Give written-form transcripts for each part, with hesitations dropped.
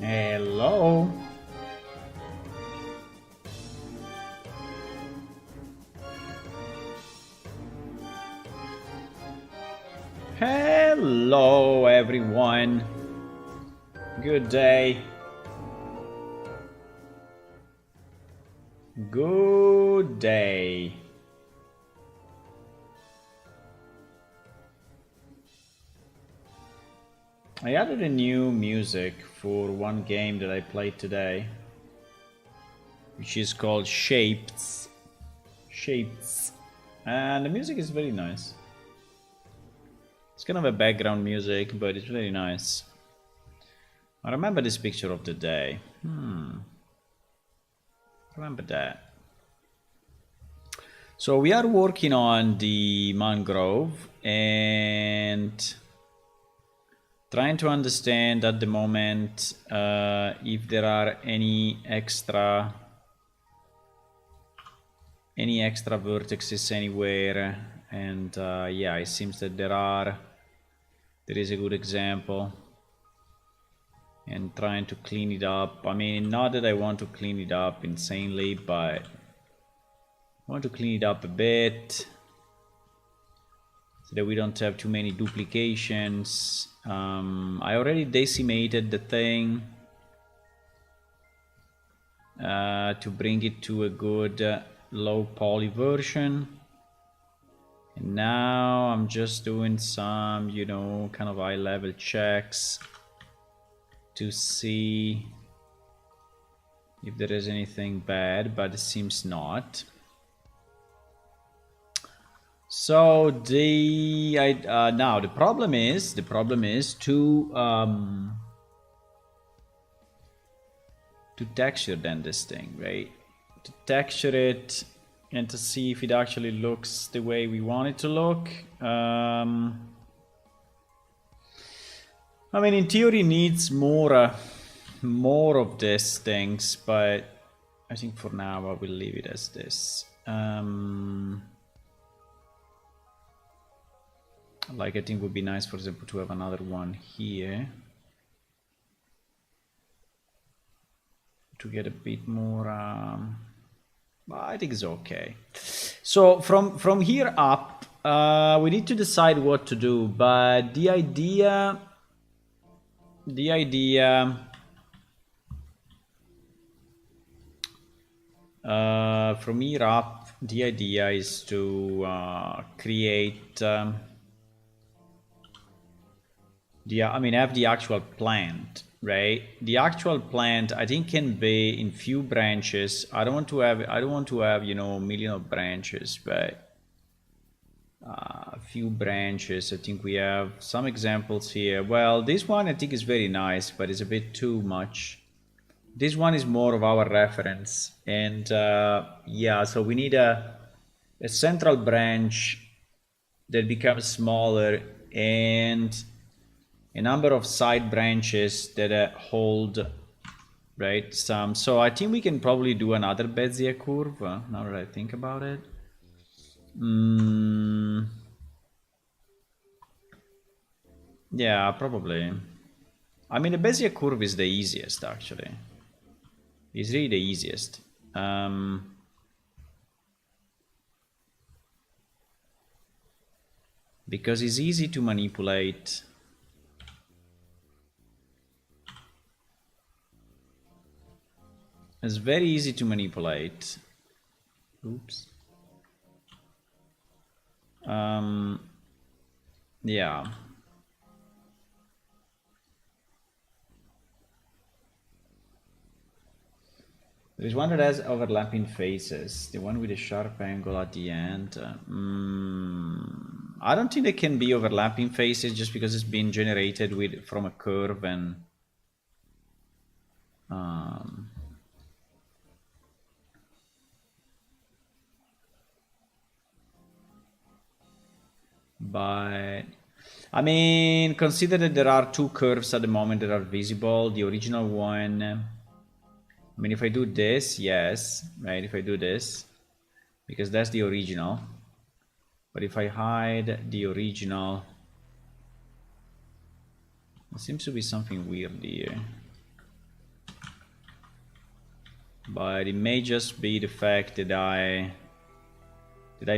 Hello. Hello, everyone. Good day. Good day. I added a new music for one game that I played today, which is called Shapes. Shapes. And the music is very nice. It's kind of a background music, but it's very nice. I remember this picture of the day. Remember that. So we are working on the Mangrove and trying to understand at the moment if there are any extra vertices anywhere, and yeah, it seems that there is a good example, and trying to clean it up. I mean, not that I want to clean it up insanely, but I want to clean it up a bit so that we don't have too many duplications. I already decimated the thing to bring it to a good low poly version. And now I'm just doing some, you know, kind of eye level checks to see if there is anything bad, but it seems not. So now the problem is to texture then this thing, right? To texture it and to see if it actually looks the way we want it to look. I mean, in theory, it needs more of these things, but I think for now I will leave it as this. Like, I think it would be nice, for example, to have another one here to get a bit more. I think it's okay. So from here up, we need to decide what to do. But the idea from here up, the idea is to create. Have the actual plant, right? The actual plant, I think, can be in few branches. I don't want to have, you know, a million of branches, but a few branches. I think we have some examples here. Well, this one I think is very nice, but it's a bit too much. This one is more of our reference, and yeah, so we need a central branch that becomes smaller and a number of side branches that hold, right, some. So I think we can probably do another Bezier curve, now that I think about it. Yeah, probably. I mean, the Bezier curve is the easiest, actually. It's really the easiest. Because it's easy to manipulate. It's very easy to manipulate. Oops. Yeah. There is one that has overlapping faces, the one with a sharp angle at the end. I don't think there can be overlapping faces just because it's been generated from a curve, and but I mean, consider that there are two curves at the moment that are visible. The original one, I mean, if I do this, yes, right, if I do this, because that's the original. But if I hide the original, there seems to be something weird here. but it may just be the fact that I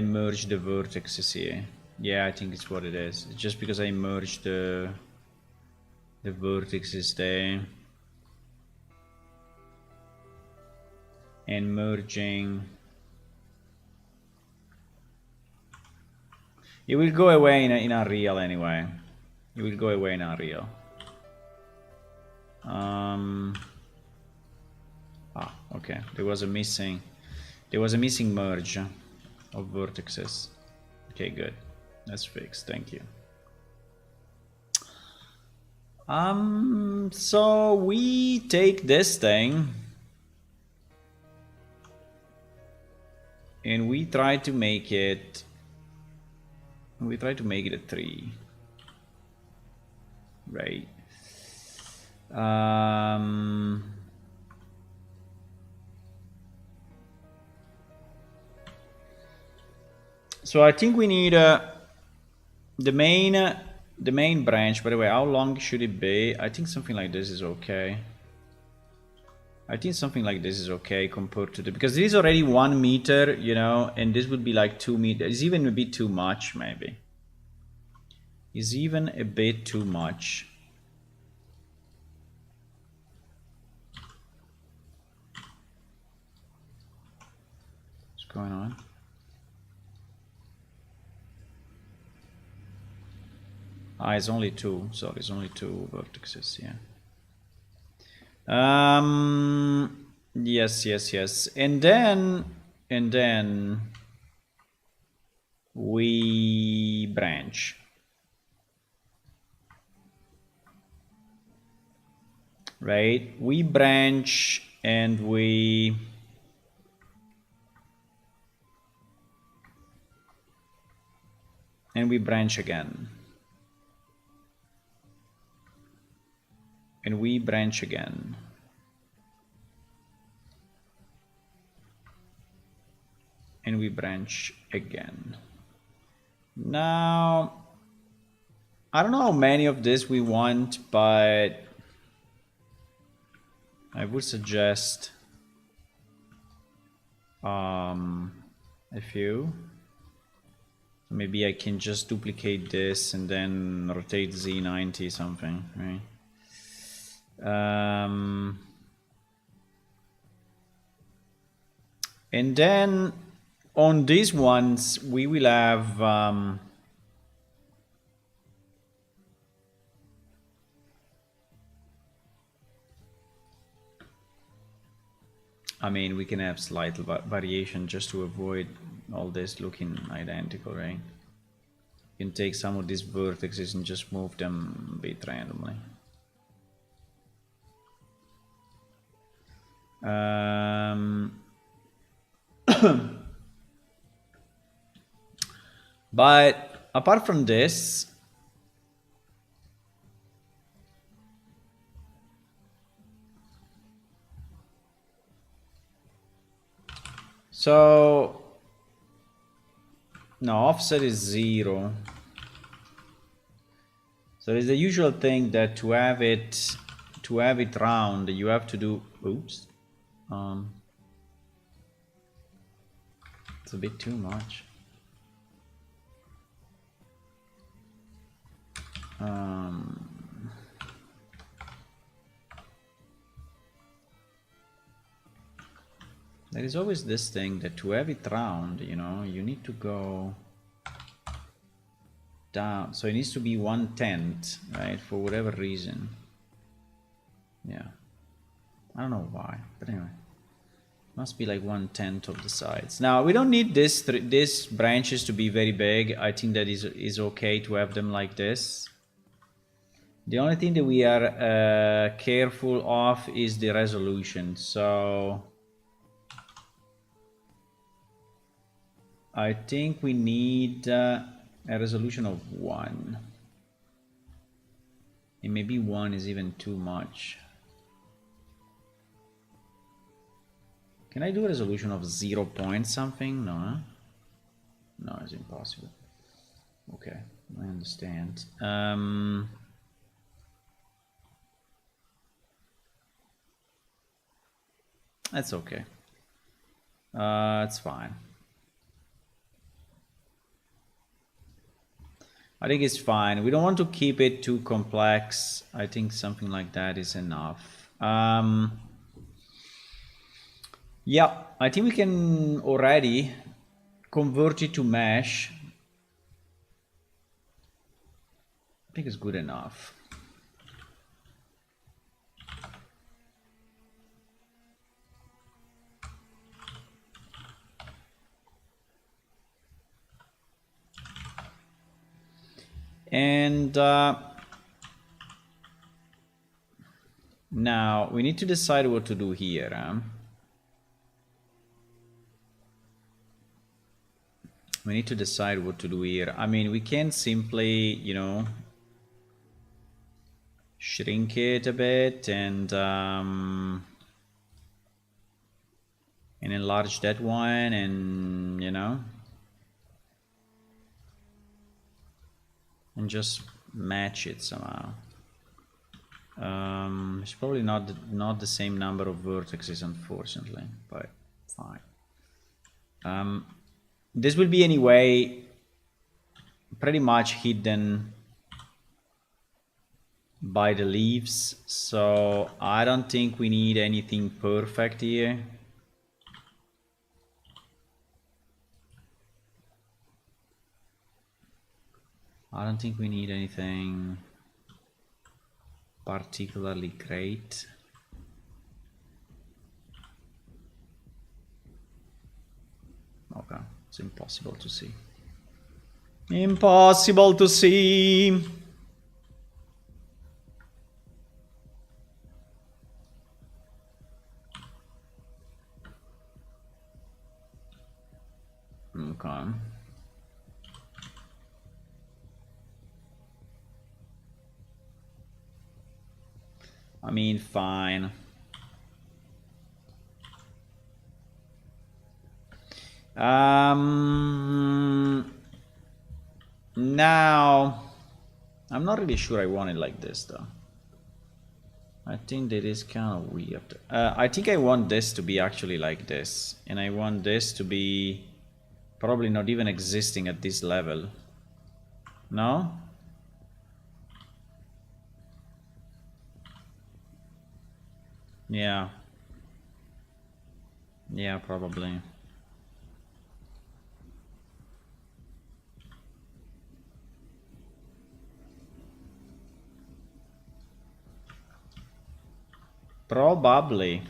merged the vertices here. Yeah, I think it's what it is. It's just because I merged the vertices there. And merging. It will go away in Unreal anyway. It will go away in Unreal. Okay. There was a missing merge of vertices. Okay, good. That's fixed. Thank you. So we take this thing and we try to make it a 3, right? So I think we need the main branch. By the way, how long should it be? I think something like this is okay. I think something like this is okay compared to because this is already 1 meter, you know, and this would be like 2 meters. It's even a bit too much, maybe. It's even a bit too much. What's going on? It's only 2. Sorry, it's only 2 vertices. Yeah. Yes. And then we branch. Right? We branch and we branch again. And we branch again. And we branch again. Now, I don't know how many of this we want, but I would suggest a few. Maybe I can just duplicate this and then rotate Z90 something, right? And then on these ones we will have I mean, we can have slight variation just to avoid all this looking identical, right? You can take some of these vertices and just move them a bit randomly. But apart from this, so no, offset is 0. So it's the usual thing that to have it round, you have to do. Oops. It's a bit too much. There is always this thing that to have it round, you know, you need to go down. So it needs to be 1/10, right? For whatever reason. Yeah. I don't know why, but anyway. Must be like 1/10 of the sides. Now we don't need these branches to be very big. I think that is okay to have them like this. The only thing that we are careful of is the resolution. So I think we need a resolution of 1. And maybe 1 is even too much. Can I do a resolution of 0 point something? No. No, it's impossible. Okay, I understand. That's okay. It's fine. I think it's fine. We don't want to keep it too complex. I think something like that is enough. Yeah, I think we can already convert it to mesh. I think it's good enough. And now we need to decide what to do here. We need to decide what to do here. I mean, we can simply, you know, shrink it a bit and enlarge that one, and you know, and just match it somehow. It's probably not the same number of vertices, unfortunately, but fine. This will be anyway pretty much hidden by the leaves, so I don't think we need anything perfect here. I don't think we need anything particularly great. Okay, it's impossible to see. Impossible to see. Okay. I mean, fine. Now, I'm not really sure I want it like this, though. I think that is kind of weird. I think I want this to be actually like this, and I want this to be probably not even existing at this level. No? Yeah. Yeah, probably. Probably.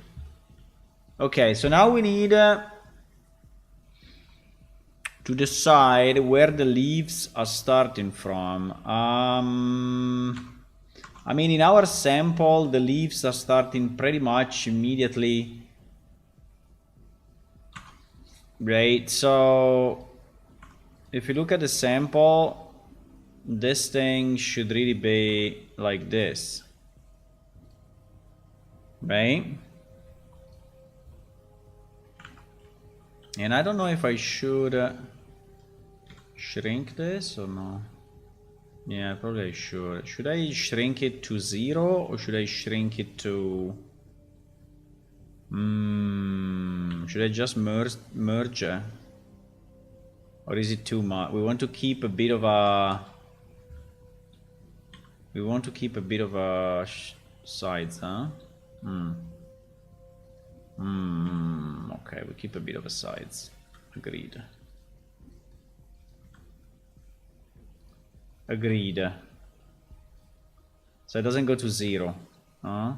Okay, so now we need to decide where the leaves are starting from. I mean, in our sample, the leaves are starting pretty much immediately. Right, so if you look at the sample, this thing should really be like this. Right? And I don't know if I should shrink this or no. Yeah, probably I should. Should I shrink it to 0 or should I shrink it to... should I just merge? Or is it too much? We want to keep a bit of a... We want to keep a bit of a sides, huh? Okay, we keep a bit of a sides. Agreed. Agreed. So it doesn't go to 0, huh?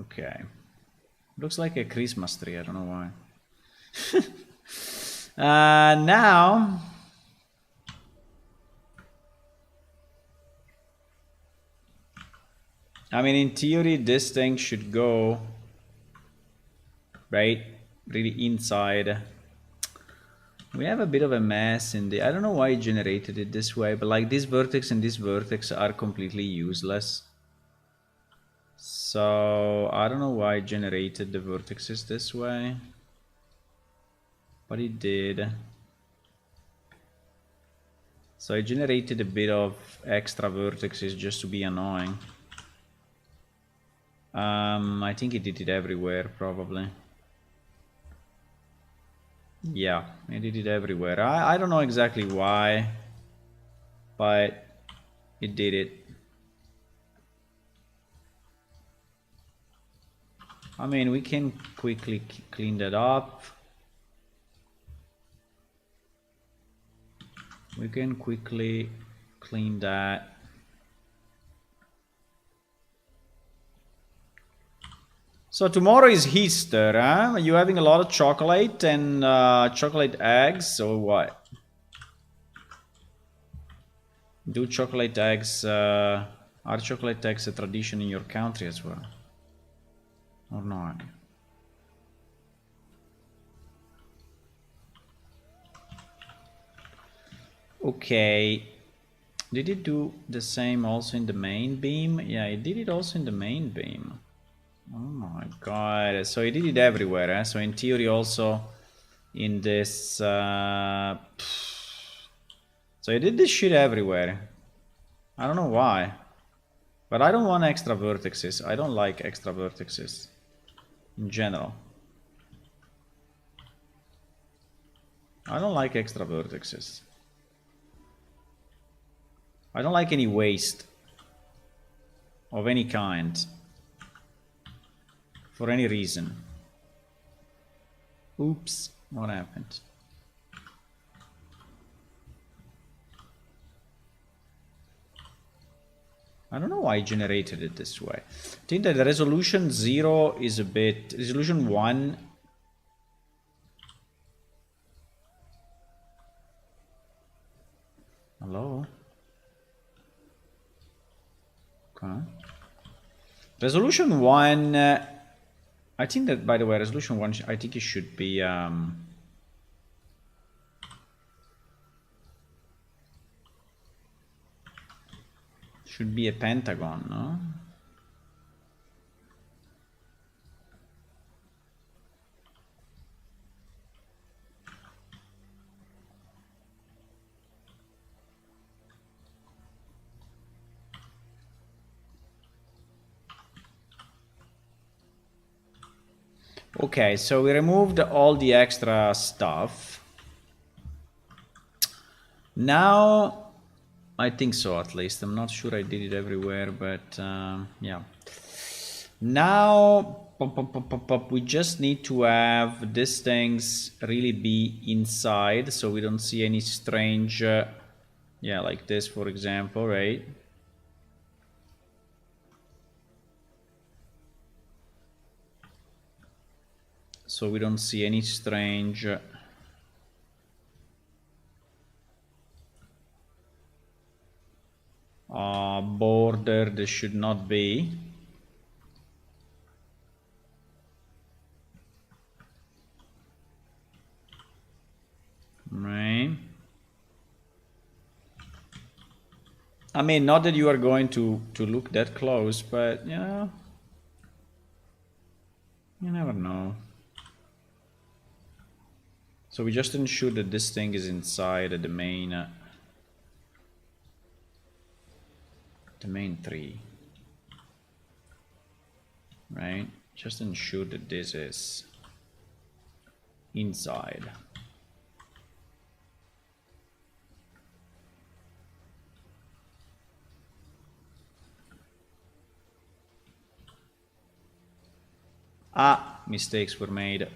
Okay. Looks like a Christmas tree, I don't know why. Now... I mean, in theory, this thing should go, right, really inside. We have a bit of a mess in the... I don't know why it generated it this way, but like this vertex and this vertex are completely useless. So I don't know why it generated the vertices this way, but it did. So I generated a bit of extra vertices just to be annoying. I think it did it everywhere, probably. Yeah, it did it everywhere. I don't know exactly why, but it did it. I mean, we can quickly clean that up. We can quickly clean that. So tomorrow is Easter, huh? Are you having a lot of chocolate and chocolate eggs or what? Do chocolate eggs, are chocolate eggs a tradition in your country as well? Or not? Okay. Did it do the same also in the main beam? Yeah, it did it also in the main beam. Oh my god. So it did it everywhere, eh? So in theory also in this... so it did this shit everywhere. I don't know why. But I don't want extra vertices. I don't like extra vertices. In general. I don't like extra vertices. I don't like any waste. Of any kind. For any reason. Oops. What happened? I don't know why I generated it this way. I think that the resolution 0 is a bit... Resolution 1... Hello? Okay. Resolution 1... I think that, by the way, resolution 1, I think it should be... should be a pentagon, no? Okay, so we removed all the extra stuff. Now, I think so at least. I'm not sure I did it everywhere, but yeah. Now, we just need to have these things really be inside, so we don't see any strange, yeah, like this, for example, right? So we don't see any strange border. There should not be. Right. I mean, not that you are going to look that close, but yeah, you never know. So we just ensure that this thing is inside the main tree, right? Just ensure that this is inside. Ah, mistakes were made.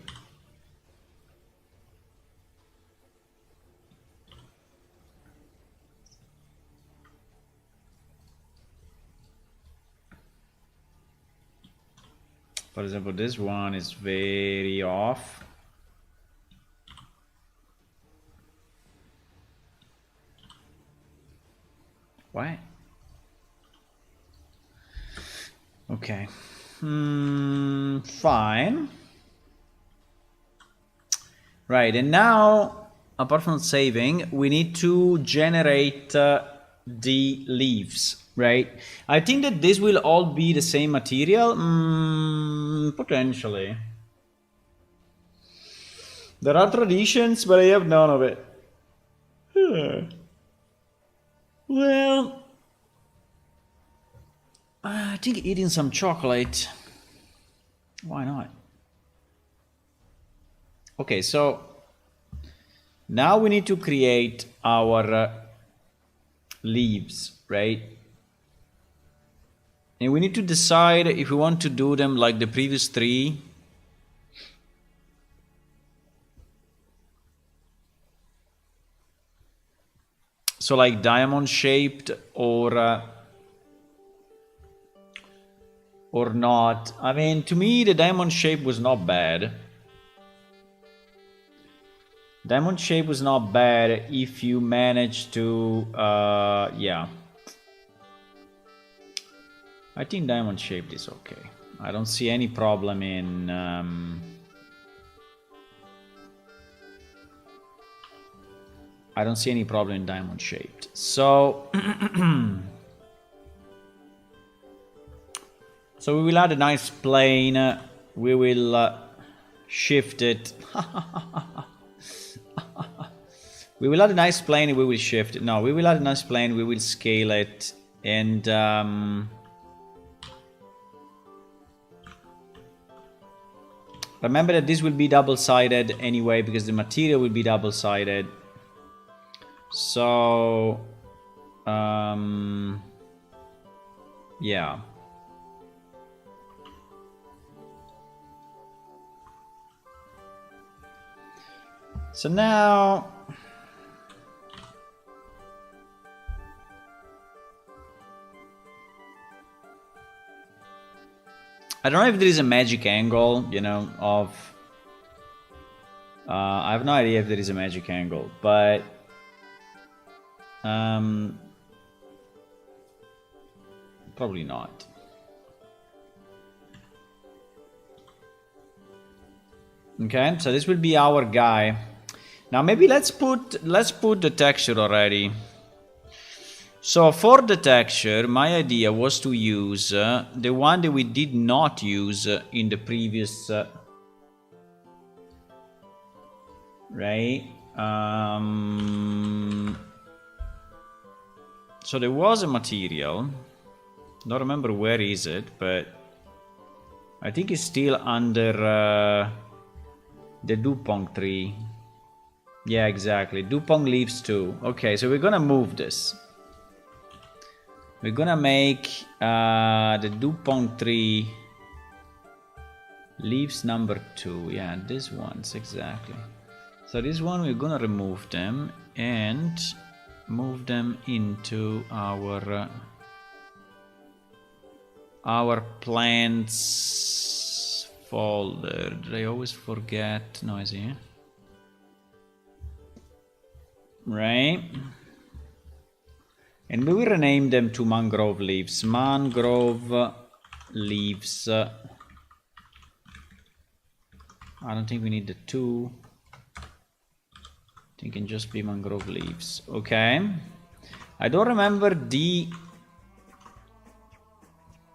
For example, this one is very off. What? Okay. Fine. Right, and now, apart from saving, we need to generate the leaves, right? I think that this will all be the same material. Potentially. There are traditions, but I have none of it. Well, I think eating some chocolate. Why not? Okay, so now we need to create our leaves, right? And we need to decide if we want to do them like the previous three. So like diamond shaped or not. I mean, to me, the diamond shape was not bad. Diamond shape was not bad if you manage to, yeah. I think diamond shaped is okay. I don't see any problem in, I don't see any problem in diamond shaped. So, so we will add a nice plane. We will shift it. We will add a nice plane and we will shift it. No, we will add a nice plane, we will scale it, and remember that this will be double-sided anyway, because the material will be double-sided. So, yeah. So now, I don't know if there is a magic angle, you know, of... I have no idea if there is a magic angle, but... probably not. Okay, so this will be our guy. Now maybe let's put the texture already. So for the texture, my idea was to use the one that we did not use in the previous, right? So there was a material. Don't remember where is it, but I think it's still under the Dupont tree. Yeah, exactly. Dupont leaves too. Okay, so we're gonna move this. We're gonna make the Dupont tree leaves number 2. Yeah, these ones, exactly. So this one, we're gonna remove them and move them into our plants folder. Did I always forget? No, I see. Right? And we will rename them to mangrove leaves. Mangrove leaves. I don't think we need the 2. I think it can just be mangrove leaves. Okay. I don't remember the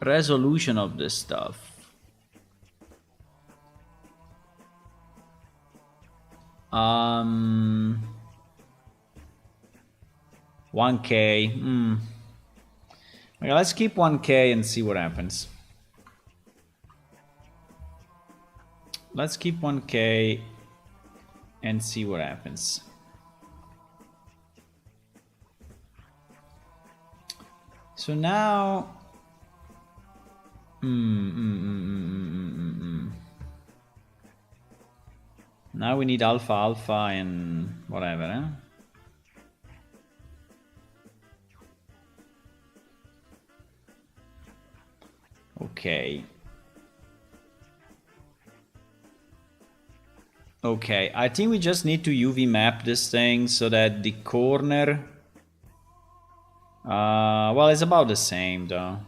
resolution of this stuff. Um, 1K. Okay, let's keep 1K and see what happens. Let's keep 1K and see what happens. So now... Now we need alpha, alpha, and whatever, eh? Okay. Okay, I think we just need to UV map this thing so that the corner... well, it's about the same though.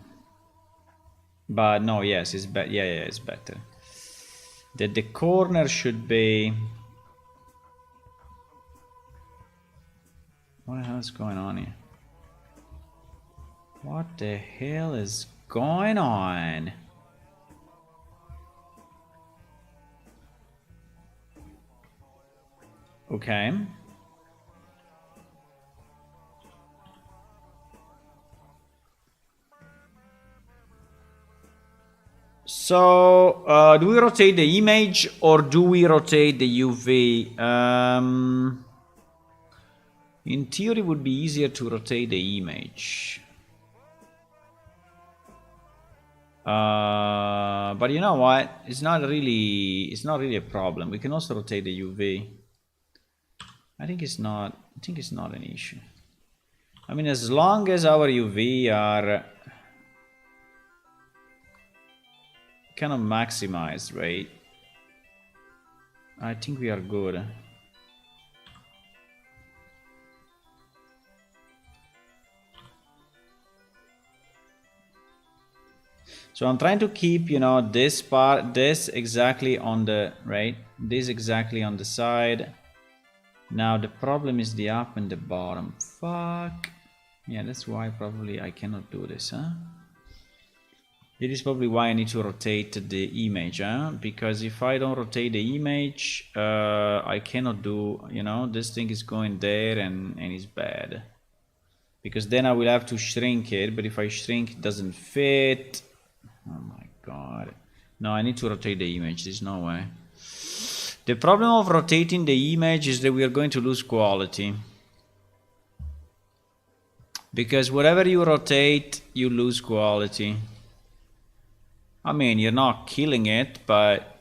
But no, yes, it's better. Yeah, it's better. That the corner should be... What the hell is going on here? What the hell is going on? Okay. So, do we rotate the image or do we rotate the UV? In theory, it would be easier to rotate the image. But you know what? It's not really a problem. We can also rotate the UV. I think it's not an issue. I mean, as long as our UV are kind of maximized, right? I think we are good. So I'm trying to keep, you know, this exactly on the right, this exactly on the side. Now the problem is the up and the bottom. Fuck. Yeah, that's why probably I cannot do this, huh? It is probably why I need to rotate the image, huh? Because if I don't rotate the image, I cannot do, you know, this thing is going there and it's bad. Because then I will have to shrink it, but if I shrink it doesn't fit. Oh my god. No, I need to rotate the image, there's no way. The problem of rotating the image is that we are going to lose quality. Because whatever you rotate, you lose quality. I mean, you're not killing it, but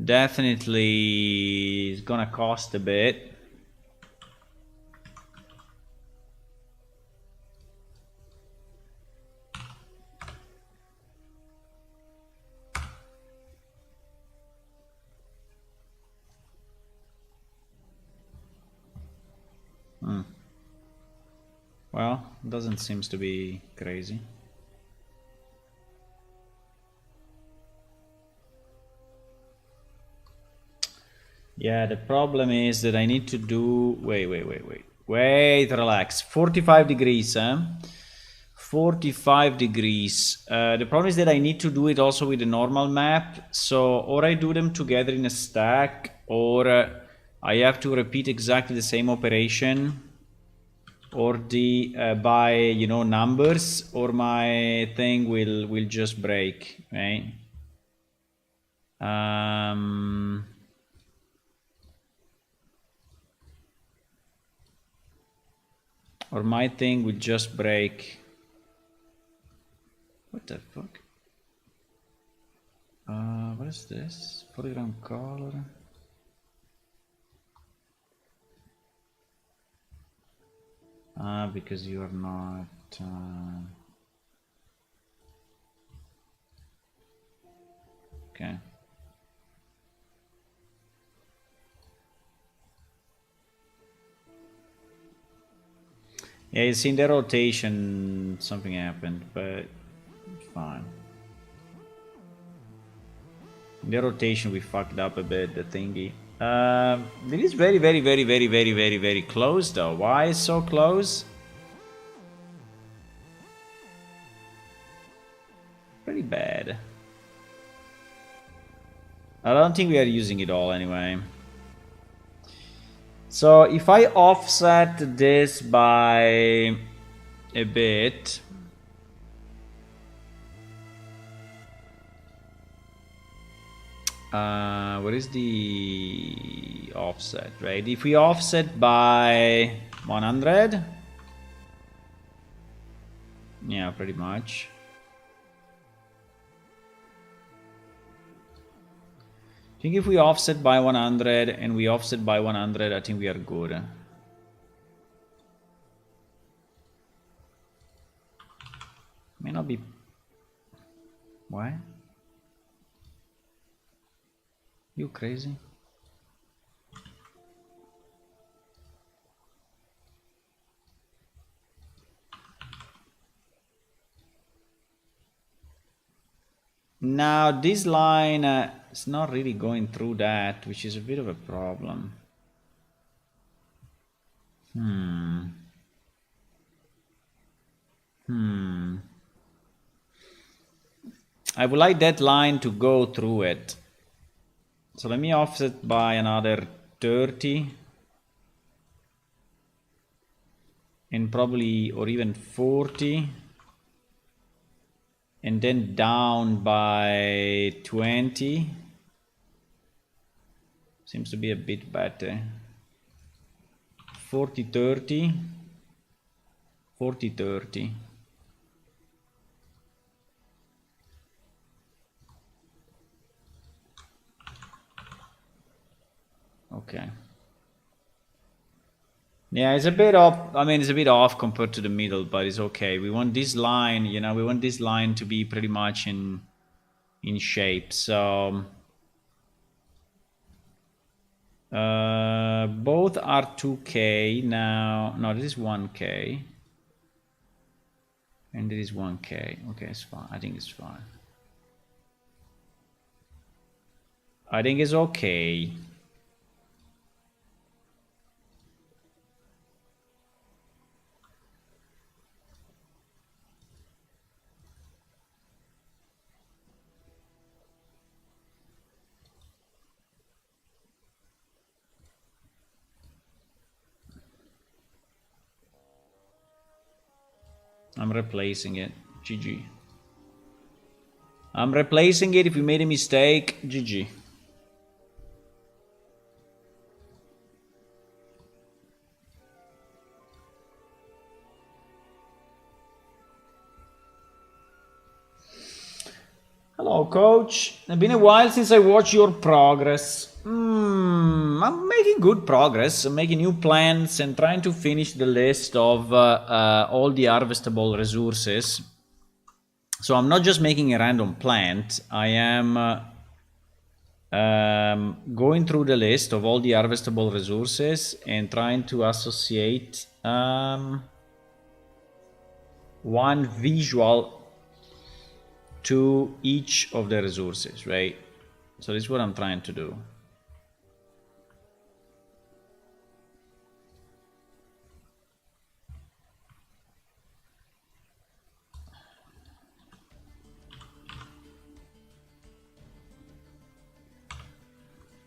definitely it's gonna cost a bit. Well, doesn't seem to be crazy. Yeah, the problem is that I need to do... Wait, relax. 45 degrees, huh? 45 degrees. The problem is that I need to do it also with the normal map. So, or I do them together in a stack, or I have to repeat exactly the same operation, or by, you know, numbers, or my thing will just break, right? Or my thing will just break. What the fuck? What is this? Polygram color. Because you are not... Okay. Yeah, you see in the rotation something happened, but it's fine. In the rotation we fucked up a bit, the thingy. It is very close though. Why is so close? Pretty bad. I don't think we are using it all anyway. So if I offset this by a bit, what is the offset, right? If we offset by 100, yeah, pretty much. I think if we offset by 100 and we offset by 100, I think we are good. May not be... Why? You crazy? Now this line is not really going through that, which is a bit of a problem. I would like that line to go through it. So let me offset by another 30. And probably, or even 40. and then down by 20. Seems to be a bit better. 40, 30. 40, 30. Okay. Yeah, it's a bit off. I mean, it's a bit off compared to the middle, but it's okay. We want this line, you know, we want this line to be pretty much in shape. So both are 2K now. No, this is 1K. And this is 1K. Okay, it's fine. I think it's fine. I think it's okay. I'm replacing it. GG. I'm replacing it. If you made a mistake, GG. Hello, coach. It's been a while since I watched your progress. I'm making good progress. I'm making new plans and trying to finish the list of all the harvestable resources. So I'm not just making a random plant. I am going through the list of all the harvestable resources and trying to associate one visual to each of the resources, right? So this is what I'm trying to do.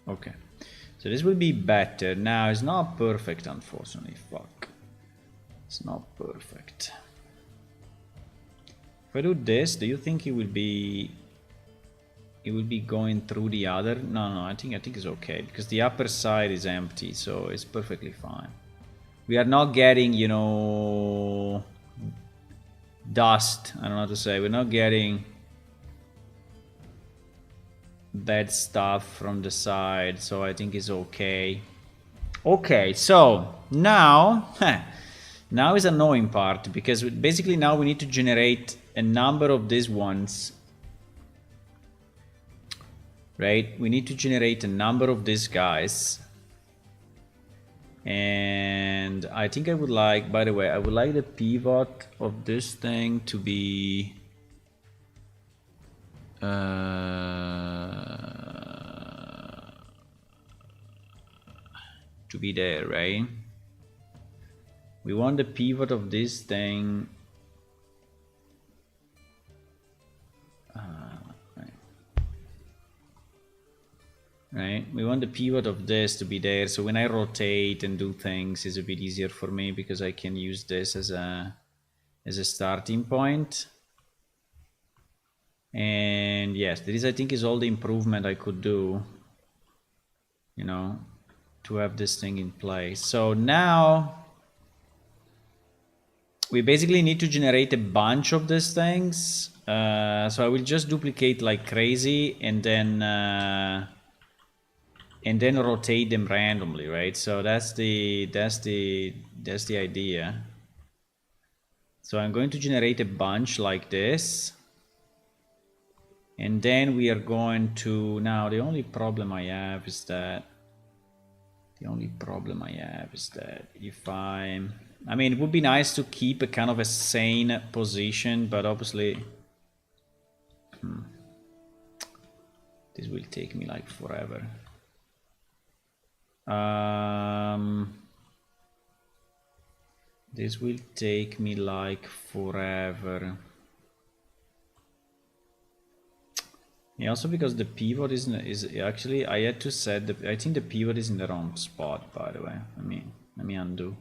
Okay, so this will be better. Now it's not perfect, unfortunately. Fuck, it's not perfect. If I do this, do you think it will be going through the other? No, I think it's okay because the upper side is empty, so it's perfectly fine. We are not getting, you know, dust. I don't know how to say. We're not getting bad stuff from the side, so I think it's okay. Okay, so now now is annoying part because basically now we need to generate a number of these ones, right? We need to generate a number of these guys, and I think I would like, by the way, I would like the pivot of this thing to be there, right? We want the pivot of this thing right? We want the pivot of this to be there, so when I rotate and do things, it's a bit easier for me because I can use this as a starting point. And yes, this I think is all the improvement I could do, you know, to have this thing in place. So now we basically need to generate a bunch of these things. So I will just duplicate like crazy and then rotate them randomly, right? So that's the idea. So I'm going to generate a bunch like this, and then we are going to, now the only problem I have is that if I mean, it would be nice to keep a kind of a sane position, but obviously this will take me like forever. This will take me like forever. Yeah, also because the pivot is actually, I had to set the, I think the pivot is in the wrong spot, by the way. Let me undo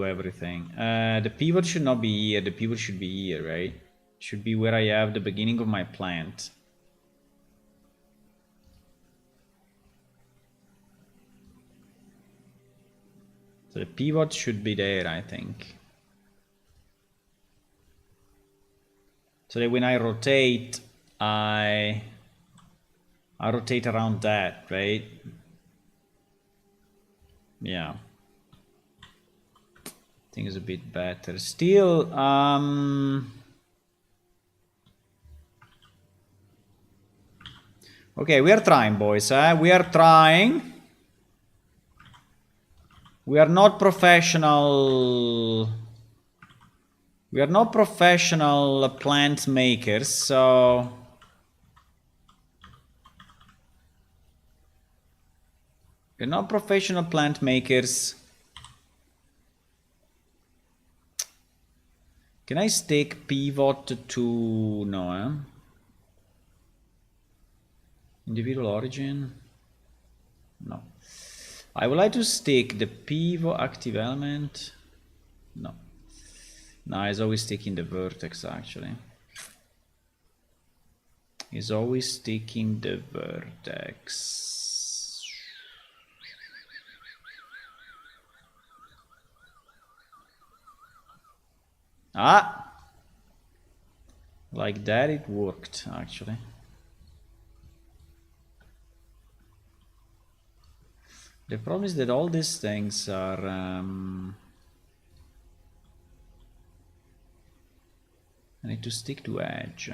everything. The pivot should not be here, the pivot should be here, right? should be where I have the beginning of my plant. So the pivot should be there, I think. So that when I rotate, I rotate around that, right? Yeah. I think it's a bit better. Still, okay, we are trying, boys. We are trying. We are not professional. We are not professional plant makers, so we're not professional plant makers. Can I stick pivot to no? Individual origin? No. I would like to stick the pivot active element. No. No, it's always sticking the vertex actually. It's always sticking the vertex. Ah! Like that it worked actually. The problem is that all these things are I need to stick to edge.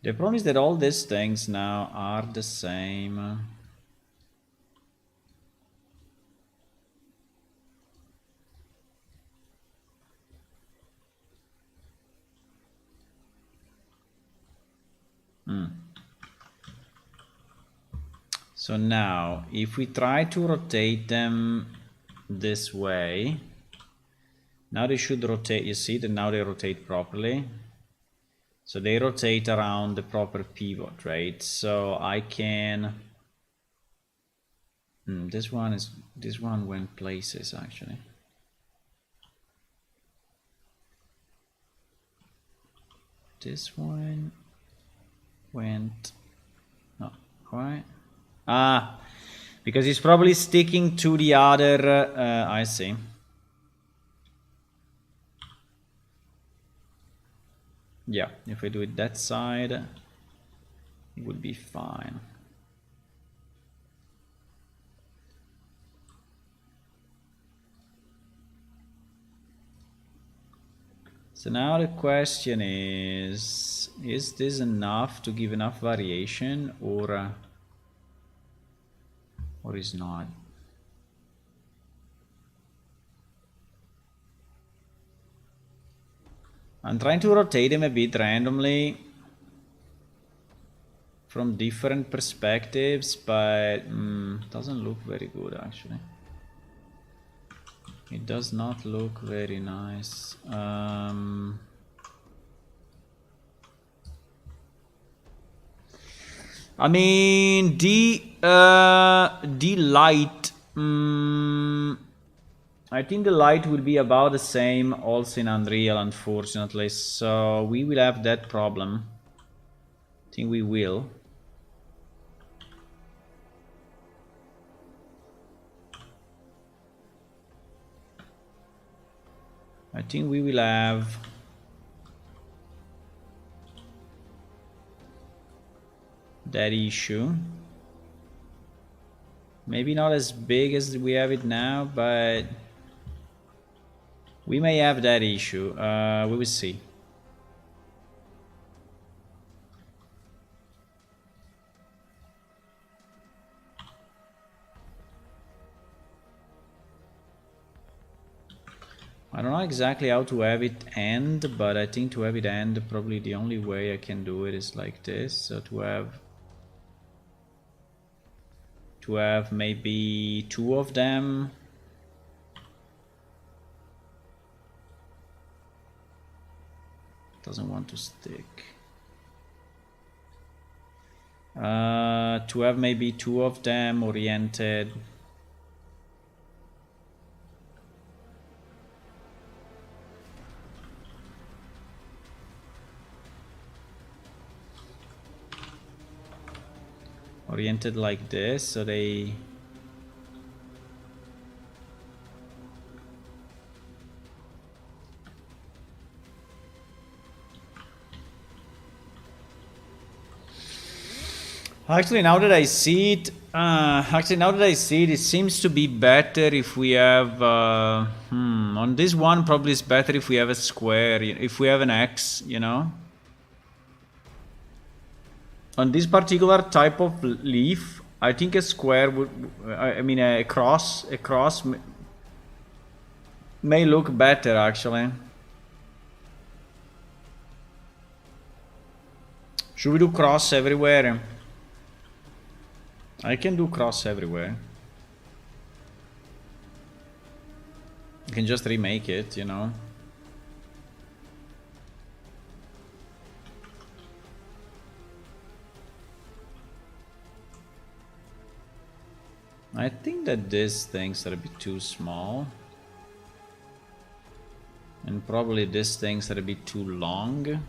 The problem is that all these things now are the same. So now, if we try to rotate them this way, now they should rotate. You see that now they rotate properly. So they rotate around the proper pivot, right? So I can. This one went places actually. This one went. No, right. Ah, because it's probably sticking to the other, I see. Yeah, if we do it that side, it would be fine. So now the question is this enough to give enough variation or is not? I'm trying to rotate them a bit randomly from different perspectives, but doesn't look very good actually. It does not look very nice. I mean, the light. I think the light will be about the same also in Unreal, unfortunately. So we will have that problem. I think we will. I think we will have that issue. Maybe not as big as we have it now, but we may have that issue. We will see. I don't know exactly how to have it end, but I think to have it end, probably the only way I can do it is like this. So to have maybe two of them. Doesn't want to stick. To have maybe two of them oriented. oriented like this, so they... Actually, now that I see it, it seems to be better if we have, on this one probably it's better if we have a square, if we have an X, you know? On this particular type of leaf, I think a square would, I mean a cross may look better actually. Should we do cross everywhere? I can do cross everywhere. You can just remake it, you know. I think that these things are a bit too small. And probably these things are a bit too long.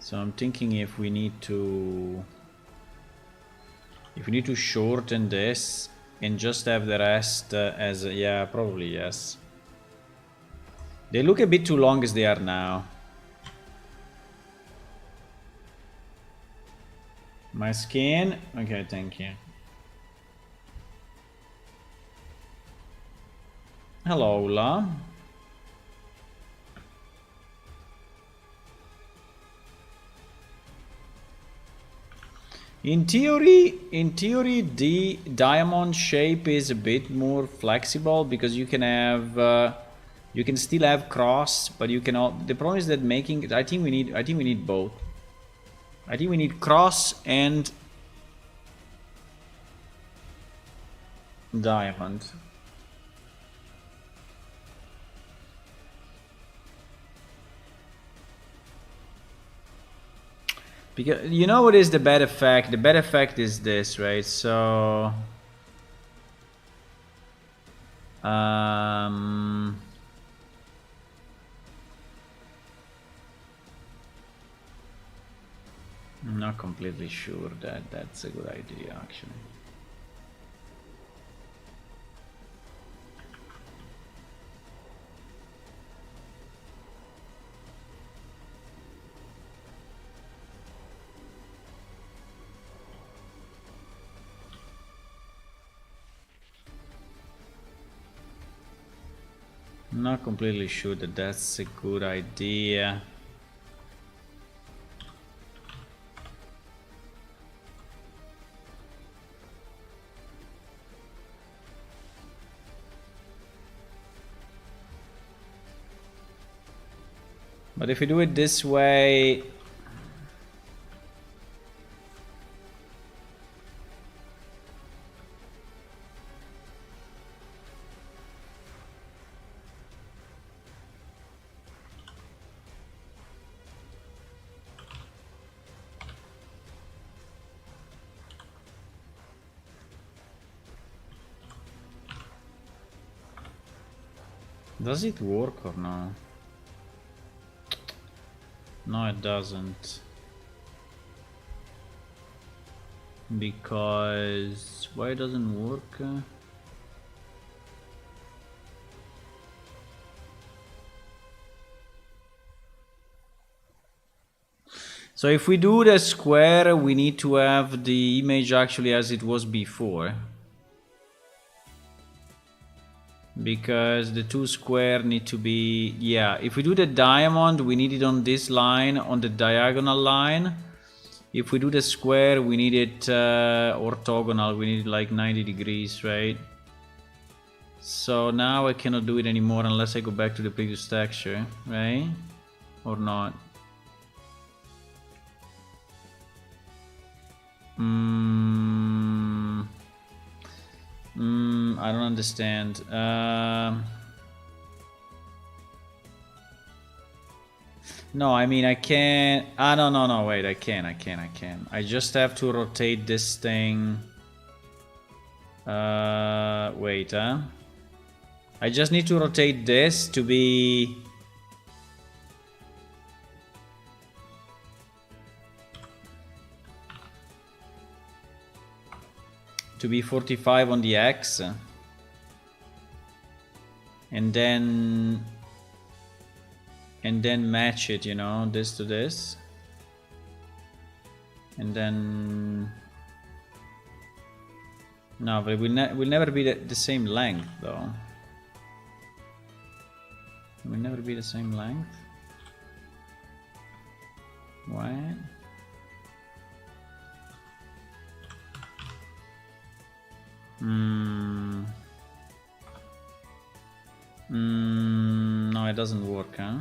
So I'm thinking if we need to shorten this and just have the rest as yeah, probably yes. They look a bit too long as they are now. My skin? Okay, thank you. Hello, Ola. In theory, the diamond shape is a bit more flexible because you can have, you can still have cross, but you cannot. The problem is that making. I think we need both. I think we need cross and diamond. Because you know what is the bad effect? The bad effect is this, right? So I'm not completely sure that that's a good idea actually. Not completely sure that that's a good idea. But if we do it this way, does it work or no? No, it doesn't. Because why it doesn't work? So if we do the square, we need to have the image actually as it was before. Because the two square need to be, yeah, if we do the diamond, we need it on this line, on the diagonal line. If we do the square, we need it orthogonal, we need it like 90 degrees, right? So now I cannot do it anymore unless I go back to the previous texture, right? Or not? I don't understand. No, I mean I can't. Ah, no, wait, I can. I just have to rotate this thing. Wait, I just need to rotate this to be to be 45 on the X. And then match it, you know, this to this. And then... No, but it will never be the same length, though. It will never be the same length. What? No, it doesn't work, huh?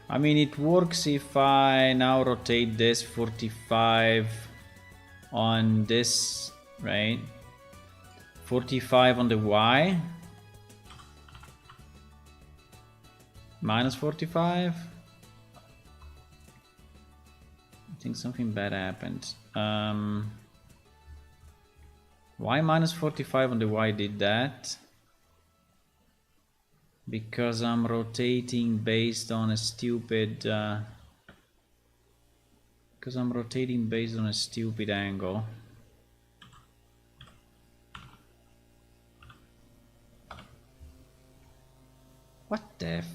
I mean, it works if I now rotate this 45 on this, right? 45 on the Y. Minus 45. I think something bad happened. Why minus 45 on the Y did that? Because I'm rotating based on a stupid... because I'm rotating based on a stupid angle. What the f...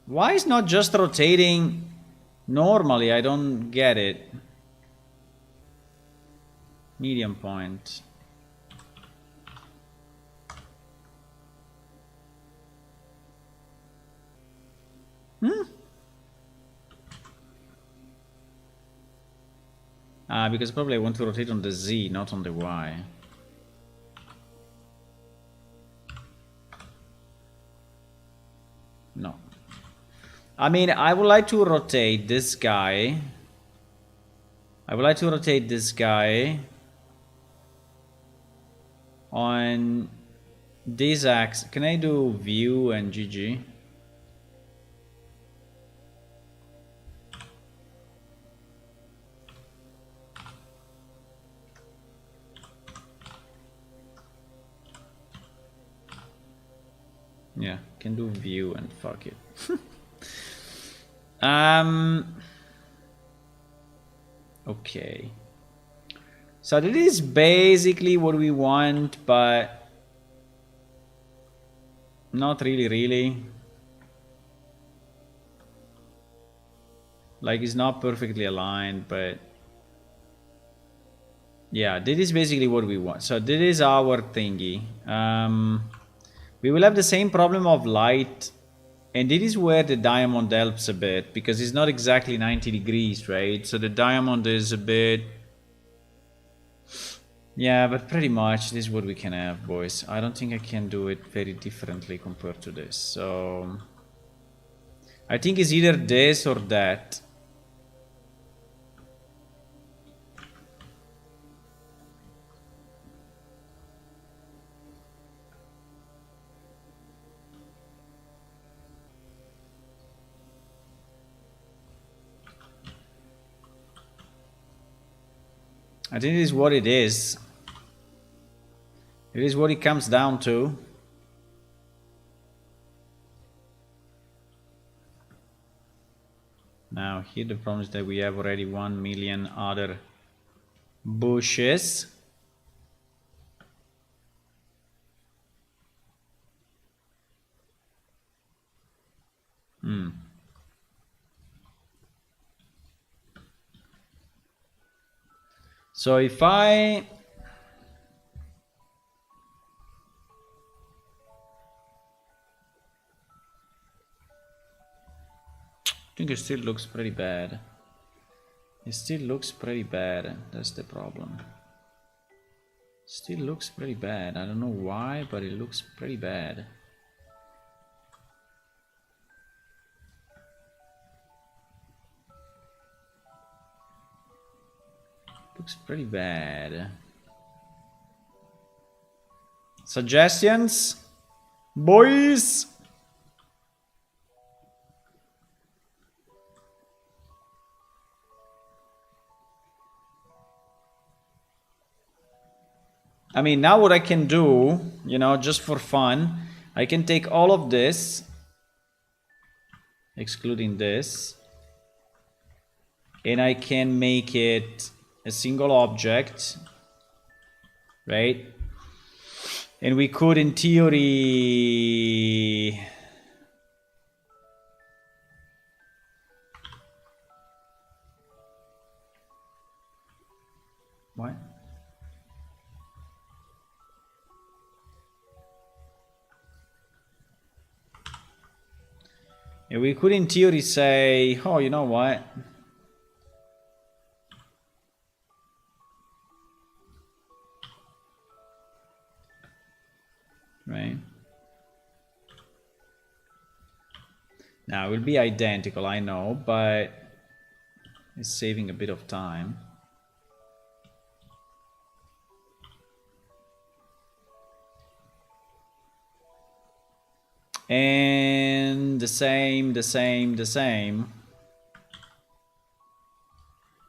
Why is not just rotating normally? I don't get it. Medium point. Because probably I want to rotate on the Z, not on the Y. No. I mean, I would like to rotate this guy. I would like to rotate this guy on this axis. Can I do view and GG? Yeah, can do view and fuck it. Okay. So that is basically what we want, but not really. Like, it's not perfectly aligned, but yeah, this is basically what we want. So this is our thingy. We will have the same problem of light, and this is where the diamond helps a bit, because it's not exactly 90 degrees, right? So the diamond is a bit... Yeah, but pretty much this is what we can have, boys. I don't think I can do it very differently compared to this. So I think it's either this or that. I think it is what it is. It is what it comes down to. Now here the problem is that we have already 1 million other bushes. So if I think it still looks pretty bad. It still looks pretty bad. That's the problem. Still looks pretty bad. I don't know why, but it looks pretty bad. Looks pretty bad. Suggestions? Boys? I mean, now what I can do, you know, just for fun, I can take all of this, excluding this, and I can make it a single object, right? And we could, in theory, what? And we could, in theory, say, oh, you know what? Right? Now, it will be identical, I know, but it's saving a bit of time. And the same.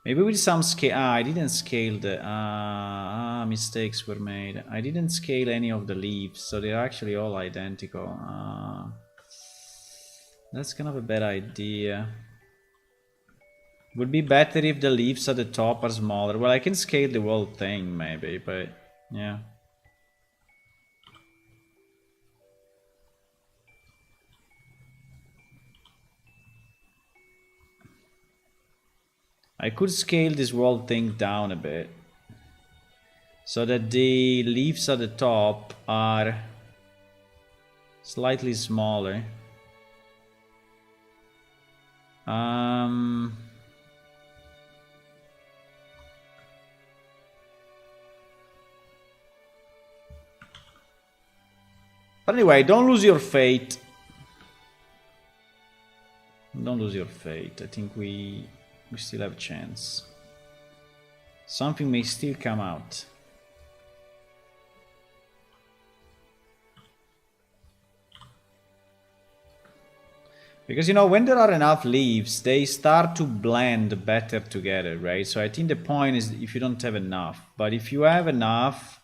Maybe with some scale. I didn't scale the. Mistakes were made. I didn't scale any of the leaves, so they're actually all identical. That's kind of a bad idea. Would be better if the leaves at the top are smaller. Well, I can scale the whole thing, maybe, but yeah. I could scale this whole thing down a bit so that the leaves at the top are slightly smaller. But anyway, don't lose your faith. Don't lose your faith. I think we still have a chance. Something may still come out. Because, you know, when there are enough leaves, they start to blend better together, right? So I think the point is if you don't have enough. But if you have enough,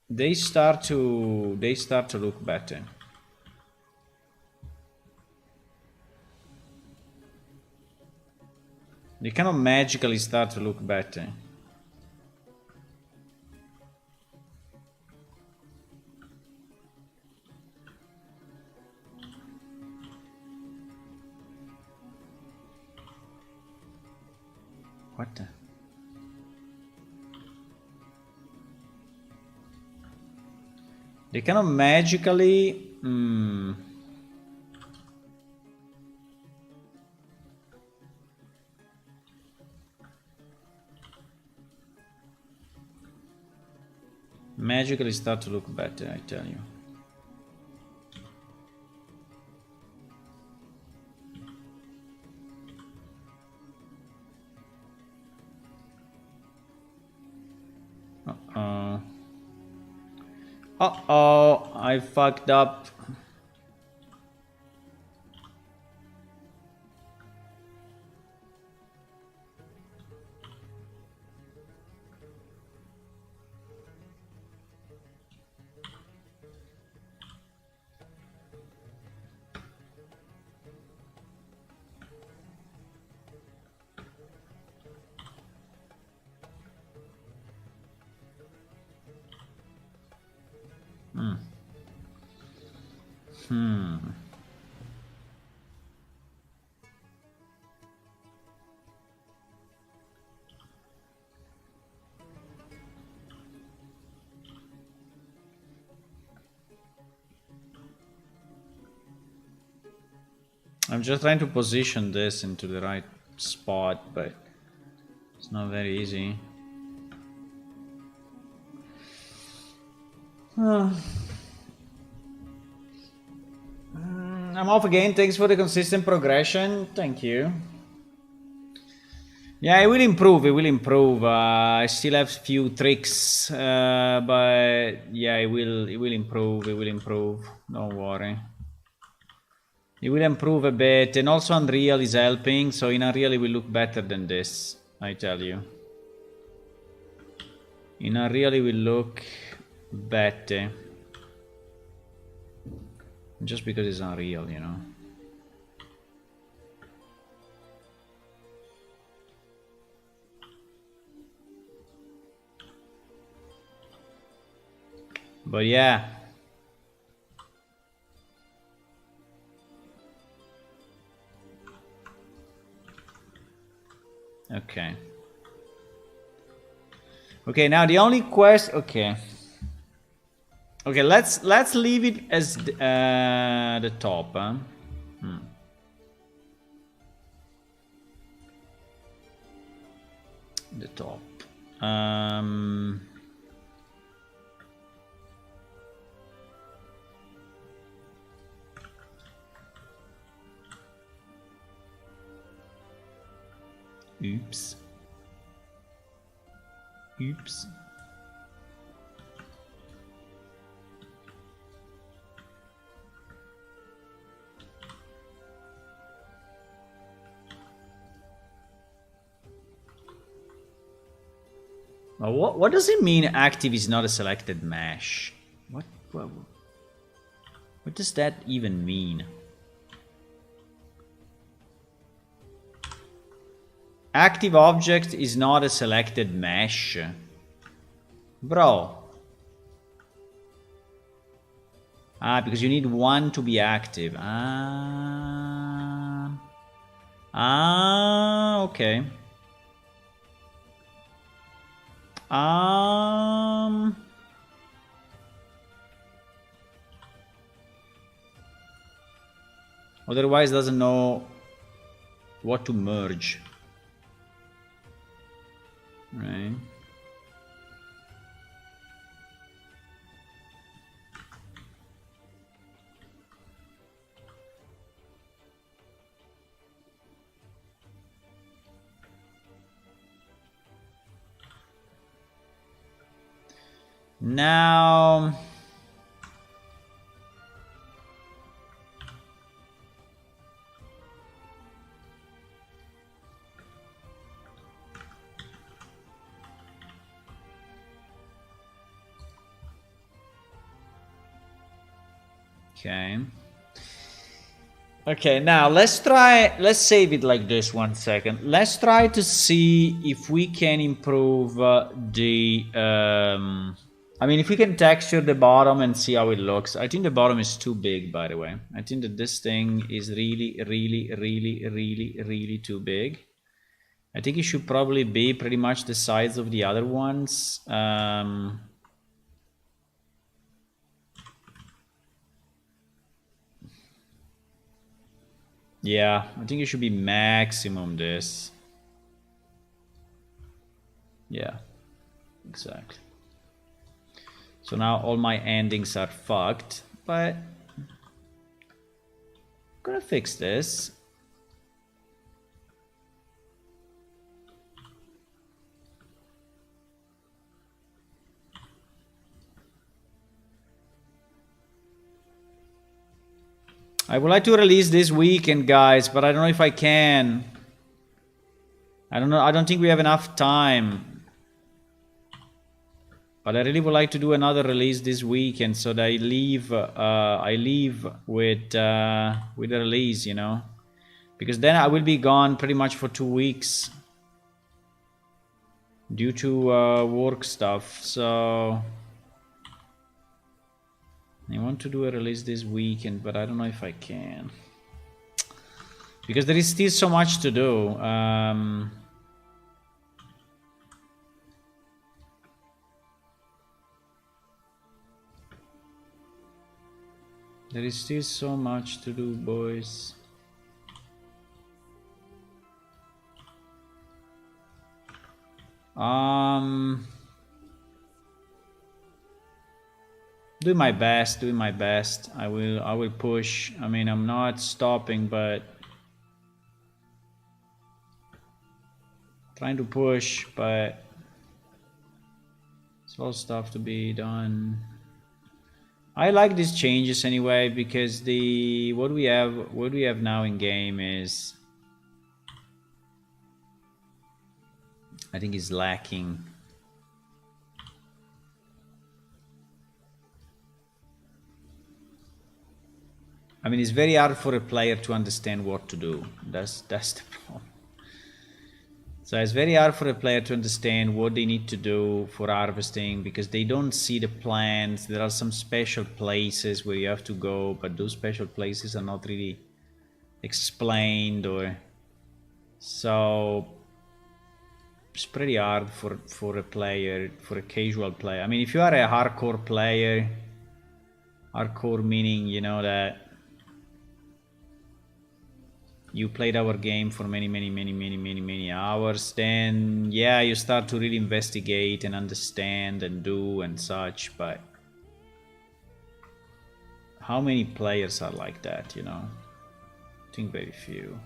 they start to look better. They kind of magically start to look better. What the? They kind of magically... magically start to look better, I tell you. Uh-oh. Uh-oh, I fucked up. I'm just trying to position this into the right spot, but it's not very easy. I'm off again. Thanks for the consistent progression. Thank you. Yeah, it will improve. It will improve. I still have few tricks, but yeah, it will improve. It will improve. Don't worry. It will improve a bit, and also Unreal is helping. So in Unreal, it will look better than this. I tell you. In Unreal, it will look better. Just because it's Unreal, you know. But yeah. Okay. Okay, now the only quest. Okay. Okay, let's leave it as the top. Huh? The top. Oops. Oops. What does it mean active is not a selected mesh? What does that even mean? Active object is not a selected mesh. Bro. Ah, because you need one to be active. Okay. Otherwise doesn't know what to merge. Right. Now, okay. Okay, now let's save it like this 1 second. Let's try to see if we can improve I mean, if we can texture the bottom and see how it looks. I think the bottom is too big, by the way. I think that this thing is really too big. I think it should probably be pretty much the size of the other ones. Yeah, I think it should be maximum this. Yeah, exactly. So now all my endings are fucked, but I'm gonna fix this. I would like to release this weekend, guys, but I don't know if I can. I don't know. I don't think we have enough time. But I really would like to do another release this weekend, so that I leave with a release, you know, because then I will be gone pretty much for 2 weeks due to work stuff. So I want to do a release this weekend, but I don't know if I can, because there is still so much to do. There is still so much to do, boys. Doing my best. I will push. I mean, I'm not stopping, but trying to push, but it's all stuff to be done. I like these changes anyway, because what we have now in game is, I think, is lacking. I mean, it's very hard for a player to understand what to do. That's the problem. So it's very hard for a player to understand what they need to do for harvesting because they don't see the plants. There are some special places where you have to go, but those special places are not really explained, or so it's pretty hard for a player, for a casual player. I mean, if you are a hardcore player, hardcore meaning, you know, that you played our game for many hours, then yeah, you start to really investigate and understand and do and such. But how many players are like that, you know? I think very few.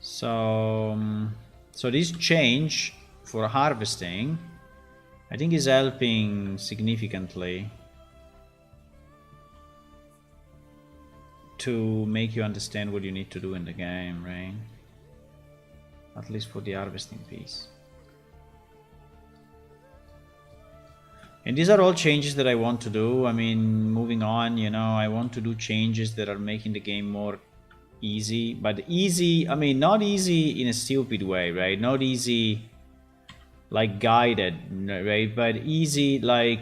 So this change for harvesting, I think, is helping significantly to make you understand what you need to do in the game, right? At least for the harvesting piece. And these are all changes that I want to do. I mean, moving on, you know, I want to do changes that are making the game more easy. But easy, I mean, not easy in a stupid way, right? Not easy like guided, right? But easy like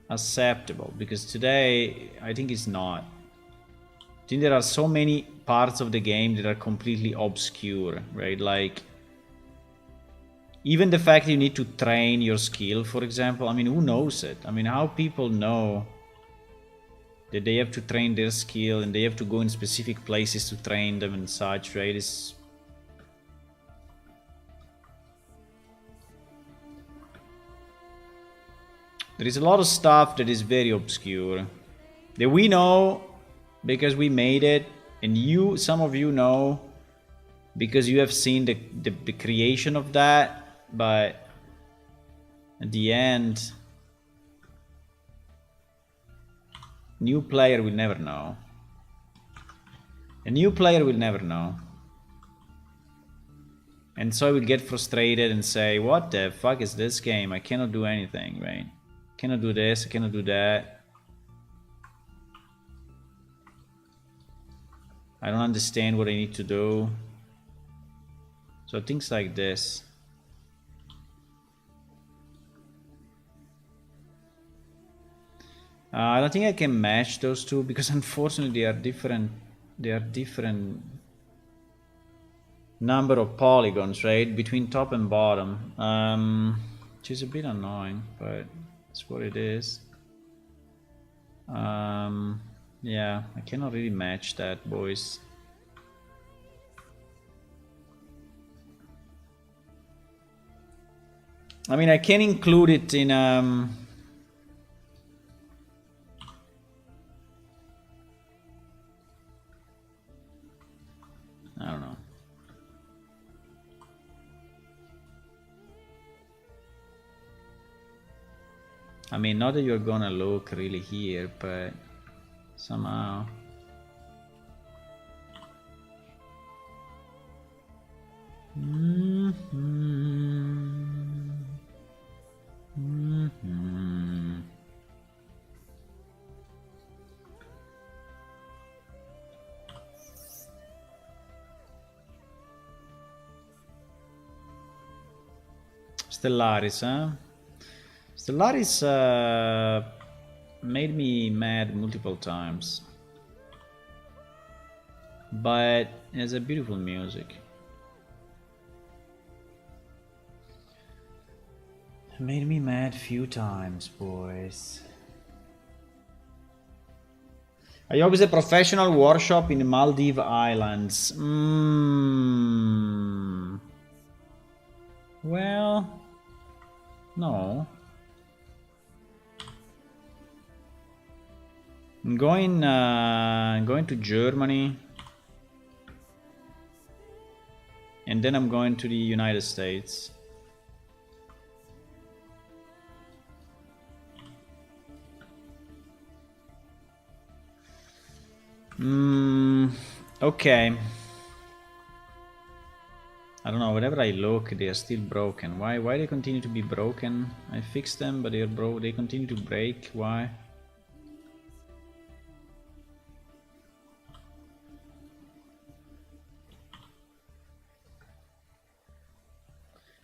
acceptable, because today I think it's not. I think there are so many parts of the game that are completely obscure, right? Like even the fact that you need to train your skill, for example. I mean, who knows it? I mean, how people know that they have to train their skill and they have to go in specific places to train them and such, right? It's there is a lot of stuff that is very obscure that we know because we made it, and you, some of you know because you have seen the creation of that, but at the end, new player will never know. A new player will never know. And so I will get frustrated and say, what the fuck is this game? I cannot do anything, right? I cannot do this, I cannot do that. I don't understand what I need to do. So things like this. I don't think I can match those two because unfortunately they are different. They are different number of polygons, right, between top and bottom, which is a bit annoying, but it's what it is. Yeah, I cannot really match that, boys. I mean, I can include it in I don't know. I mean, not that you're gonna look really here, but somehow. Stellaris, huh? Stellaris made me mad multiple times, but it has a beautiful music. It made me mad few times, boys. I always a professional workshop in the Maldives Islands. Well, no. I'm going to Germany, and then I'm going to the United States. Okay. I don't know, whenever I look, they are still broken. Why they continue to be broken? I fixed them, but they continue to break. Why?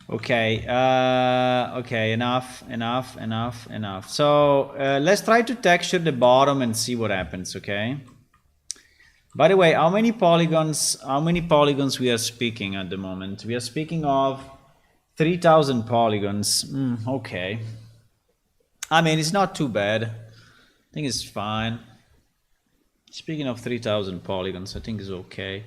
Okay, okay, enough. So let's try to texture the bottom and see what happens, okay? By the way, how many polygons we are speaking at the moment? We are speaking of 3,000 polygons. Okay. I mean, it's not too bad. I think it's fine. Speaking of 3,000 polygons, I think it's okay.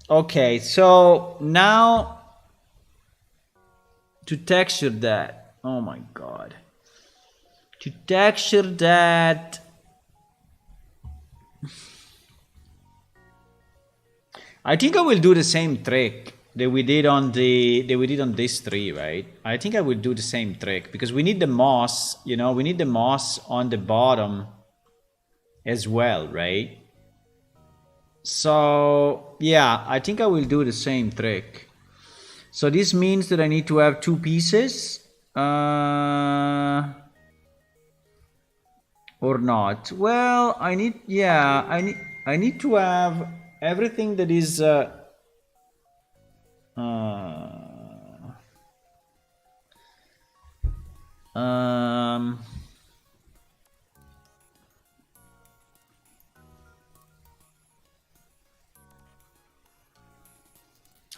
Okay, so now to texture that. Oh my god. To texture that. I think I will do the same trick that we did on this tree, right? I think I will do the same trick because we need the moss, you know, we need the moss on the bottom as well, right? So yeah, I think I will do the same trick. So this means that I need to have two pieces or not. Well, I need to have everything that is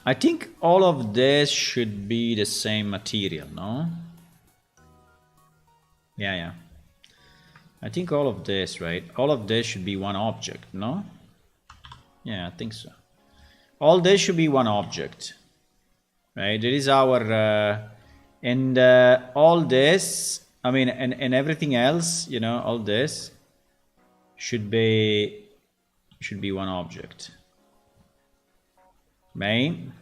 I think all of this should be the same material, no? Yeah. I think all of this, right? All of this should be one object, no? Yeah, I think so. All this should be one object, right? It is our, and all this, I mean, and everything else, you know, all this should be one object. Main.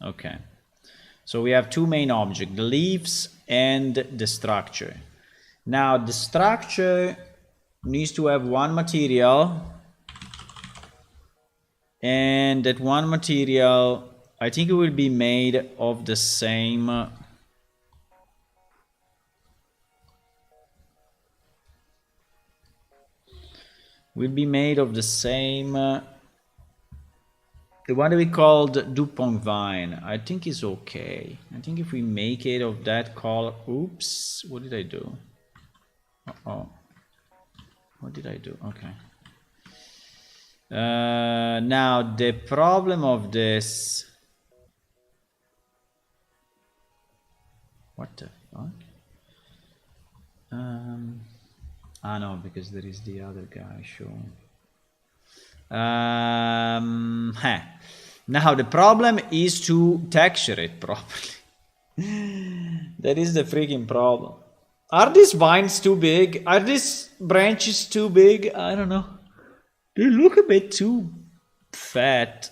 Okay. So we have two main objects, the leaves and the structure. Now the structure needs to have one material, and that one material, I think it will be made of the same the one that we called Dupont vine. I think is okay. I think if we make it of that color, oops, what did I do? Uh-oh. What did I do? Okay. Now the problem of this, what the fuck? No, because there is the other guy showing. Now the problem is to texture it properly. That is the freaking problem. Are these vines too big? Are these branches too big? I don't know. They look a bit too fat.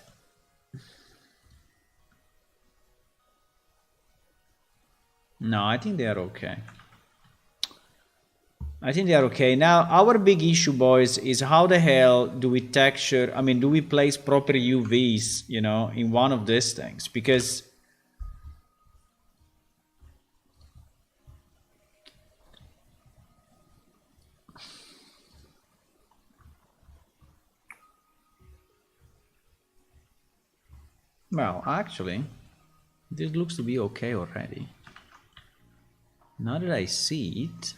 No, I think they are okay. I think they are okay. Now, our big issue, boys, is how the hell do we texture, I mean, do we place proper UVs, you know, in one of these things? Because well, actually, this looks to be okay already. Now that I see it,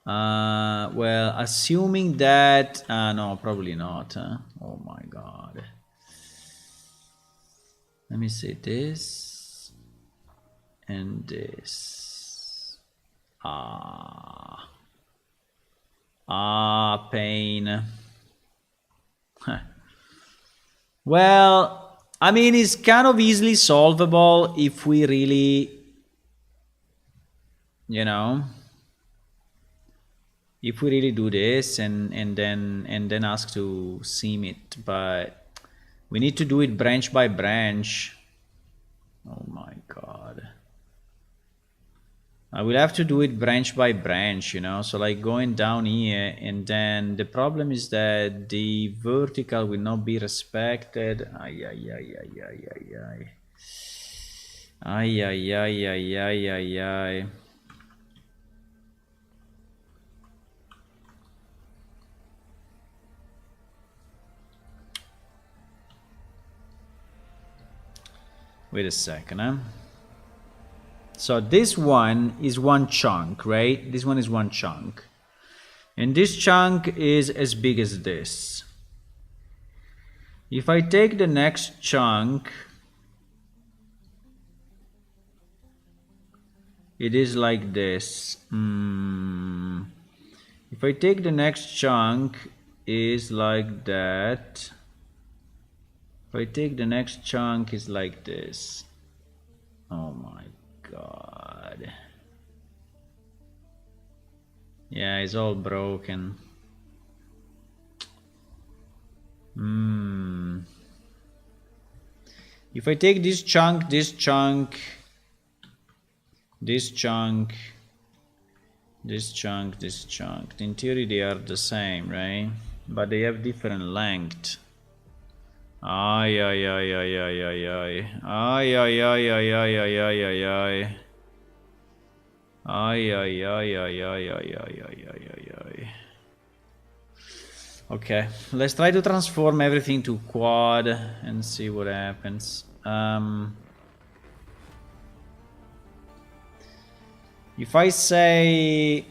well, assuming that, no, probably not. Oh my god. Let me see this and this. Pain. Well, I mean, it's kind of easily solvable if we really, you know, if we really do this and then ask to seam it, but We need to do it branch by branch. Oh my god. I will have to do it branch by branch, you know, so like going down here, and then the problem is that the vertical will not be respected. Ay, ay, ay, ay, ay, ay, ay. Ay, ay, ay, ay, ay, ay, ay. Wait a second, huh? So this one is one chunk, right? This one is one chunk. And this chunk is as big as this. If I take the next chunk, it is like this. If I take the next chunk, is like that. If I take the next chunk, is like this. Oh my god. Yeah, it's all broken. If I take this chunk, this chunk, this chunk, this chunk, this chunk, in theory they are the same, right? But they have different length. Ay, ay, ay, ay, ay, ay, ay. Ay, ay, ay, ay, ay, ay, ay, ay, ay. Ay, ay, ay, ay, ay, ay, ay, ay, ay, ay. Okay, let's try to transform everything to quad and see what happens. If I say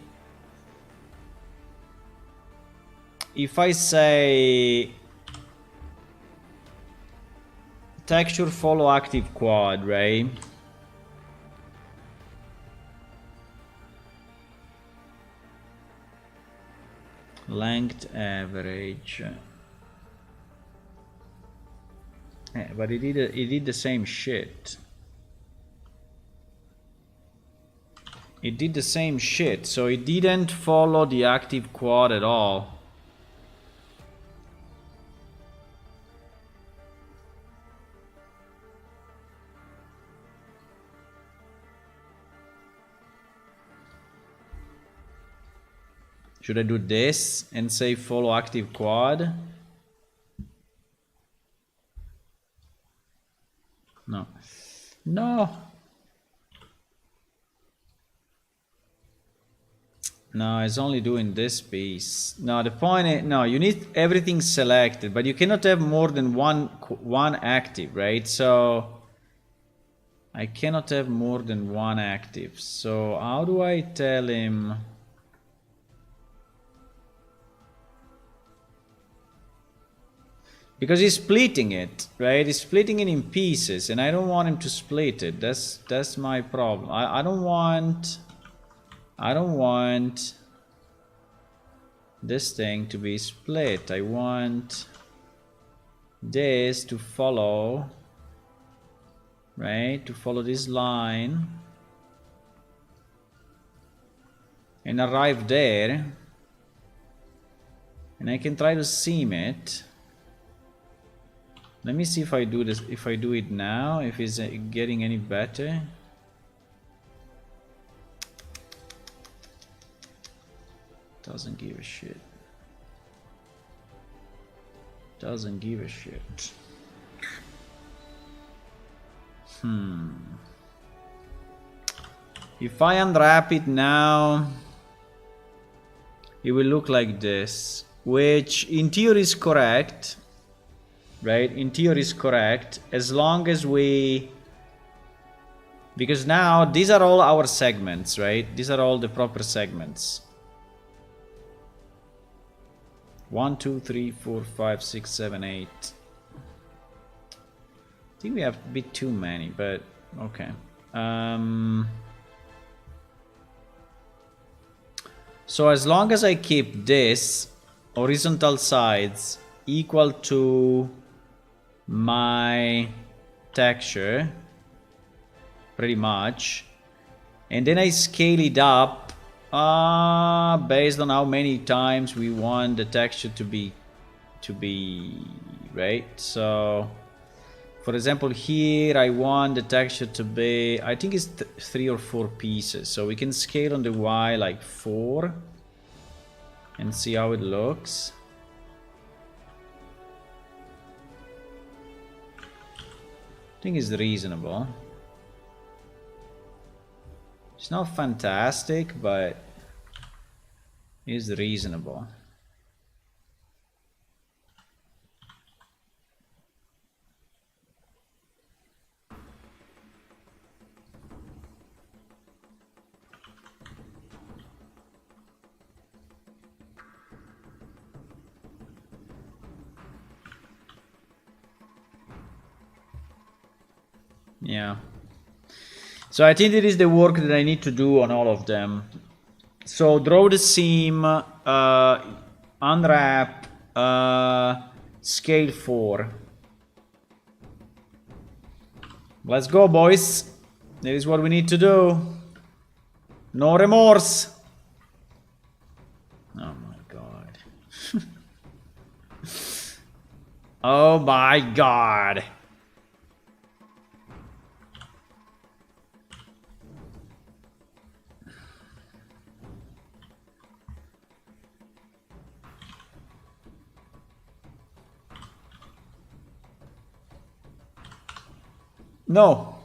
texture follow active quad, right? Length average. Yeah, but it did the same shit. It did the same shit, so it didn't follow the active quad at all. Should I do this and say follow active quad? No. No. No, it's only doing this piece. No, the point is, no, you need everything selected, but you cannot have more than one active, right? So I cannot have more than one active. So how do I tell him? Because he's splitting it, right? He's splitting it in pieces, and I don't want him to split it. That's my problem. I don't want this thing to be split. I want this to follow, right? To follow this line and arrive there, and I can try to seam it. Let me see if I do this, if I do it now, if it's getting any better. Doesn't give a shit. Doesn't give a shit. If I unwrap it now, it will look like this, which in theory is correct. Right, in theory is correct, as long as we, because now these are all our segments, right? These are all the proper segments. 1, 2, 3, 4, 5, 6, 7, 8. I think we have a bit too many, but okay. So as long as I keep this horizontal sides equal to my texture, pretty much, and then I scale it up based on how many times we want the texture to be to be, right? So for example here I want the texture to be, I think it's 3 or 4 pieces, so we can scale on the Y like 4 and see how it looks. I think it's reasonable. It's not fantastic, but it's reasonable. Yeah. So I think it is the work that I need to do on all of them. So draw the seam, unwrap, scale 4. Let's go, boys. That is what we need to do. No remorse. Oh my god. Oh my god. No.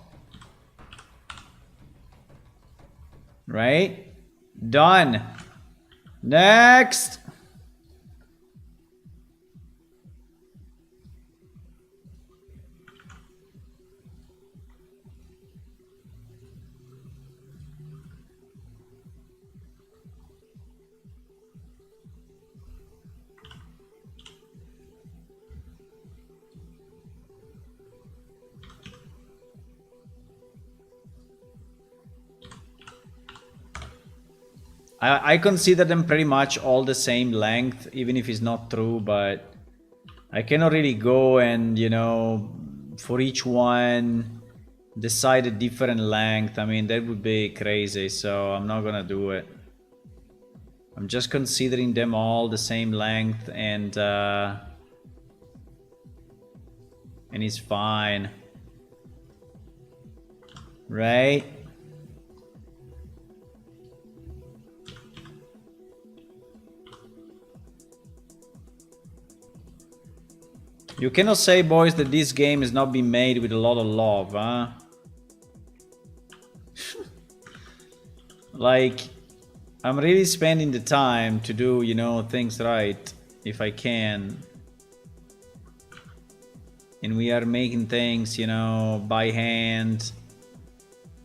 Right? Done. Next. I consider them pretty much all the same length, even if it's not true, but I cannot really go and, you know, for each one decide a different length. I mean, that would be crazy, so I'm not gonna do it. I'm just considering them all the same length, and it's fine. Right? You cannot say, boys, that this game has not been made with a lot of love, huh? Like, I'm really spending the time to do, you know, things right, if I can. And we are making things, you know, by hand,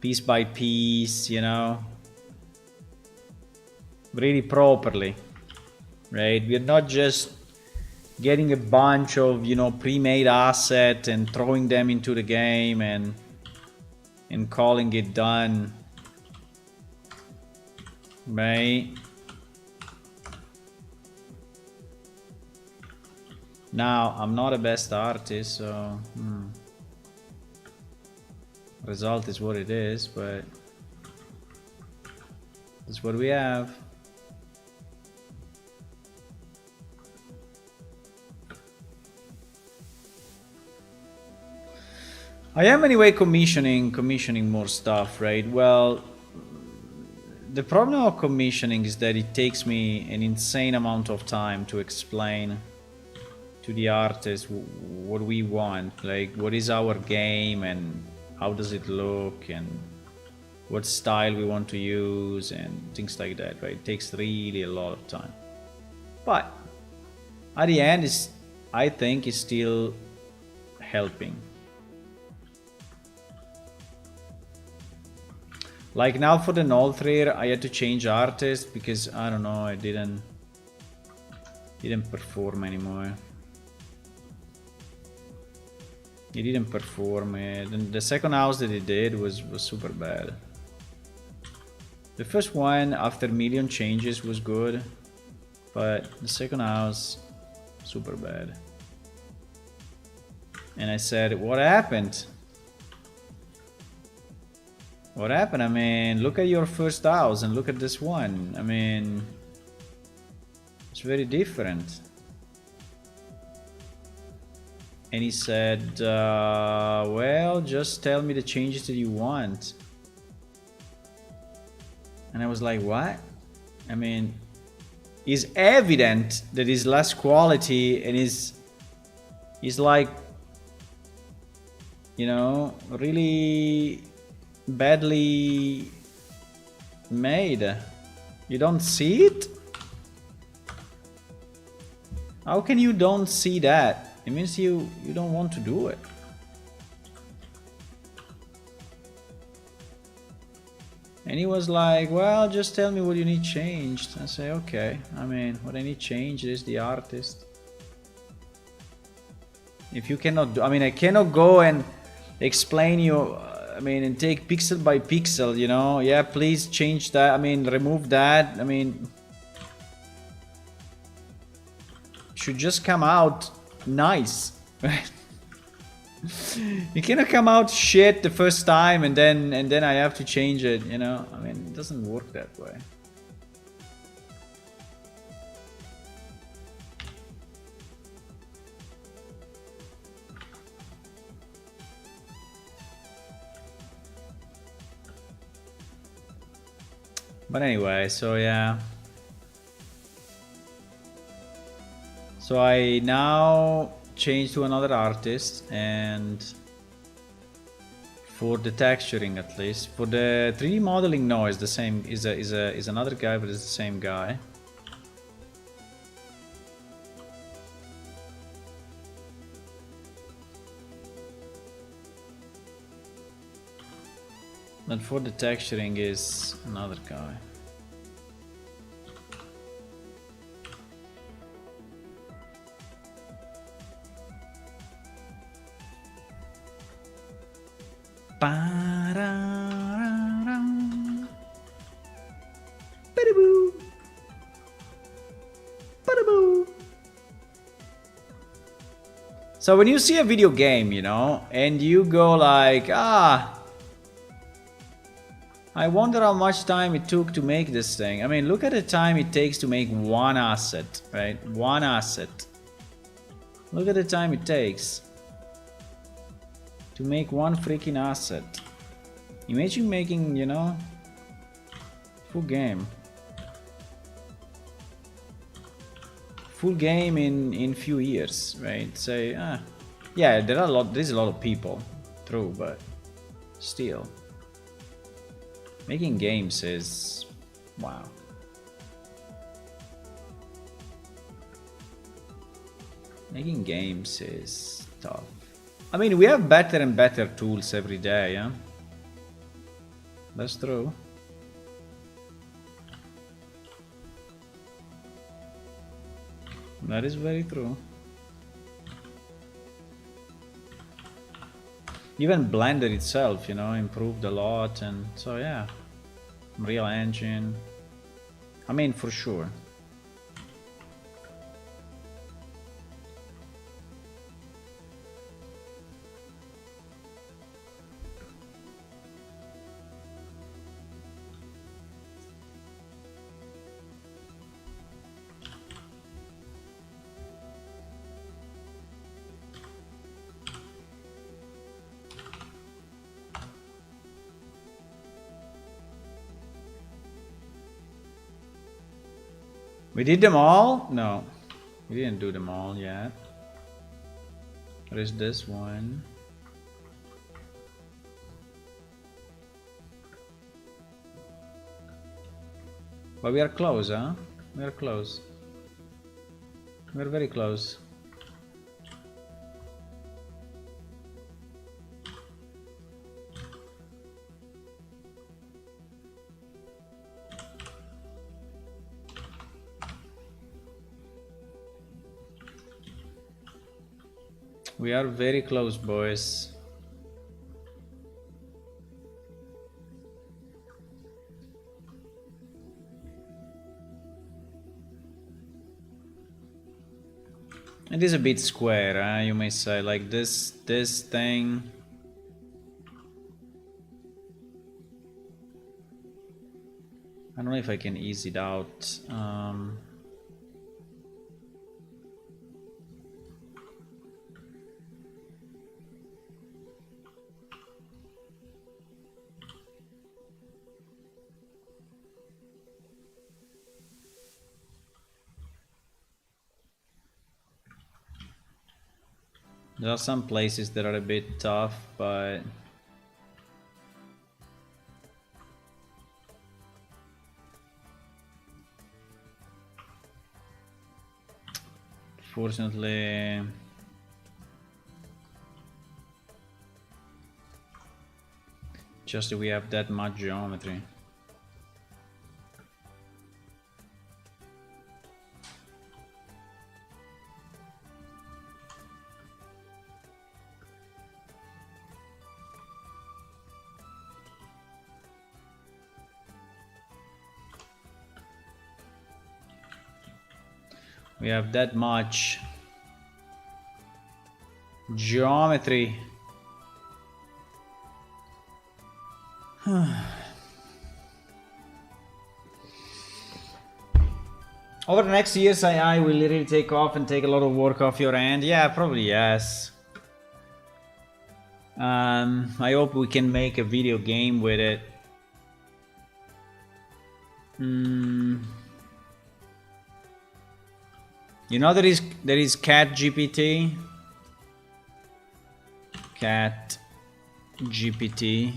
piece by piece, you know, really properly, right? We're not just getting a bunch of, you know, pre-made assets and throwing them into the game and calling it done, right? Now, I'm not a best artist, so result is what it is, but that's what we have. I am anyway commissioning more stuff, right? Well, the problem of commissioning is that it takes me an insane amount of time to explain to the artist what we want, like what is our game and how does it look and what style we want to use and things like that, right? It takes really a lot of time. But at the end, I think it's still helping. Like now for the Nolthrir, I had to change artist because I don't know, I didn't perform anymore. He didn't perform it. And the second house that he did was super bad. The first one after million changes was good, but the second house super bad. And I said, what happened? What happened? I mean, look at your first house and look at this one. I mean, it's very different. And he said, well, just tell me the changes that you want. And I was like, what? I mean, it's evident that it's less quality and is like, you know, really badly made. You don't see it? How can you don't see that? It means you don't want to do it. And he was like, well, just tell me what you need changed. I say, okay. I mean, what I need changed is the artist. If you cannot do, I mean, I cannot go and explain you, I mean, and take pixel by pixel, you know? Yeah, please change that. I mean, remove that. I mean, should just come out nice, right? You cannot come out shit the first time and then I have to change it, you know? I mean, it doesn't work that way. But anyway, so yeah. So I now change to another artist, and for the texturing at least, for the 3D modeling, no, it's the same. Is another guy, but it's the same guy. But for the texturing is another guy. So when you see a video game, you know, and you go like, I wonder how much time it took to make this thing. I mean, look at the time it takes to make one asset, right? One asset. Look at the time it takes to make one freaking asset. Imagine making, you know, full game. Full game in few years, right? Say, yeah, there's a lot of people, true, but still. Making games is, wow. Making games is tough. I mean, we have better and better tools every day, yeah? That's true. That is very true. Even Blender itself, you know, improved a lot, and so yeah. Unreal Engine. I mean, for sure. We did them all? No, we didn't do them all yet. What is this one? But we are close, huh? We are close. We are very close. We are very close, boys. It is a bit square, huh? You may say, like this thing. I don't know if I can ease it out. There are some places that are a bit tough, but fortunately just we have that much geometry. We have that much geometry. Over the next years, AI will really take off and take a lot of work off your end. Yeah, probably yes. I hope we can make a video game with it. You know there is Cat GPT. Cat GPT.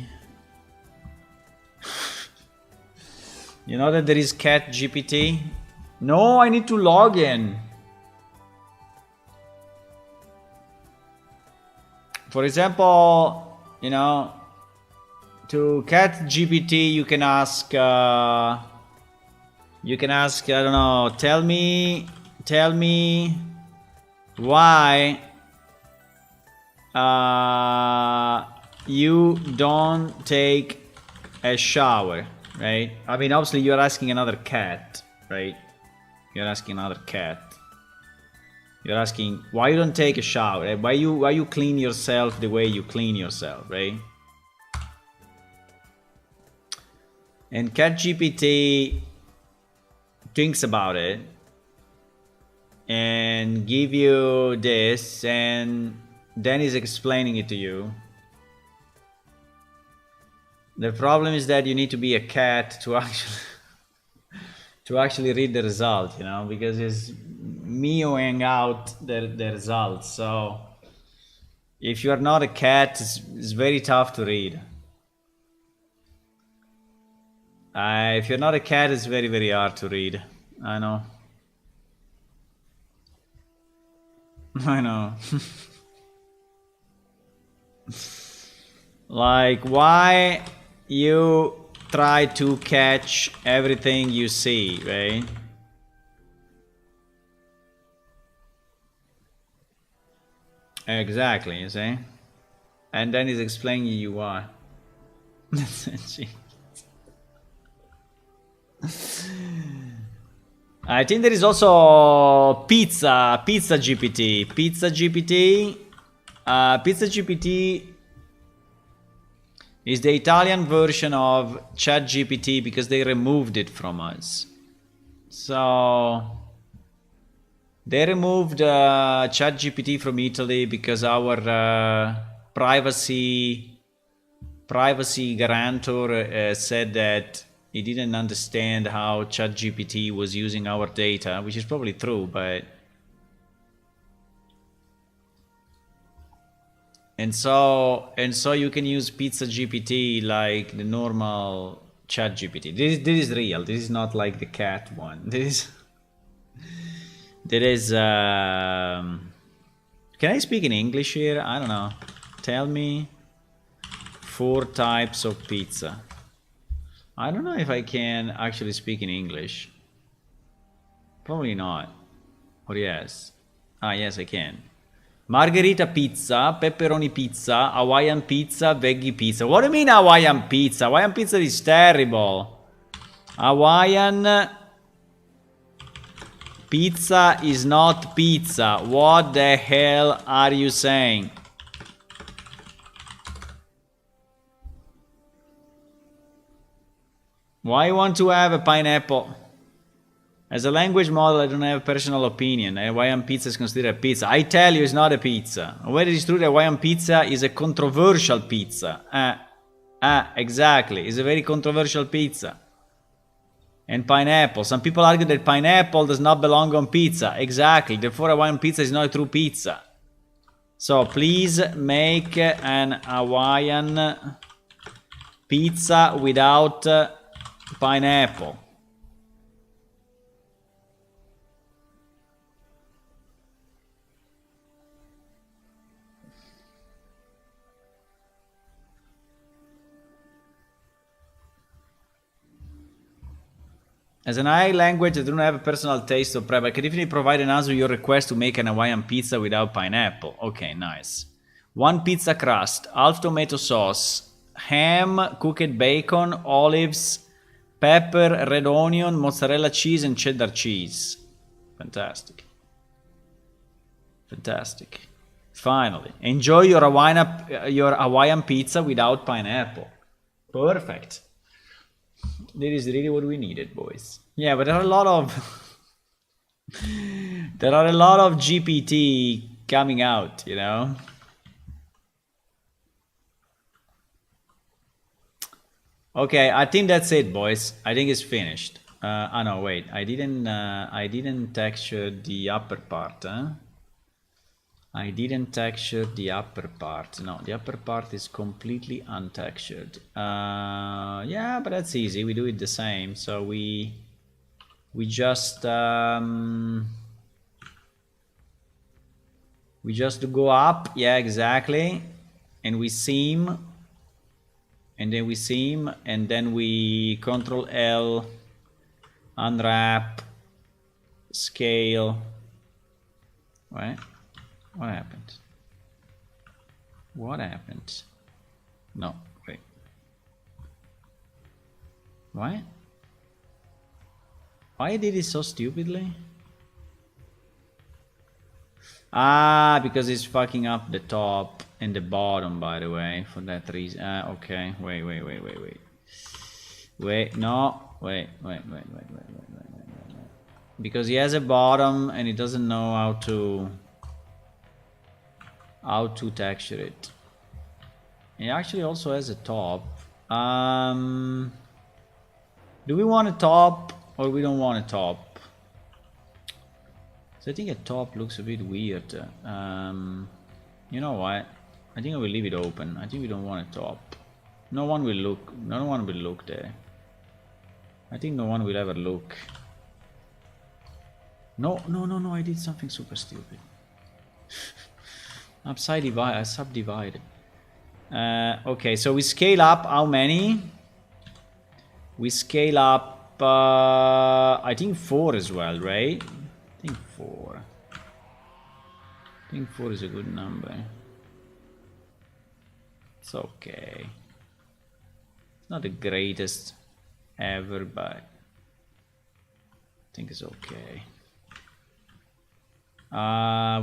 You know that there is Cat GPT? No, I need to log in. For example, you know, to Cat GPT you can ask I don't know, tell me why you don't take a shower, right? I mean, obviously you're asking another cat, right? You're asking another cat. You're asking why you don't take a shower, right? Why you clean yourself the way you clean yourself, right? And ChatGPT thinks about it and give you this, and then he's explaining it to you. The problem is that you need to be a cat to actually read the result, you know, because it's meowing out the results. So if you are not a cat, it's very tough to read. If you're not a cat, it's very, very hard to read. I know. I know. Like, why you try to catch everything you see, right? Exactly, you see? And then he's explaining you why. I think there is also Pizza GPT. Pizza GPT is the Italian version of ChatGPT because they removed it from us. So they removed ChatGPT from Italy because our privacy guarantor said that he didn't understand how ChatGPT was using our data, which is probably true, but and so you can use Pizza GPT like the normal ChatGPT. This is real. This is not like the cat one. This is can I speak in English here? I don't know. Tell me 4 types of pizza. I don't know if I can actually speak in English. Probably not. Or yes. Ah, yes, I can. Margherita pizza, pepperoni pizza, Hawaiian pizza, veggie pizza. What do you mean Hawaiian pizza? Hawaiian pizza is terrible. Hawaiian pizza is not pizza. What the hell are you saying? Why you want to have a pineapple? As a language model, I don't have a personal opinion. Hawaiian pizza is considered a pizza. I tell you, it's not a pizza. Whether it's true that Hawaiian pizza is a controversial pizza. Exactly. It's a very controversial pizza. And pineapple. Some people argue that pineapple does not belong on pizza. Exactly. Therefore, Hawaiian pizza is not a true pizza. So please make an Hawaiian pizza without pineapple. As an AI language, I don't have a personal taste of prep. I can definitely provide an answer to your request to make an Hawaiian pizza without pineapple. Okay, nice. 1 pizza crust, half tomato sauce, ham, cooked bacon, olives, pepper, red onion, mozzarella cheese, and cheddar cheese. Fantastic. Fantastic. Finally. Enjoy your Hawaiian pizza without pineapple. Perfect. This is really what we needed, boys. Yeah, but there are a lot of there are a lot of GPT coming out, you know. Okay, I think that's it, boys. I think it's finished. Oh no, wait. I didn't texture the upper part, huh? I didn't texture the upper part. No, the upper part is completely untextured. Yeah, but that's easy. We do it the same. So we just go up. Yeah, exactly. And we seam. And then we seam. And then we Control L, unwrap, scale. Right? What happened? What happened? No, wait. Why? Why did it so stupidly? Ah, because it's fucking up the top and the bottom, by the way, for that reason. Okay, wait. Wait, no, wait. Because he has a bottom and he doesn't know how to texture it. He actually also has a top. Do we want a top or we don't want a top? So I think a top looks a bit weird. You know what? I think I will leave it open. I think we don't want a top. No one will look there. I think no one will ever look. No, I did something super stupid. Subdivided. Okay, so we scale up how many? We scale up, I think 4 as well, right? I think 4. I think 4 is a good number. It's okay. It's not the greatest ever, but I think it's okay.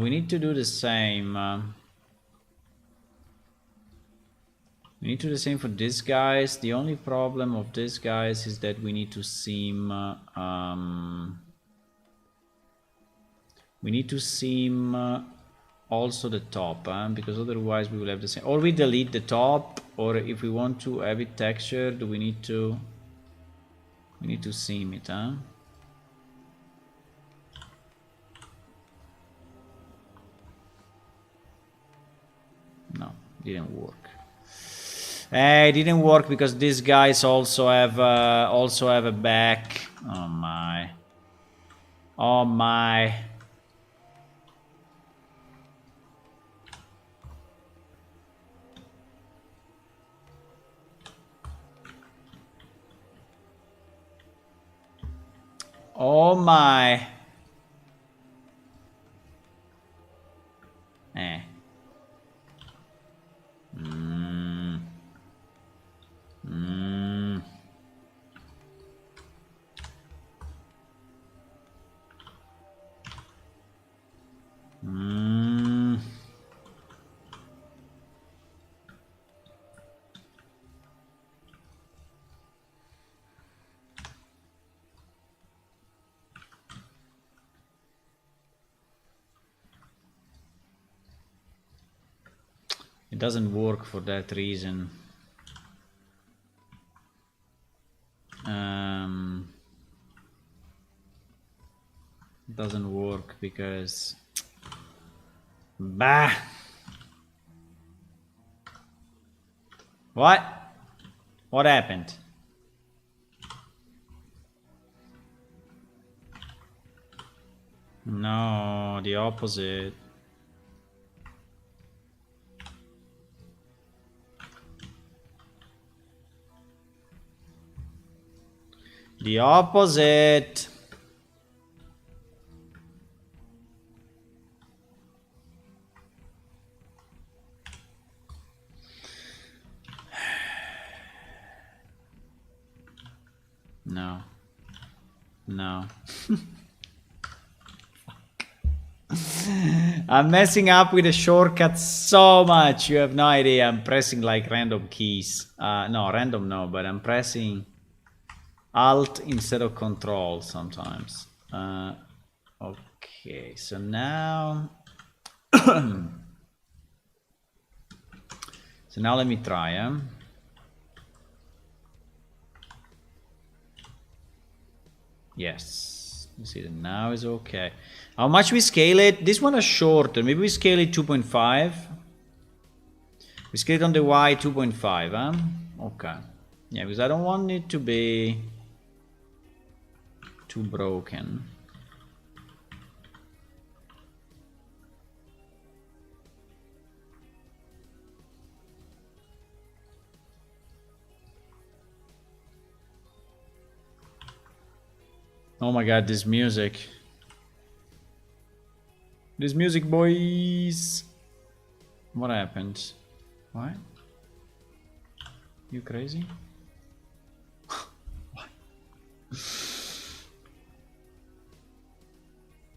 We need to do the same. We need to do the same for these guys. The only problem of these guys is that we need to seam. We need to seam also the top, because otherwise we will have the same. Or we delete the top, or if we want to have it textured, we need to seam it, huh? No, didn't work. It didn't work because these guys also have a back. Oh my. Oh my. Oh my. It doesn't work for that reason. It doesn't work because bah. What? What happened? No, the opposite. The opposite. No. No. I'm messing up with the shortcuts so much. You have no idea. I'm pressing like random keys. No, random no, but I'm pressing Alt instead of Control sometimes. Okay, so now... so now let me try, Yes, you see that now is okay. How much we scale it? This one is shorter. Maybe we scale it 2.5. We scale it on the Y 2.5, huh? Okay. Yeah, because I don't want it to be too broken. Oh my god, this music. This music, boys. What happened? What? You crazy? What?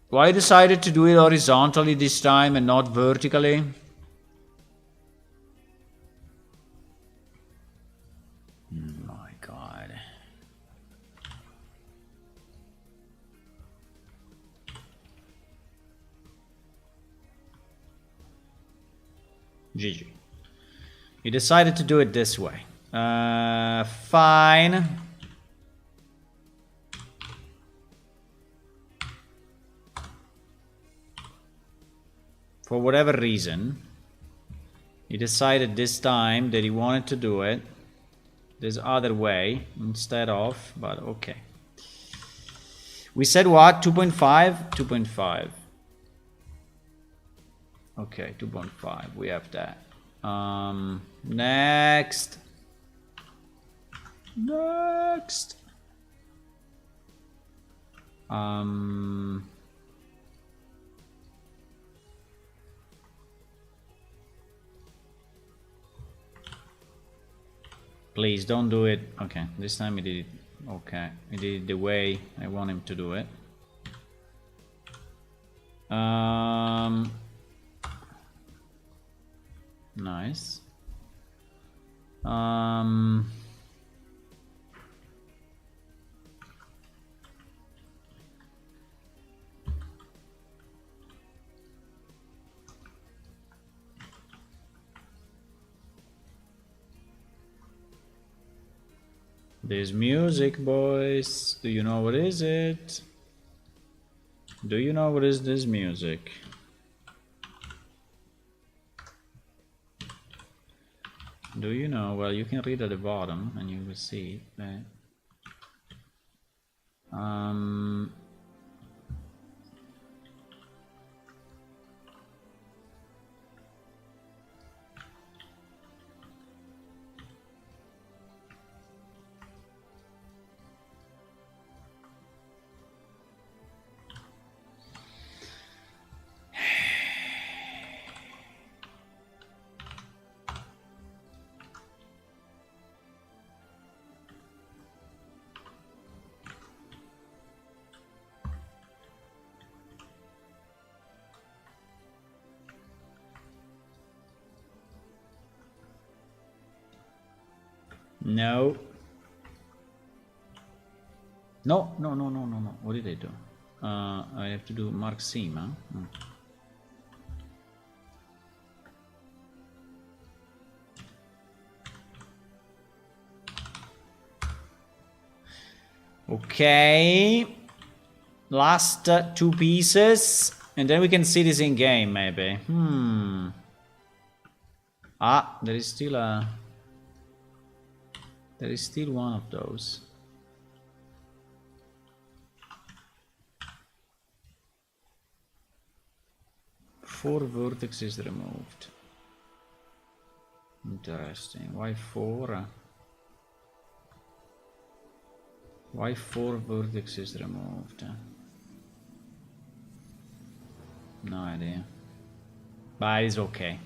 Why decided to do it horizontally this time and not vertically? My god. GG. He decided to do it this way. Fine. For whatever reason, he decided this time that he wanted to do it this other way instead of, but okay. We said what? 2.5? 2.5. Okay, 2.5. We have that. Next. Next. Please don't do it. Okay, this time he did it. Okay, he did it the way I want him to do it. Nice. There's music, boys. Do you know what is it? Do you know what is this music? Do you know? Well, you can read at the bottom and you will see it. Right? No. No, no, no, no, no, no. What did I do? I have to do Mark Sim, huh? Okay. Last two pieces. And then we can see this in game, maybe. Ah, there is still a... There is still one of those. Four vertices removed. Interesting. Why four? Why four vertices removed? No idea. But it's okay.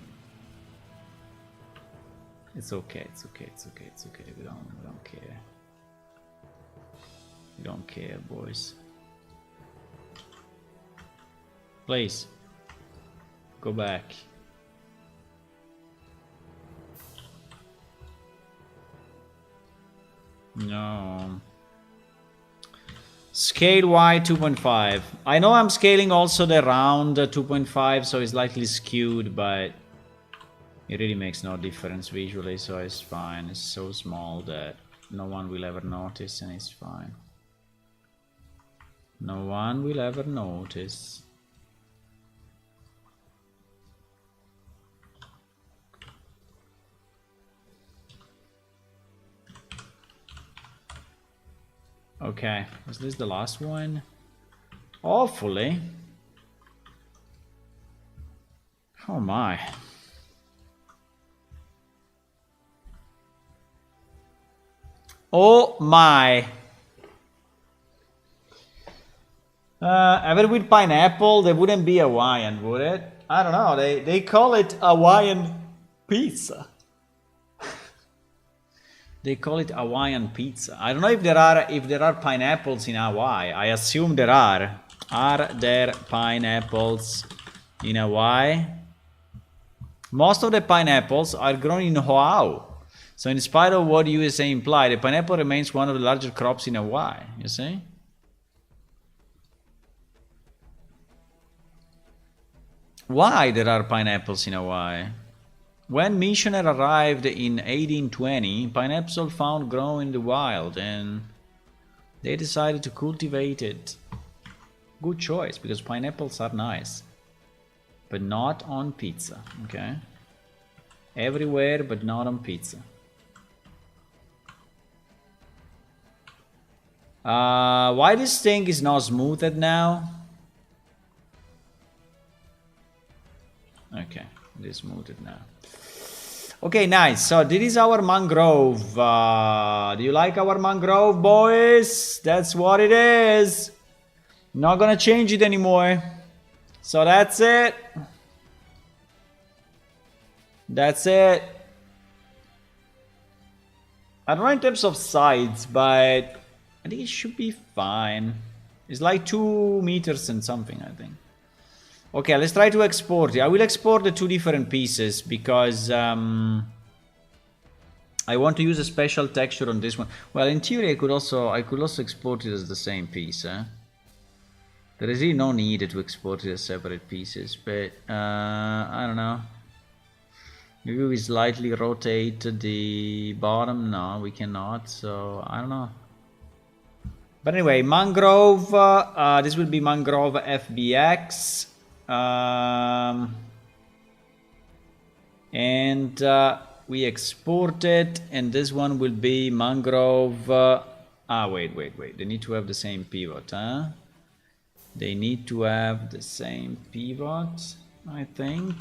It's okay, it's okay, it's okay, it's okay. We don't care. We don't care, boys. Please. Go back. No. Scale Y 2.5. I know I'm scaling also the round 2.5, so it's slightly skewed, but it really makes no difference visually, so it's fine. It's so small that no one will ever notice, and it's fine. No one will ever notice. Okay, was this the last one? Hopefully. Oh my. Oh my. Ever with pineapple, there wouldn't be Hawaiian, would it? I don't know, they call it Hawaiian pizza. They call it Hawaiian pizza. I don't know if there are pineapples in Hawaii. I assume there are. Are there pineapples in Hawaii? Most of the pineapples are grown in Oahu. So in spite of what USA implied, the pineapple remains one of the larger crops in Hawaii, you see? Why there are pineapples in Hawaii? When missionary arrived in 1820, pineapple found growing in the wild, and they decided to cultivate it. Good choice, because pineapples are nice, but not on pizza, okay? Everywhere, but not on pizza. Why this thing is not smoothed now? Okay, it is smoothed now. Okay, nice. So this is our mangrove. Do you like our mangrove, boys? That's what it is. Not gonna change it anymore. So that's it. That's it. I don't know in terms of size, but I think it should be fine. It's like 2 meters and something, I think. Okay, let's try to export it. I will export the two different pieces because I want to use a special texture on this one. Well, in theory, I could also export it as the same piece. There is really no need to export it as separate pieces, but I don't know. Maybe we slightly rotate the bottom. No, we cannot. So I don't know. But anyway, mangrove. This will be mangrove FBX. And we export it, and this one will be mangrove. Wait. They need to have the same pivot, huh? They need to have the same pivot, I think.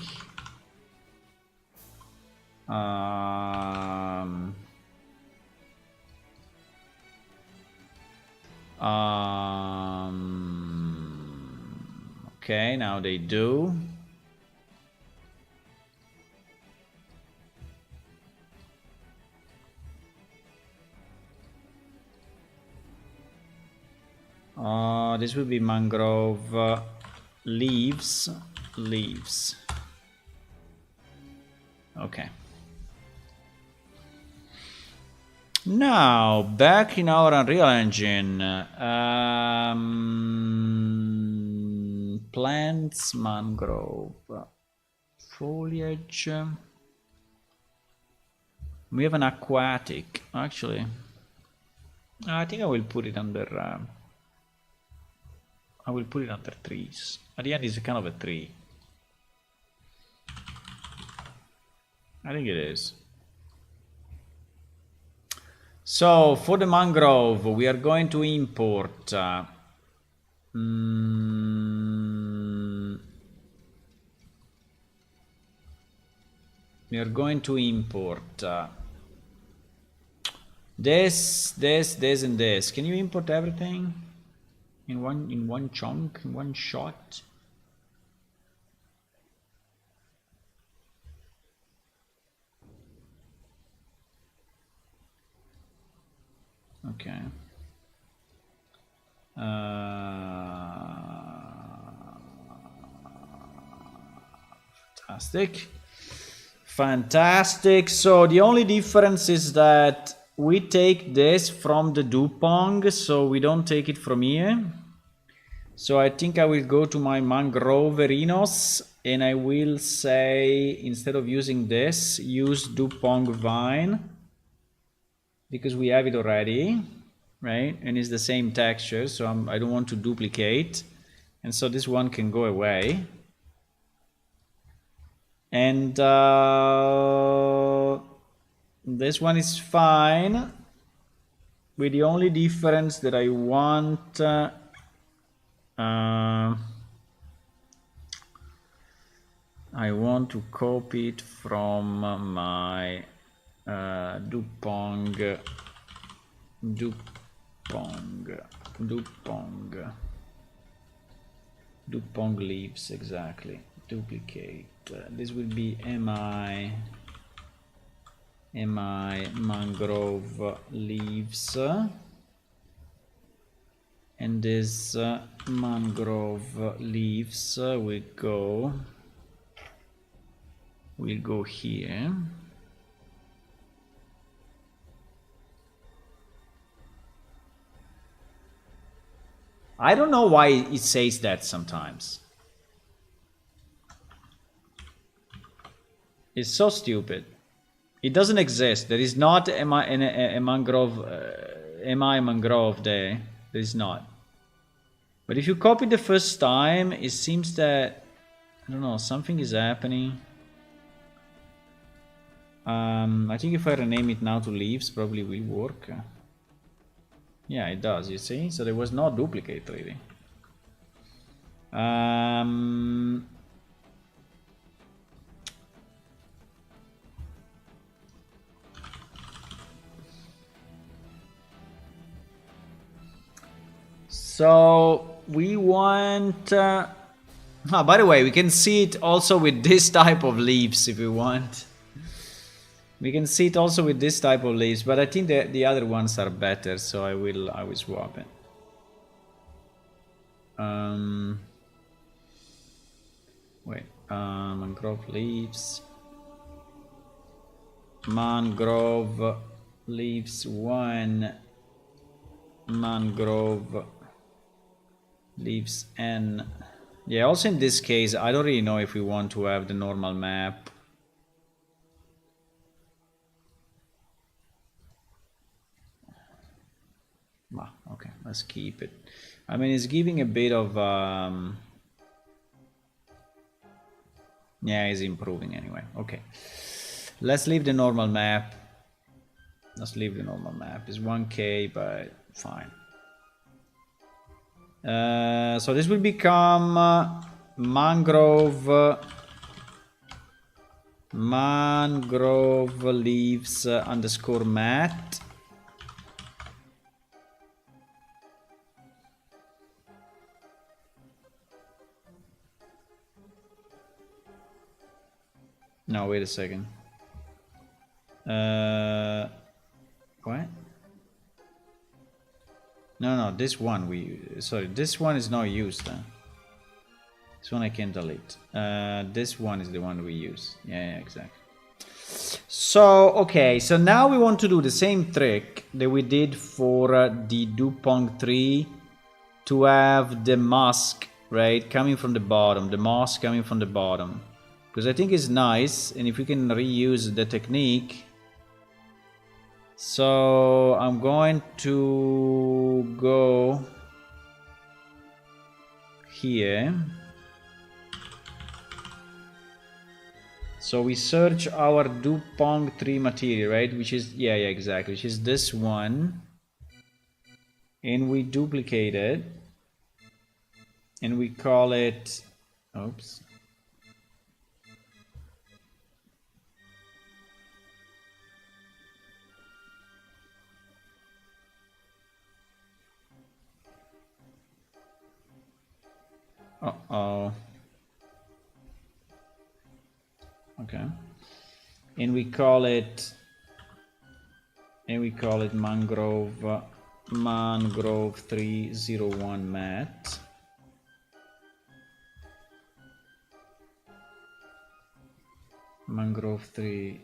Okay, now they do. This will be mangrove leaves. Okay. Now, back in our Unreal Engine, plants, mangrove, foliage. We have an aquatic, actually. I think I will put it under. I will put it under trees. At the end, it's kind of a tree. I think it is. So for the mangrove, we are going to import we are going to import this, and this. Can you import everything in one chunk, in one shot? Okay. Fantastic. Fantastic. So the only difference is that we take this from the Dupong, so we don't take it from here. So I think I will go to my Mangrove Erinos and I will say, instead of using this, use Dupong Vine, because we have it already, right? And it's the same texture, so I don't want to duplicate. And so this one can go away. And this one is fine, with the only difference that I want to copy it from my Dupong leaves, exactly. Duplicate. This will be mi mangrove leaves, and this mangrove leaves will go here. I don't know why it says that sometimes. It's so stupid. It doesn't exist. There is not a mangrove, mangrove there. There is not. But if you copy the first time, it seems that, I don't know, something is happening. I think if I rename it now to leaves, probably will work. Yeah, it does, you see? So there was no duplicate really. So we want... by the way, we can see it also with this type of leaves if we want. We can see it also with this type of leaves, but I think the other ones are better, so I will swap it. Wait, mangrove leaves. Mangrove leaves 1. Mangrove leaves n. Yeah, also in this case, I don't really know if we want to have the normal map. Okay, let's keep it. I mean, it's giving a bit of yeah, it's improving anyway. Okay, let's leave the normal map. Let's leave the normal map. It's 1K, but fine. So this will become mangrove leaves underscore mat. No, wait a second. What? No, this one this one is not used. This one I can delete. This one is the one we use. Yeah, exactly. So, okay, so now we want to do the same trick that we did for the Dupong 3 to have the mask, right, coming from the bottom, the mask coming from the bottom. Because I think it's nice, and if we can reuse the technique. So I'm going to go here. So we search our Dupont 3 material, right? Which is, yeah, exactly. Which is this one. And we duplicate it. And we call it, oops. Uh-oh. Okay. And we call it Mangrove 301 mat. Mangrove 3.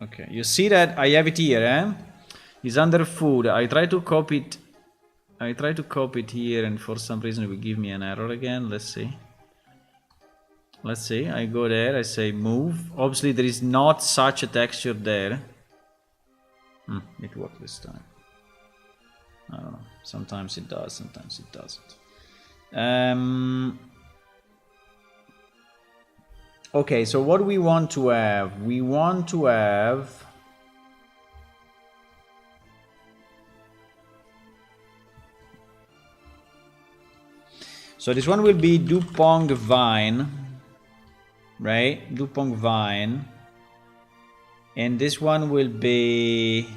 Okay, you see that I have it here, eh? It's under food. I try to copy it here, and for some reason it will give me an error again. Let's see. I go there, I say move. Obviously there is not such a texture there. It worked this time. I don't know. Sometimes it does, sometimes it doesn't. Okay, so what we want to have? We want to have... So this one will be Dupont Vine, right? Dupont Vine. And this one will be...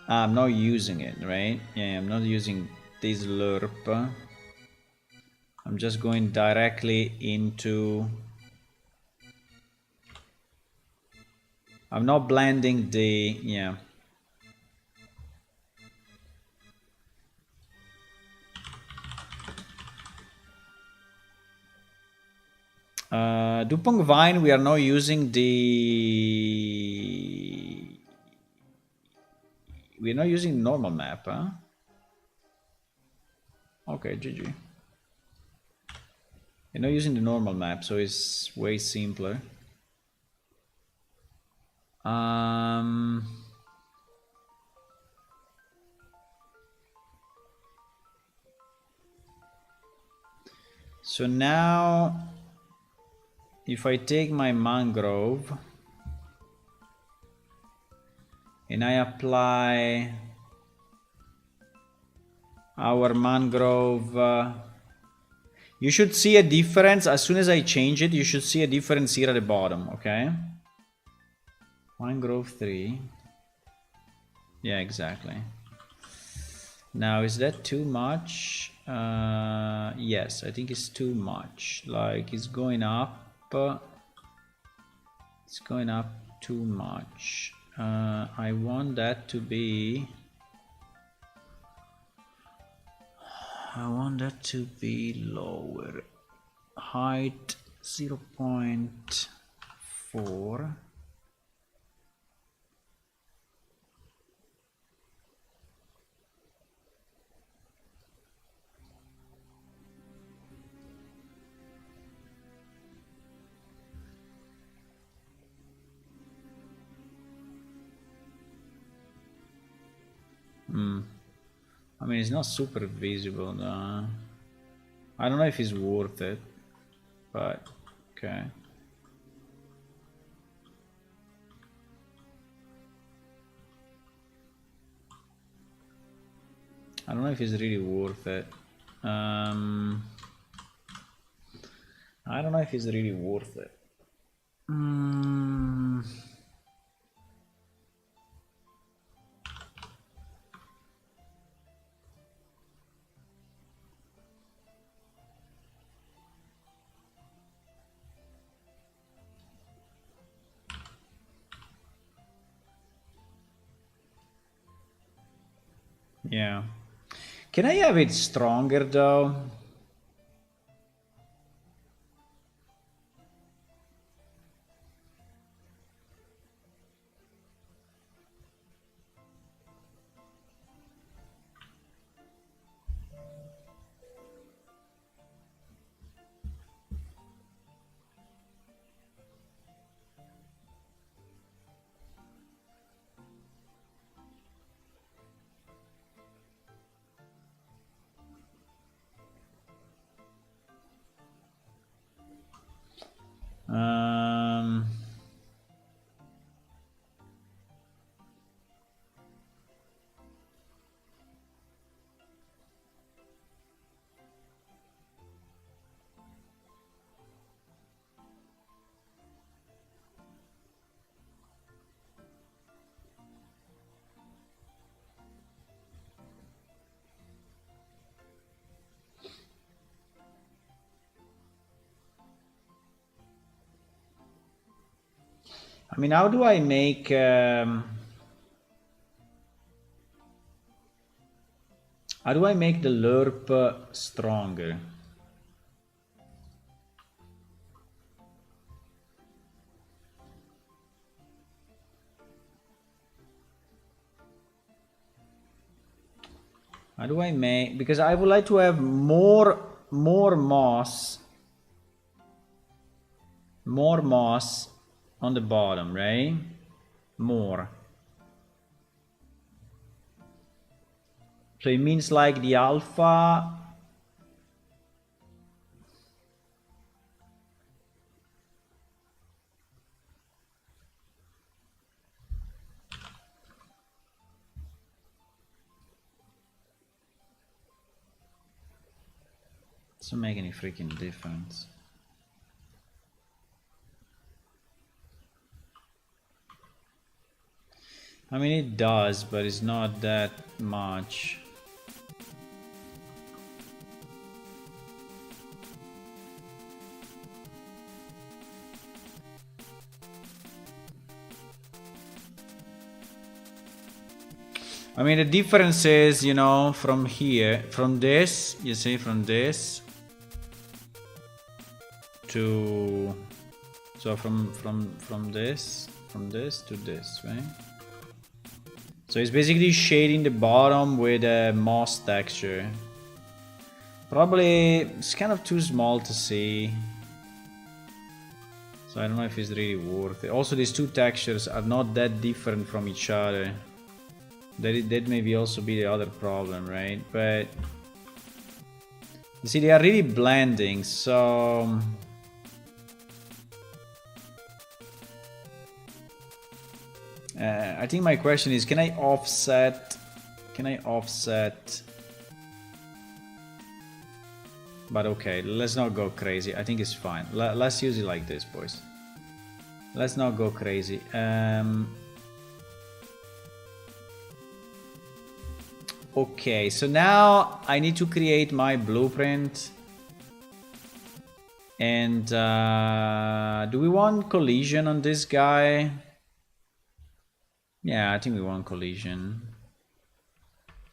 I'm not using it, right? Yeah, I'm not using this lerp. I'm just going directly into... I'm not blending the... yeah. Dupont Vine, we are now using the... We're not using the normal map, huh? Okay, GG. We're not using the normal map, so it's way simpler. So now, if I take my mangrove and I apply our mangrove, you should see a difference as soon as I change it. You should see a difference here at the bottom, okay? Mangrove 3. Yeah, exactly. Now, is that too much? Yes, I think it's too much. Like, it's going up. It's going up too much. I want that to be... I want that to be lower. Height 0.4. I mean, it's not super visible though. I don't know if it's worth it, but okay. I don't know if it's really worth it. I don't know if it's really worth it. Yeah. Can I have it stronger though? I mean, how do I make how do I make the lerp stronger? How do I make, because I would like to have more moss on the bottom, right? More. So it means like the alpha. Doesn't make any freaking difference. I mean, it does, but it's not that much. I mean, the difference is, you know, from here, from this, you see, from this to, so from this to this, right? So it's basically shading the bottom with a moss texture. Probably it's kind of too small to see. So I don't know if it's really worth it. Also, these two textures are not that different from each other. That maybe also be the other problem, right? But you see, they are really blending, so I think my question is, can I offset? But okay, let's not go crazy. I think it's fine. Let's use it like this, boys. Let's not go crazy. Okay, so now I need to create my blueprint. And do we want collision on this guy? Yeah, I think we want collision.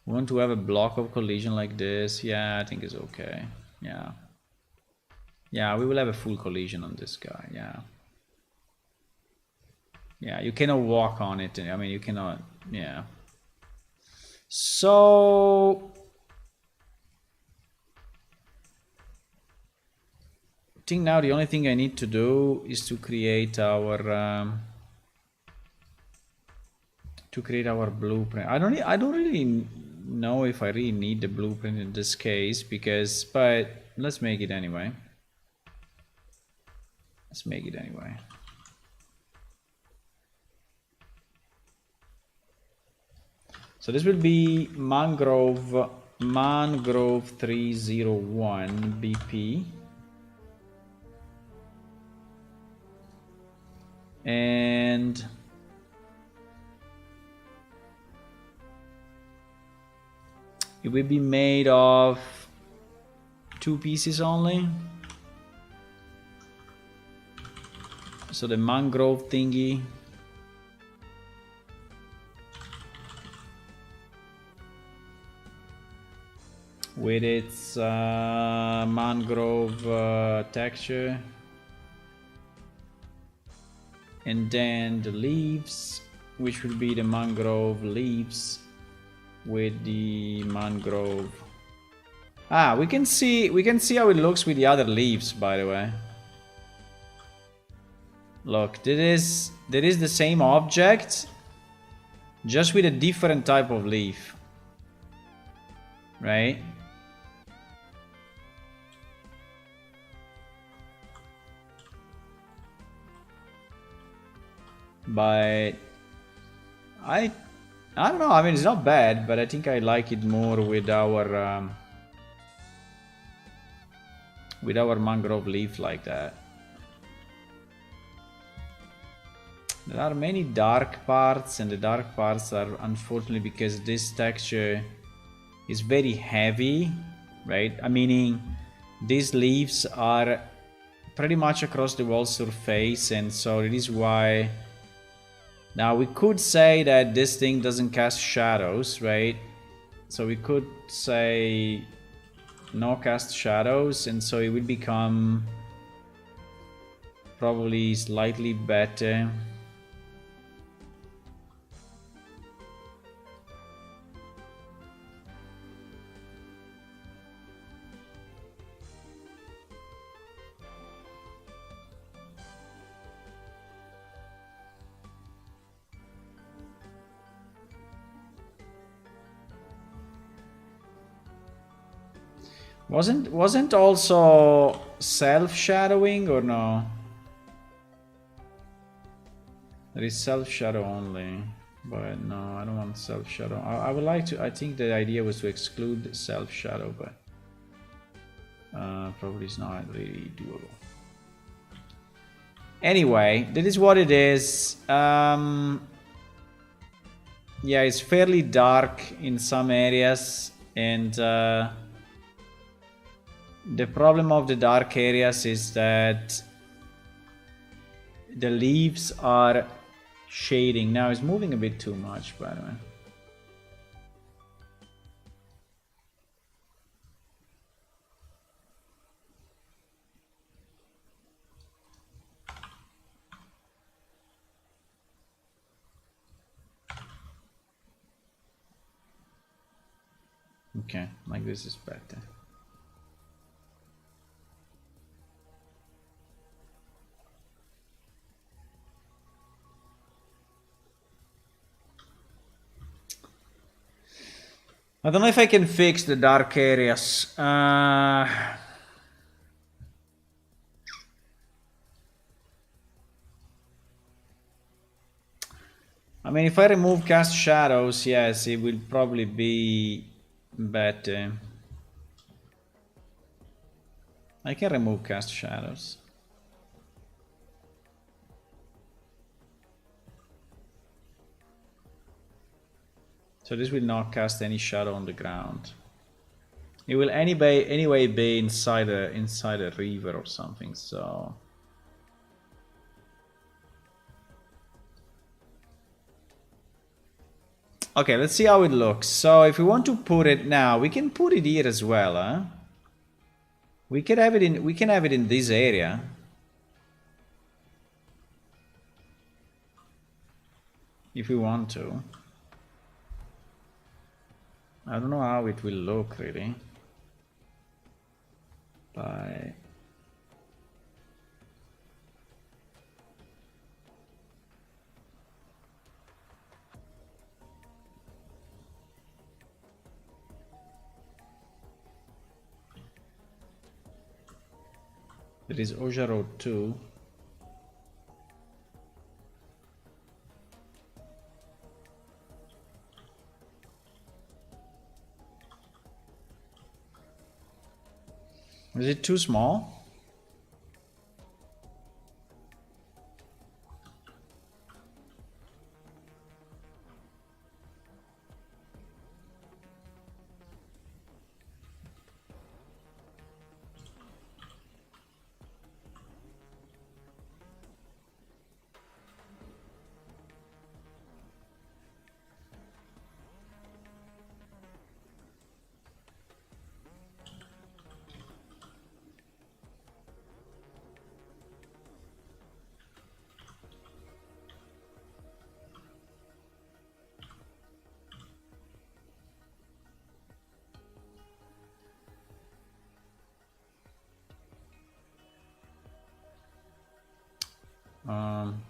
We want to have a block of collision like this. Yeah, I think it's okay. Yeah. Yeah, we will have a full collision on this guy. Yeah. Yeah, you cannot walk on it. I mean, you cannot. Yeah. So I think now the only thing I need to do is to create our blueprint. I don't really know if I really need the blueprint in this case, because, but let's make it anyway. Let's make it anyway. So this will be Mangrove 301 BP. And it will be made of 2 pieces only. So the mangrove thingy. With its mangrove texture. And then the leaves, which will be the mangrove leaves with the mangrove. Ah, we can see how it looks with the other leaves, by the way. Look, that is the same object, just with a different type of leaf, right? But I don't know. I mean, it's not bad, but I think I like it more with our mangrove leaf like that. There are many dark parts, and the dark parts are unfortunately because this texture is very heavy, right? I mean, these leaves are pretty much across the whole surface, and so it is why Now we could say that this thing doesn't cast shadows, right? So we could say no cast shadows, and so it would become probably slightly better. Wasn't also self-shadowing, or no? There is self-shadow only. But no, I don't want self-shadow. I would like to, I think the idea was to exclude self-shadow, but probably it's not really doable. Anyway, that is what it is. Yeah, it's fairly dark in some areas, and the problem of the dark areas is that the leaves are shading. Now it's moving a bit too much, by the way. Okay, like this is better. I don't know if I can fix the dark areas. I mean, if I remove cast shadows, yes, it will probably be better. I can remove cast shadows. So this will not cast any shadow on the ground. It will anyway be inside a river or something, so. Okay, let's see how it looks. So if we want to put it now, we can put it here as well, huh? We can have it in this area. If we want to. I don't know how it will look really. But there is Oja Road 2. Is it too small? Um,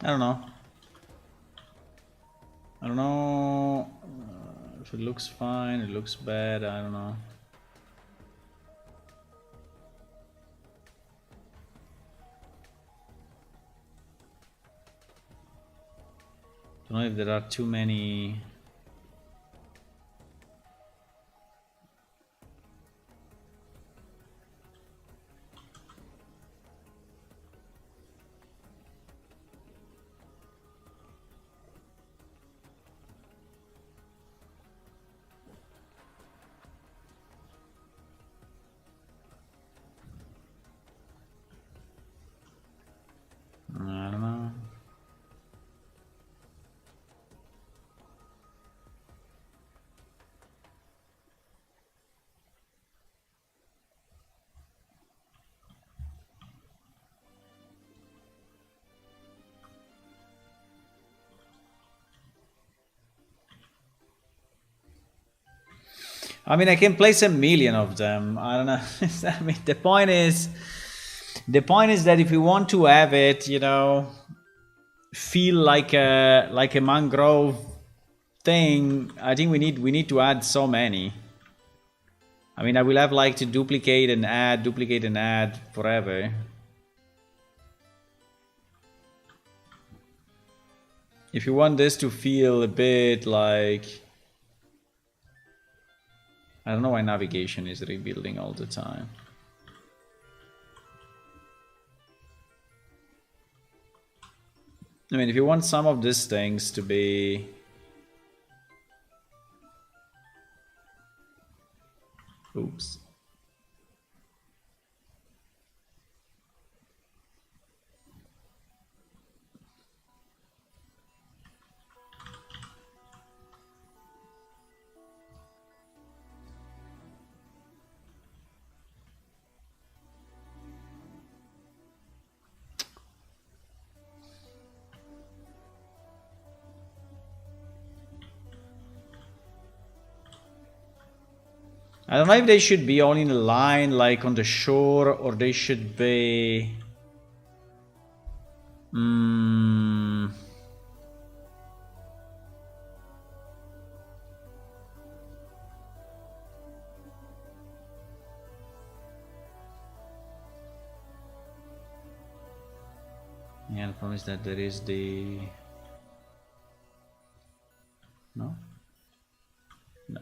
I don't know. I don't know if it looks fine, it looks bad, I don't know. I don't know if there are too many. I mean, I can place a million of them. I don't know. I mean, the point is that if we want to have it, you know, feel like a mangrove thing, I think we need to add so many. I mean, I will have like to duplicate and add forever. If you want this to feel a bit like, I don't know why navigation is rebuilding all the time. I mean, if you want some of these things to be... Oops. I don't know if they should be all in a line, like on the shore, or they should be... Yeah, the problem is that there is the... No? No.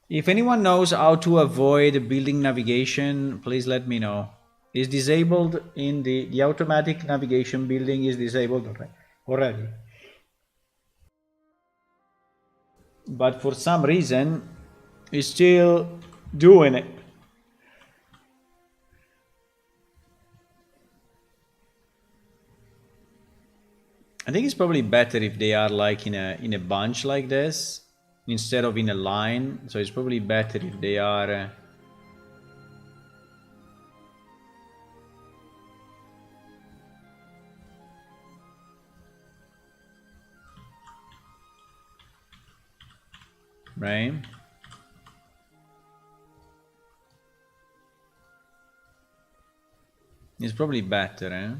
If anyone knows how to avoid building navigation, please let me know. Is disabled in the automatic navigation building is disabled already. But for some reason, it's still doing it. I think it's probably better if they are like in a bunch like this instead of in a line. So it's probably better if they are right? It's probably better, eh?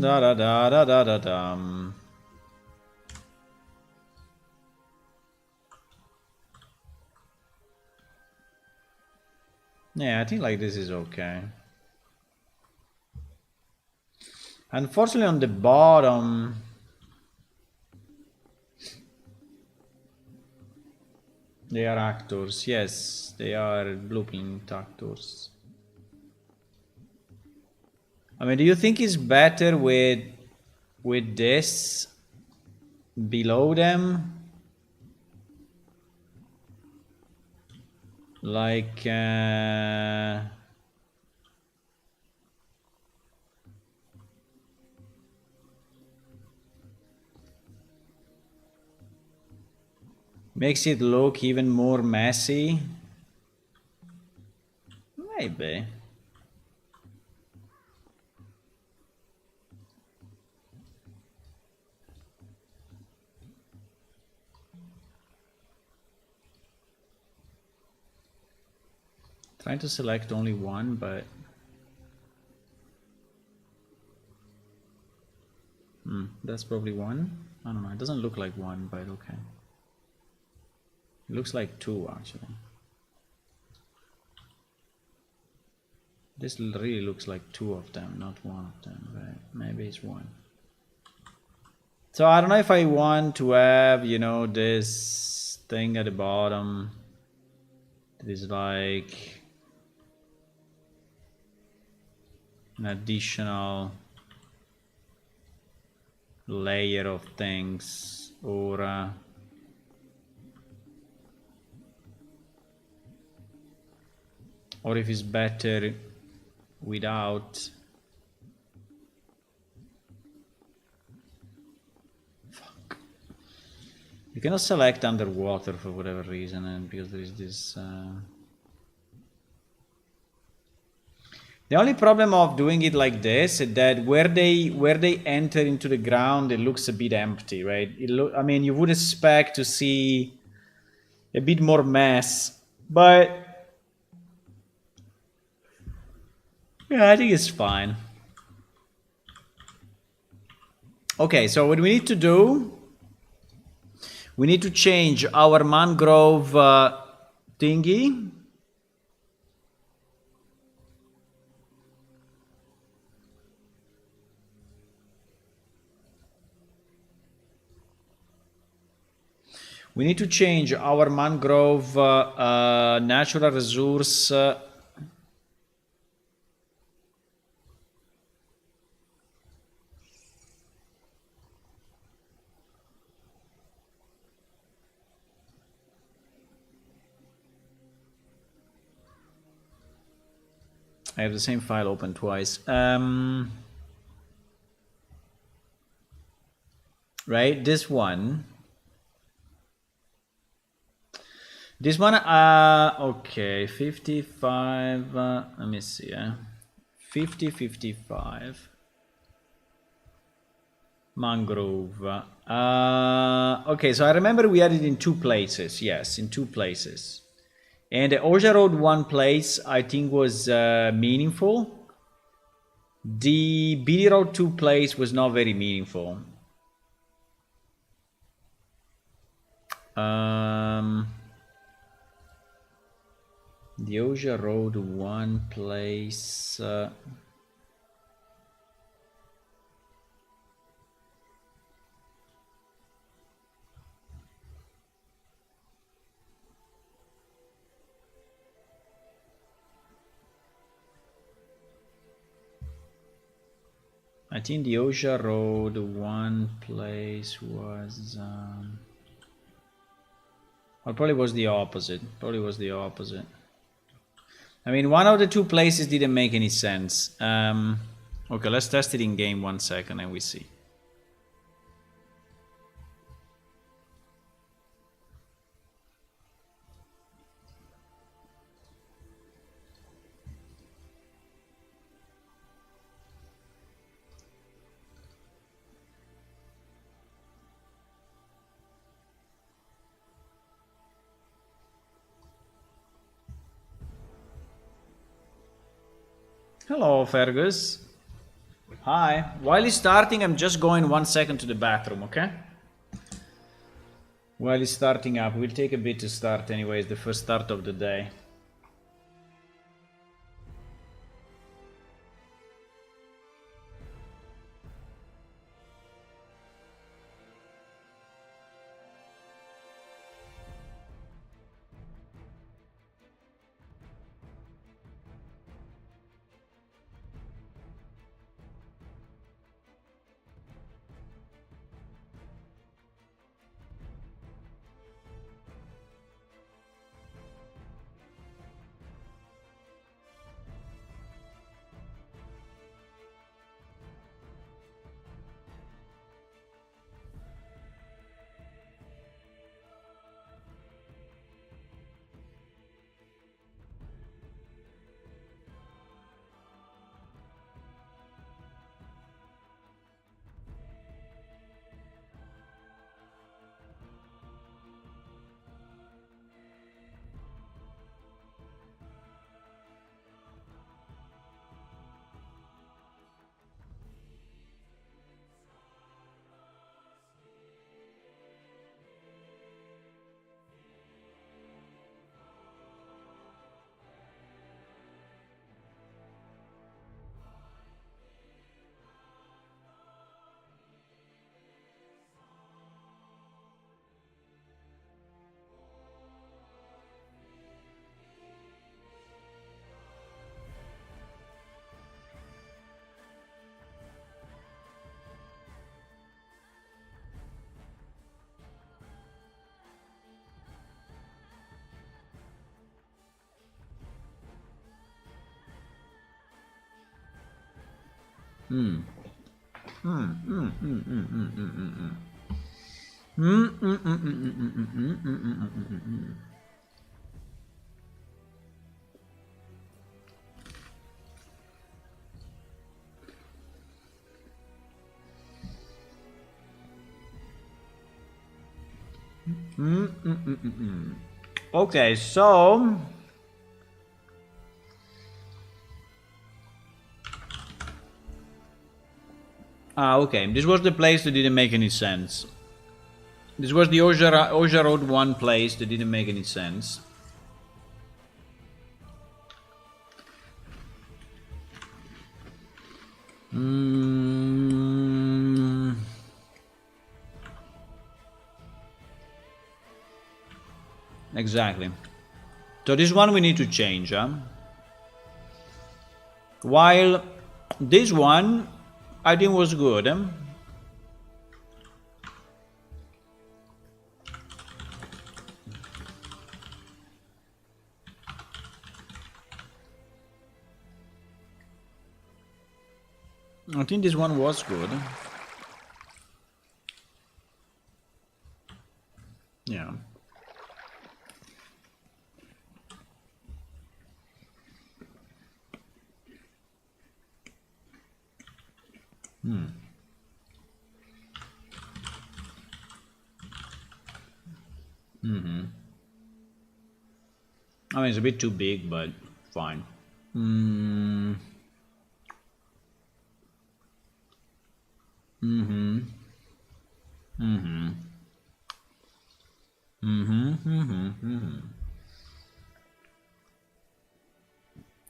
Da da da da da da da. Yeah, I think like this is okay. Unfortunately, on the bottom, they are actors. Yes, they are blueprint actors. I mean, do you think it's better with this below them? Like makes it look even more messy? Maybe. Trying to select only one, but that's probably one. I don't know, it doesn't look like one, but okay. It looks like two actually. This really looks like two of them, not one of them, but maybe it's one. So I don't know if I want to have, you know, this thing at the bottom that is like an additional layer of things, or if it's better without. Fuck. You cannot select underwater for whatever reason, and because there is this. The only problem of doing it like this is that where they enter into the ground, it looks a bit empty, right? I mean, you would expect to see a bit more mess, but yeah, I think it's fine. Okay, so what we need to do, we need to change our mangrove thingy. We need to change our mangrove natural resource. I have the same file open twice. Right, this one. This one, okay, 55, let me see, 50, 55. Mangrove. Okay, so I remember we had it in 2 places, yes, in 2 places. And the Oja Road 1 place, I think, was meaningful. The BD Road 2 place was not very meaningful. The Oja Road 1 place. I think the Oja Road 1 place was. Well, probably was the opposite. Probably was the opposite. I mean, one of the 2 places didn't make any sense. Okay, let's test it in game 1 second and we see. Hello, Fergus. Hi. While he's starting, I'm just going 1 second to the bathroom, okay? While he's starting up, we'll take a bit to start anyways, the first start of the day. Okay, so okay, this was the place that didn't make any sense. This was the Oja Road 1 place that didn't make any sense. Exactly. So this one we need to change, huh? While this one I think was good. I think this one was good. Yeah. I mean, it's a bit too big, but fine.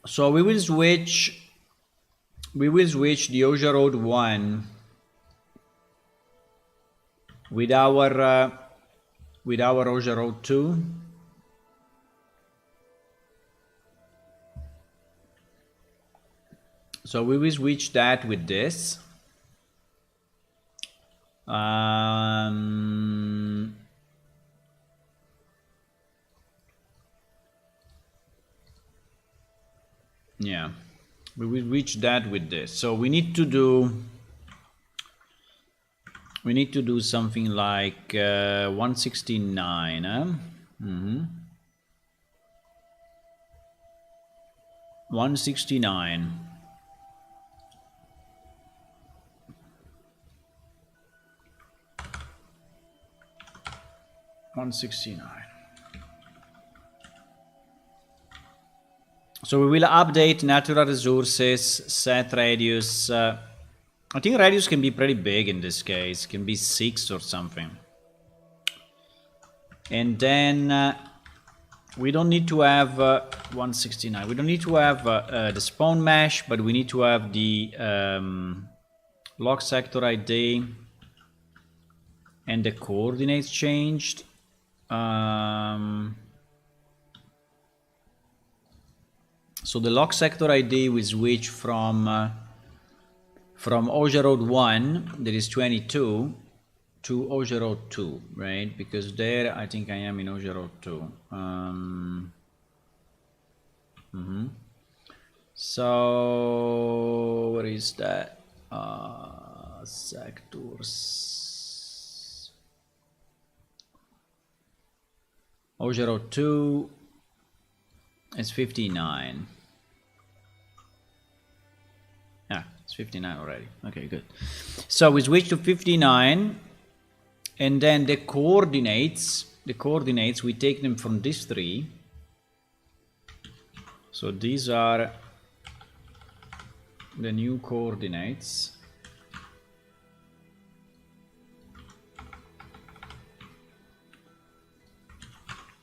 So we will switch the Oja Road 1 with our Oja Road 2. So we will switch that with this. Yeah, we will switch that with this. So we need to do something like 169. 169. So we will update natural resources, set radius. I think radius can be pretty big in this case. Can be 6 or something. And then we don't need to have 169. We don't need to have the spawn mesh, but we need to have the lock sector ID and the coordinates changed. So the lock sector ID we switch from Oja Road 1, that is 22, to Oja Road 2, right? Because there I think I am in Oja Road 2. So where is that? Sectors. Oja Road 2 is 59. Yeah, it's 59 already. Okay, good. So we switch to 59, and then the coordinates we take them from these three. So these are the new coordinates.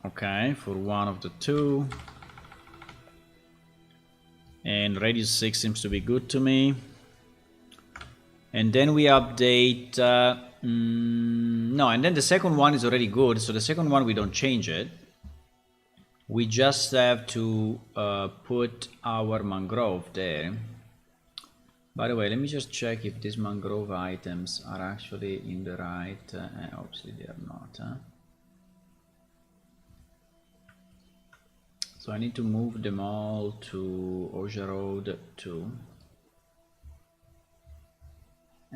Okay, for one of the two. And radius 6 seems to be good to me. And then we update, no, and then the second one is already good, so the second one we don't change it. We just have to put our mangrove there. By the way, let me just check if these mangrove items are actually in the right, obviously they are not, huh? So I need to move them all to Oja Road 2.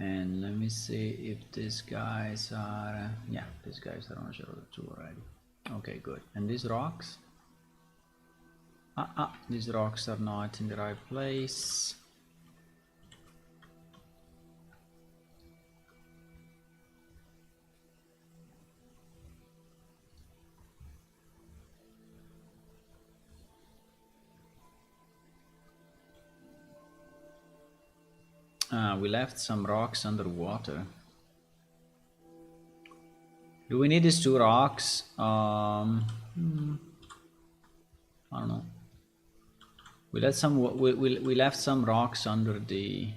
And let me see if these guys are, yeah, these guys are on 02 already. Okay, good. And these rocks? These rocks are not in the right place. We left some rocks underwater. Do we need these 2 rocks? I don't know. We left some rocks under the.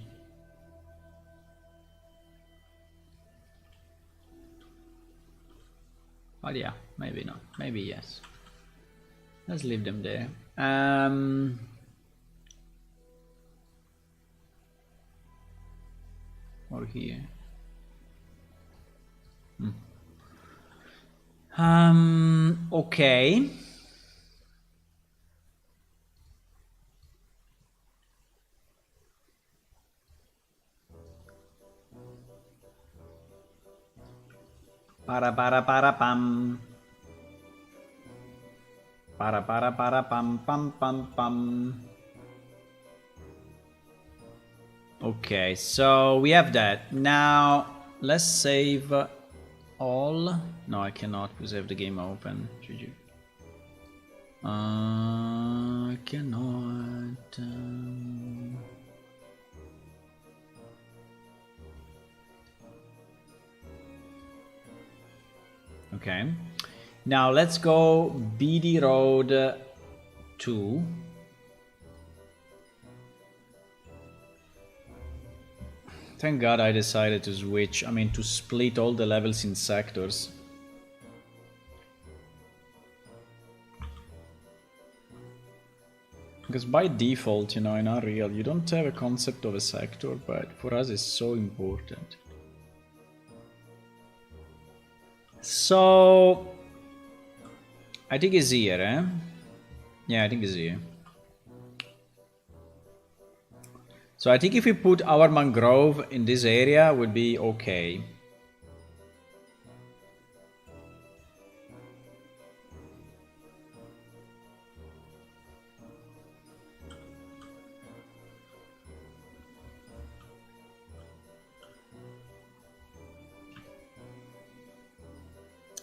But yeah, maybe not. Maybe yes. Let's leave them there. Or here. Okay. Para pam. Para pam pam pam pam. Okay, so we have that. Now let's save all. No, I cannot save the game open. GG. I cannot. Okay. Now let's go BD Road 2. Thank God I decided to switch, to split all the levels in sectors. Because by default, in Unreal, you don't have a concept of a sector, but for us it's so important. So, I think it's here, eh? Yeah, I think it's here. So I think if we put our mangrove in this area, would be okay.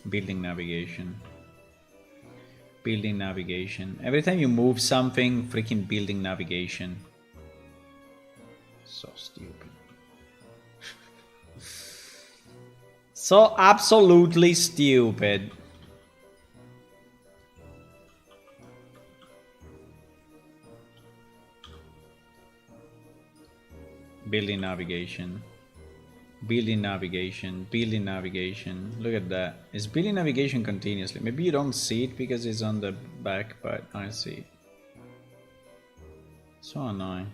Building navigation. Building navigation. Every time you move something, freaking building navigation. So stupid. So absolutely stupid. Building navigation. Building navigation. Building navigation. Look at that. It's building navigation continuously. Maybe you don't see it because it's on the back, but I see it. So annoying.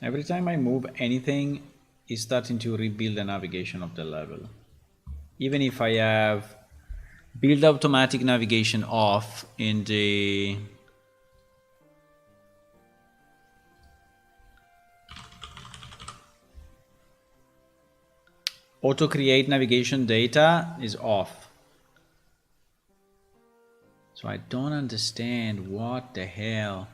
Every time I move anything, it's starting to rebuild the navigation of the level. Even if I have build automatic navigation off in the auto create navigation data is off. So I don't understand what the hell.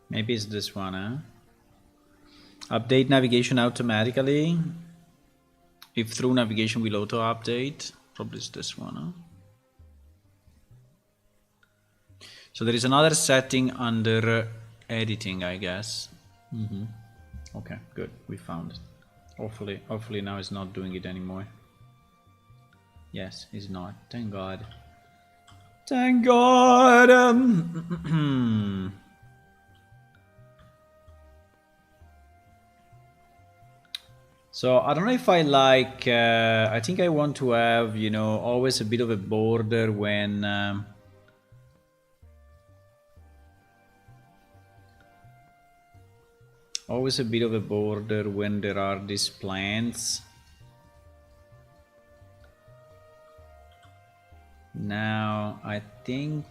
Maybe it's this one, huh? Update navigation automatically. If through navigation will auto update. Probably it's this one, huh? So there is another setting under editing, I guess. Okay, good. We found it. Hopefully now it's not doing it anymore. Yes, it's not. Thank God. Thank God. So I don't know if I like. I think I want to have, you know, always a bit of a border when. Always a bit of a border when there are these plants. Now I think.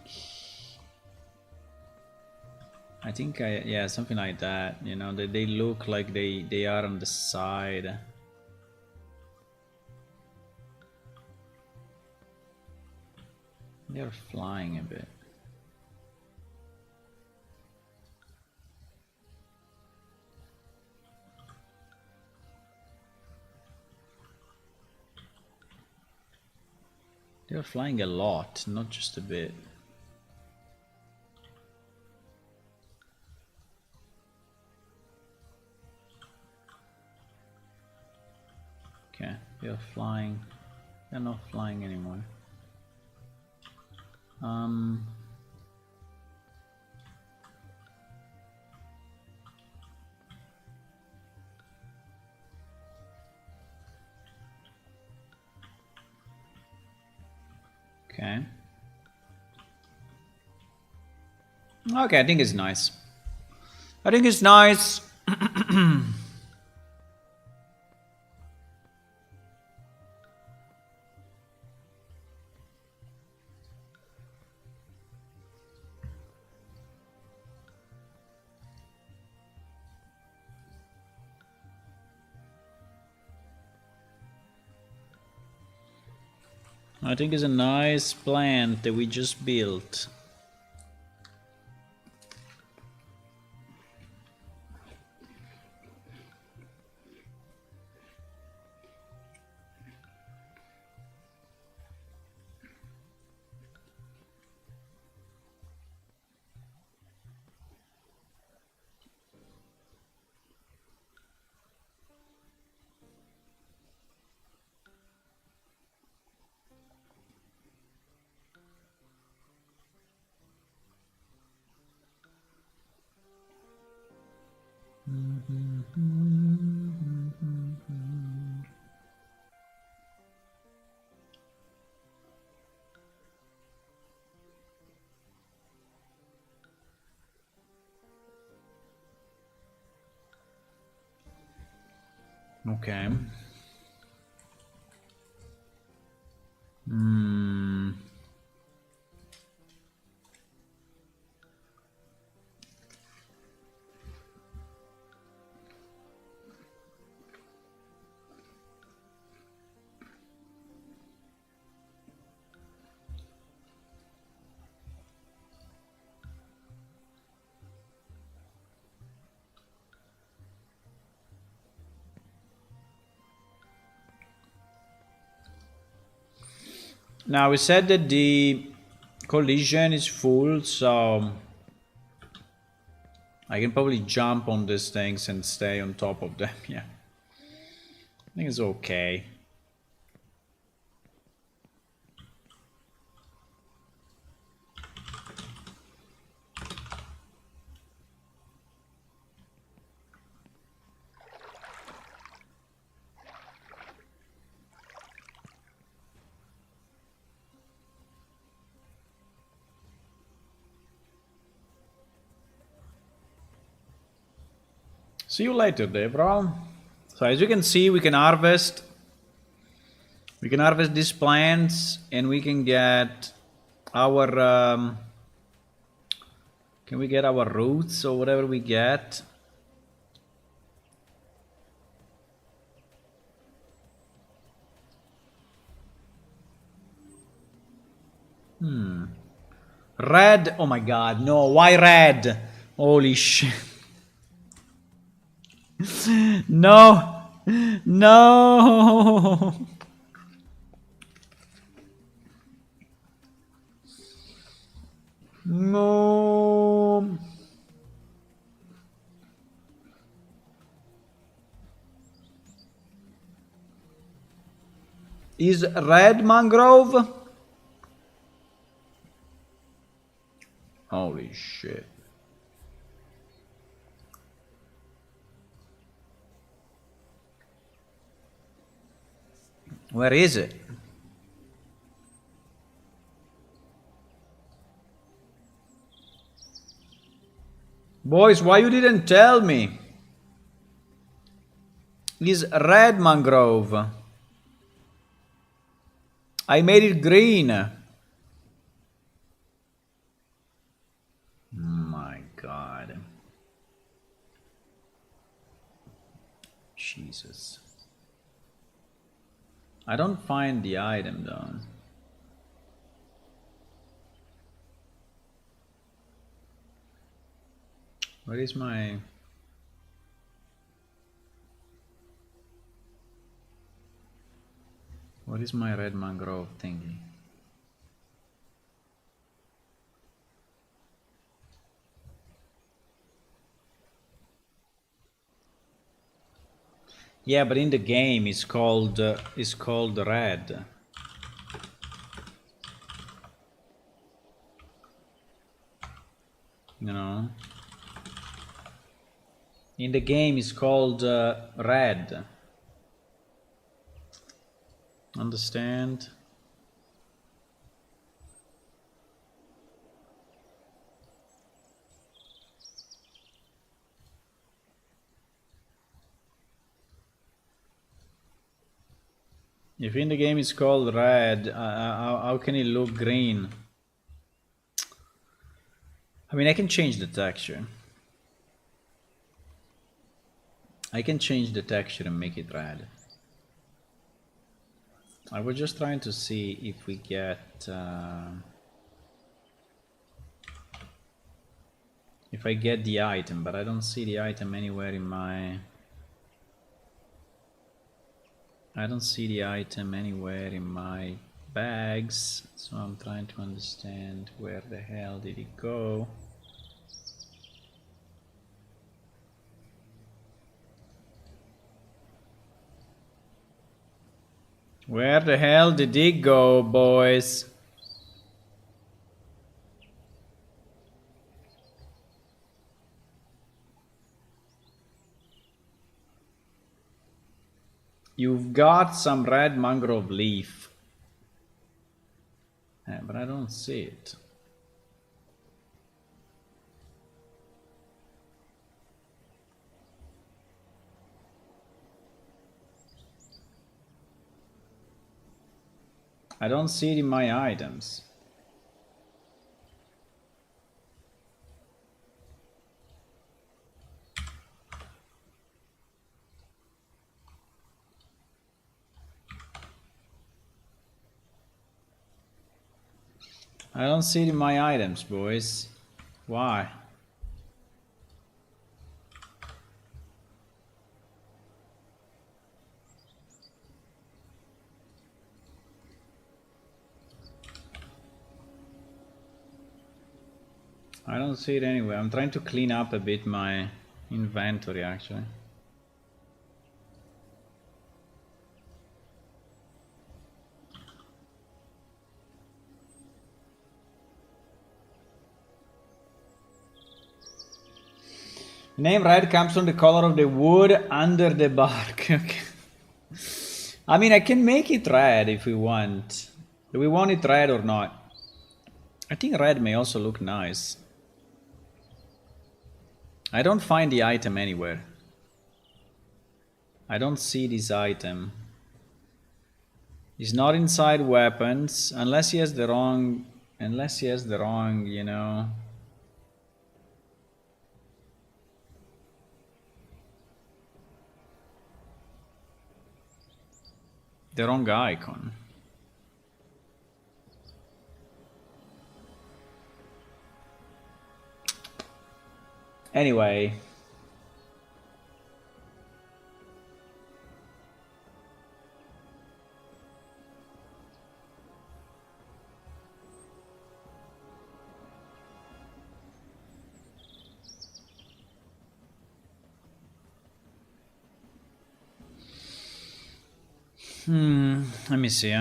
Yeah, something like that. You know, they look like they are on the side. They're flying a bit. They're flying a lot, not just a bit. Okay, they're flying. They're not flying anymore. Okay. Okay, I think it's nice. I think it's nice. I think it's a nice plant that we just built. Okay. Now we said that the collision is full, so I can probably jump on these things and stay on top of them. Yeah, I think it's okay. See you later, Debra. So as you can see, we can harvest. We can harvest these plants, and we can get our. Can we get our roots or whatever we get? Red. Oh my God! No. Why red? Holy shit! No. No. No. Is red mangrove? Holy shit. Where is it? Boys, why you didn't tell me? It's red mangrove. I made it green. My God. Jesus. I don't find the item though. Where is my... What is my red mangrove thingy? Yeah, but in the game it's called red. You know. In the game it's called red. Understand? If in the game it's called red, how can it look green? I mean, I can change the texture. I can change the texture and make it red. I was just trying to see if we get... if I get the item, but I don't see the item anywhere in my... I don't see the item anywhere in my bags, so I'm trying to understand where the hell did it go. Where the hell did it go, boys? You've got some red mangrove leaf. Yeah, but I don't see it. I don't see it in my items. I don't see it in my items, boys. Why? I don't see it anywhere. I'm trying to clean up a bit my inventory actually. Name red comes from the color of the wood under the bark. Okay. I mean, I can make it red if we want. Do we want it red or not? I think red may also look nice. I don't find the item anywhere. I don't see this item. He's not inside weapons, unless he has the wrong, you know. The wrong icon. Anyway. Let me see.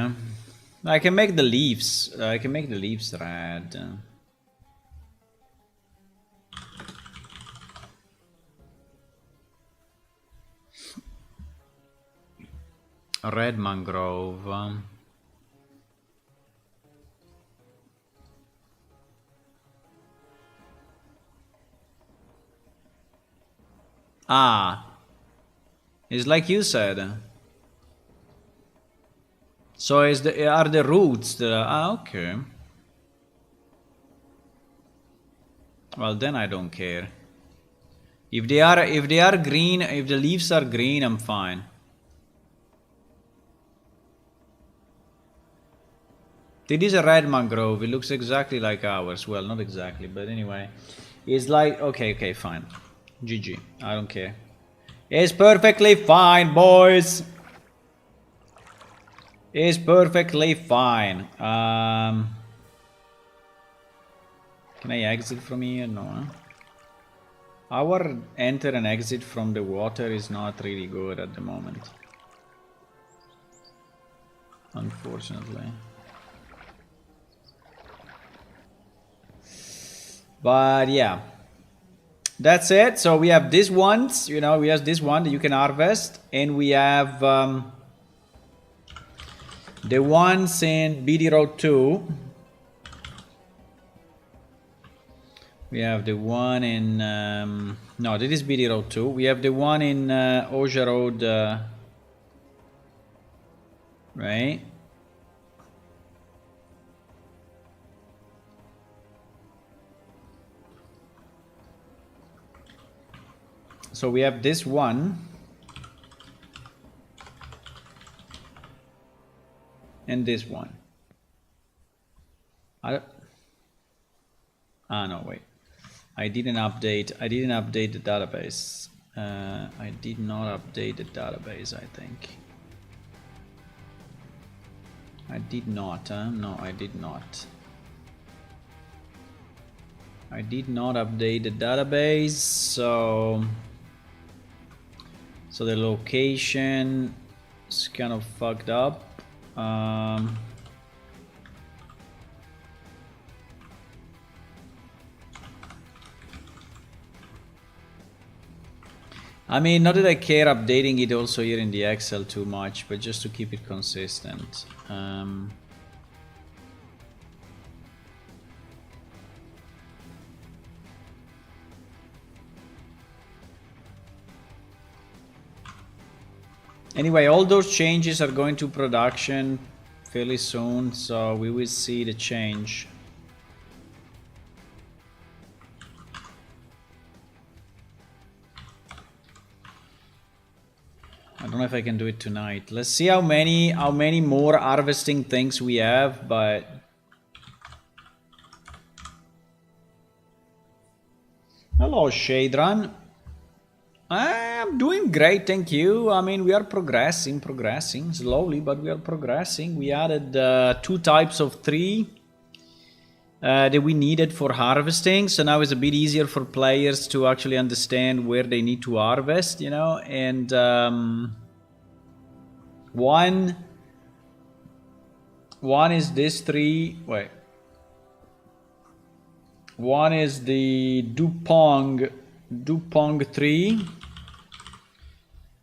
I can make the leaves. I can make the leaves red. red mangrove. It's like you said. So are the roots that are, okay. Well, then I don't care. If they are green, if the leaves are green, I'm fine. It is a red mangrove. It looks exactly like ours. Well, not exactly, but anyway. It's like, okay, fine. GG. I don't care. It's perfectly fine, boys. It's perfectly fine. Can I exit from here? No. Huh? Our enter and exit from the water is not really good at the moment. Unfortunately. But yeah. That's it. So we have these ones, we have this one that you can harvest. And we have the ones in BD Road 2. We have the one in... no, this is BD Road 2. We have the one in Oja Road... right? So we have this one. And this one. No, wait. I didn't update the database. I did not update the database, I think. I did not, no, I did not. I did not update the database, so the location is kind of fucked up. I mean, not that I care updating it also here in the Excel too much, but just to keep it consistent. Anyway, all those changes are going to production fairly soon, so we will see the change. I don't know if I can do it tonight. Let's see how many more harvesting things we have, but hello Shadran. I'm doing great, thank you. I mean, we are progressing slowly, but we are progressing. We added 2 types of tree that we needed for harvesting, so now it's a bit easier for players to actually understand where they need to harvest, and one is this tree. Wait, one is the Dupong tree.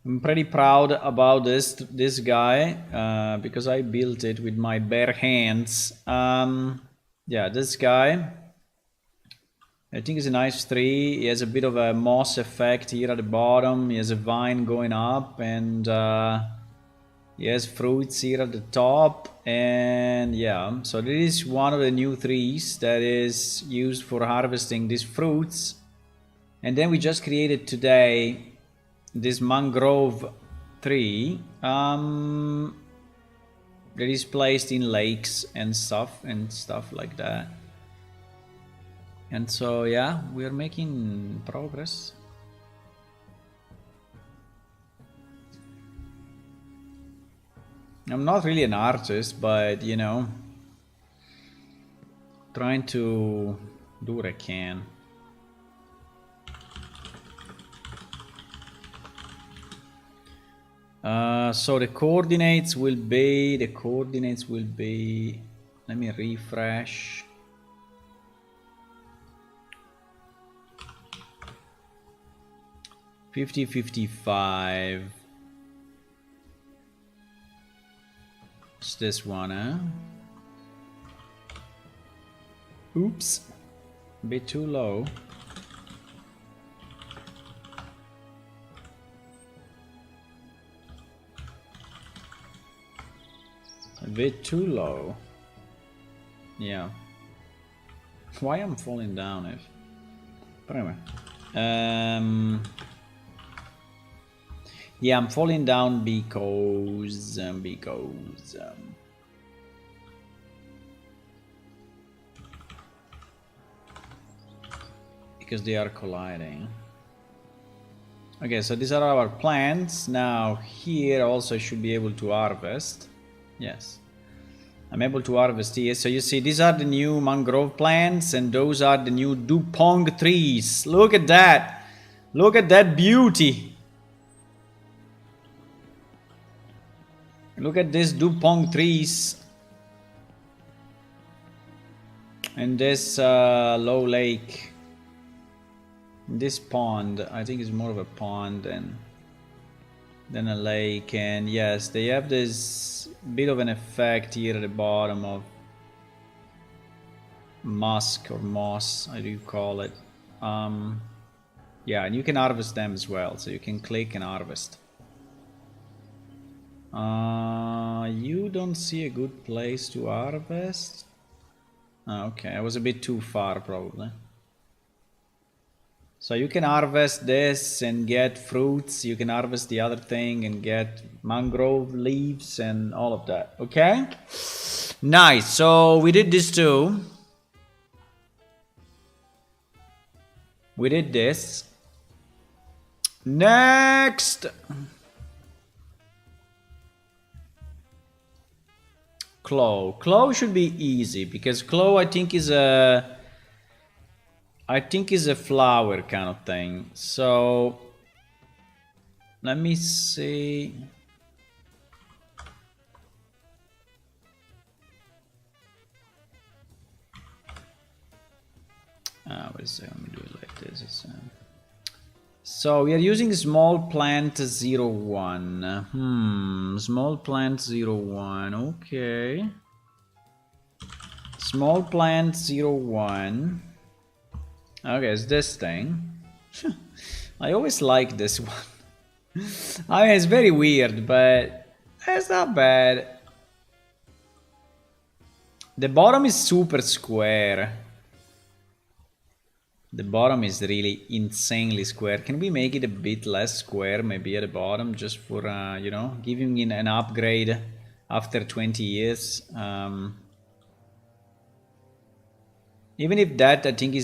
I'm pretty proud about this guy because I built it with my bare hands. Yeah, this guy, I think it's a nice tree. He has a bit of a moss effect here at the bottom. He has a vine going up, and he has fruits here at the top. And yeah, so this is one of the new trees that is used for harvesting these fruits. And then we just created today this mangrove tree that is placed in lakes and stuff like that. And so yeah, we are making progress. I'm not really an artist, but trying to do what I can. So the coordinates will be, let me refresh. $50, $55. It's this one, huh? Oops. A bit too low. A bit too low. Yeah. Why I'm falling down if... But anyway. Yeah, I'm falling down because they are colliding. Okay, so these are our plants. Now here also I should be able to harvest. Yes. I'm able to harvest here. So you see, these are the new mangrove plants and those are the new dupong trees. Look at that. Look at that beauty. Look at this dupong trees. And this low lake. This pond, I think is more of a pond than a lake. And yes, they have this bit of an effect here at the bottom of musk or moss, how do you call it? Yeah, and you can harvest them as well, so you can click and harvest. You don't see a good place to harvest? Oh, okay, I was a bit too far probably. So you can harvest this and get fruits, you can harvest the other thing and get mangrove leaves and all of that, okay? Nice, so we did this too. We did this. Next! Claw. Claw should be easy because claw I think is a flower kind of thing. So let me see. Wait a second, let me do it like this. So we are using small plant 01. Small plant 01. Okay. Small plant 01. Okay, it's this thing. I always like this one. I mean, it's very weird, but it's not bad. The bottom is super square. The bottom is really insanely square. Can we make it a bit less square, maybe at the bottom, just for, you know, giving it an upgrade after 20 years? Even if that, I think,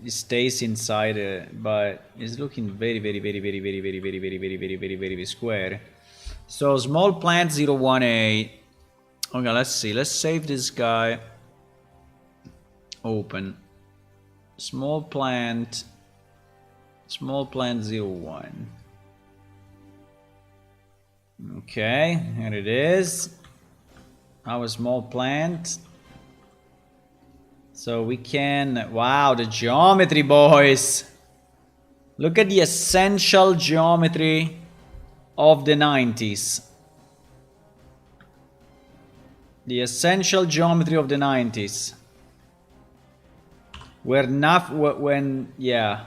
stays inside, but it's looking very square. So, small plant 018. Okay, let's see. Let's save this guy. Open. Small plant 01. Okay, here it is. Our small plant. So we can, wow, the geometry, boys. Look at the essential geometry of the 90s. The essential geometry of the 90s. Where yeah,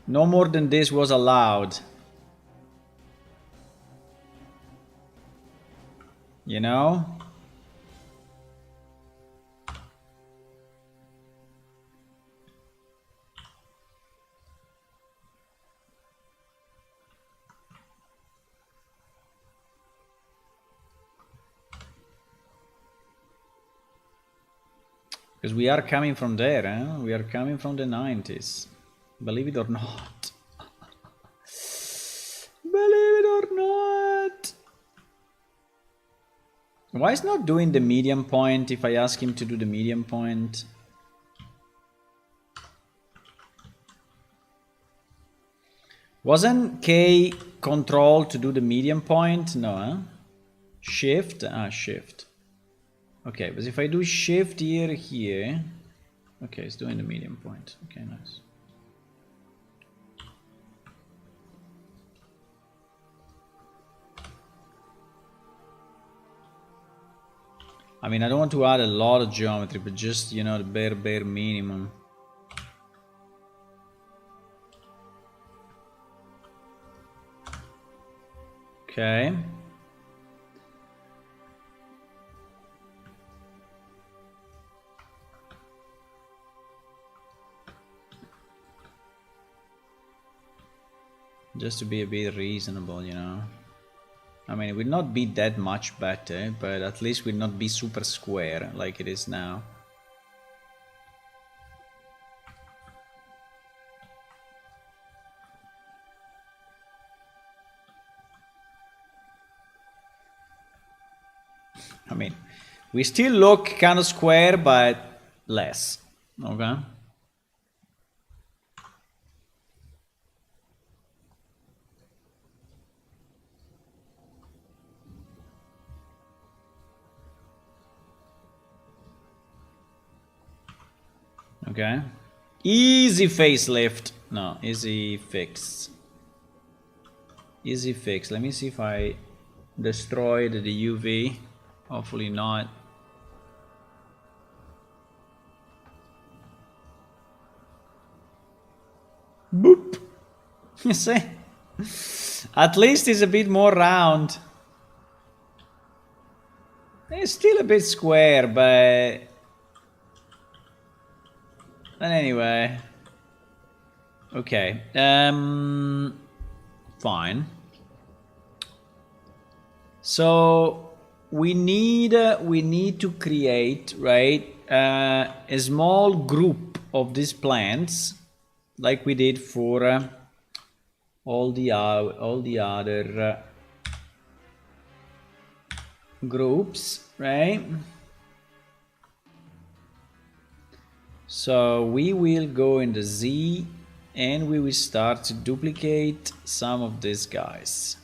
no more than this was allowed. You know? Because we are coming from there, eh? We are coming from the 90s. Believe it or not. Believe it or not. Why is not doing the medium point if I ask him to do the medium point? Wasn't K control to do the medium point? No, huh? Shift? Ah, shift. Okay, but if I do shift here... Okay, it's doing the medium point. Okay, nice. I mean, I don't want to add a lot of geometry, but just, you know, the bare minimum. Okay. Just to be a bit reasonable, you know. I mean, it will not be that much better, but at least will not be super square like it is now. I mean, we still look kind of square, but less. Okay. Okay. Easy facelift. No, easy fix. Easy fix. Let me see if I destroyed the UV. Hopefully not. Boop. You see? At least it's a bit more round. It's still a bit square, but anyway. Okay. Fine. So we need to create, right, a small group of these plants, like we did for all the other groups, right? So we will go in the Z and we will start to duplicate some of these guys.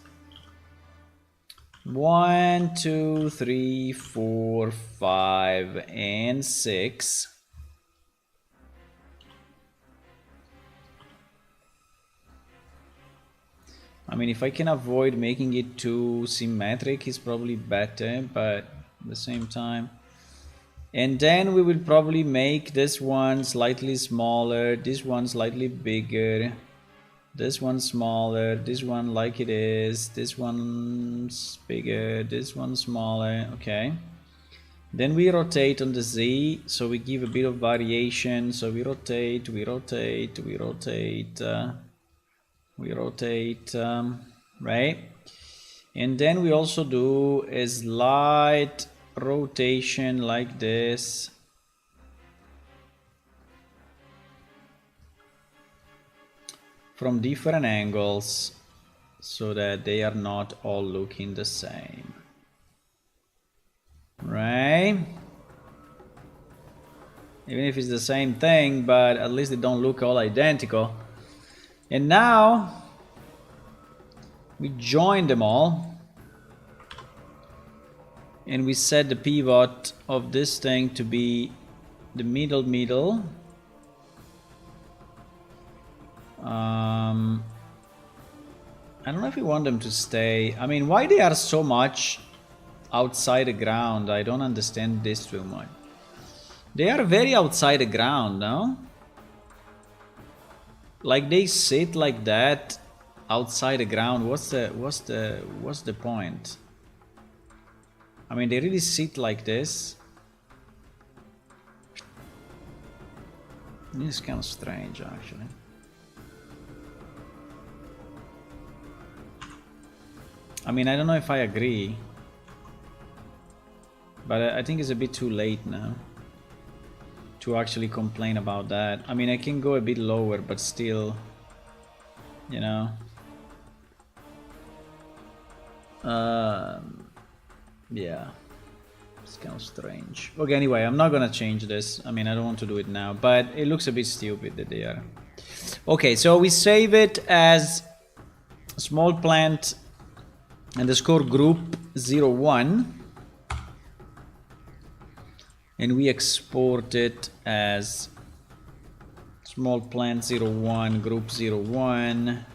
1, 2, 3, 4, 5, and 6. I mean, if I can avoid making it too symmetric, it's probably better, but at the same time. And then we will probably make this one slightly smaller, this one slightly bigger, this one smaller, this one like it is, this one's bigger, this one smaller. Okay. Then we rotate on the Z, so we give a bit of variation. So we rotate, right? And then we also do a slight rotation like this. From different angles so that they are not all looking the same. Right? Even if it's the same thing, but at least they don't look all identical. And now we join them all and we set the pivot of this thing to be the middle. I don't know if we want them to stay. I mean, why they are so much outside the ground? I don't understand this too much. They are very outside the ground, no? Like they sit like that outside the ground. What's the point? I mean, they really sit like this. This is kind of strange, actually. I mean, I don't know if I agree, but I think it's a bit too late now to actually complain about that. I mean, I can go a bit lower, but still, you know. Yeah, it's kind of strange. Okay, anyway, I'm not gonna change this. I mean, I don't want to do it now, but it looks a bit stupid that they are. Okay, so we save it as small plant underscore group 01. And we export it as small plant 01 group 01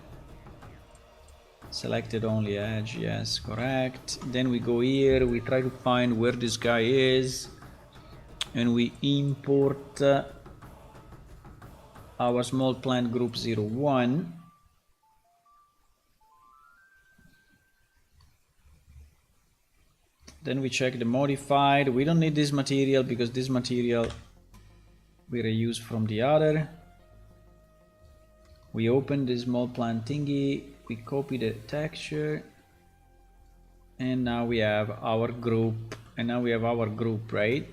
Selected only edge, yes, correct. Then we go here, we try to find where this guy is, and we import our small plant group 01. Then we check the modified. We don't need this material because this material we reuse from the other. We open the small plant thingy, we copy the texture, and now we have our group, right?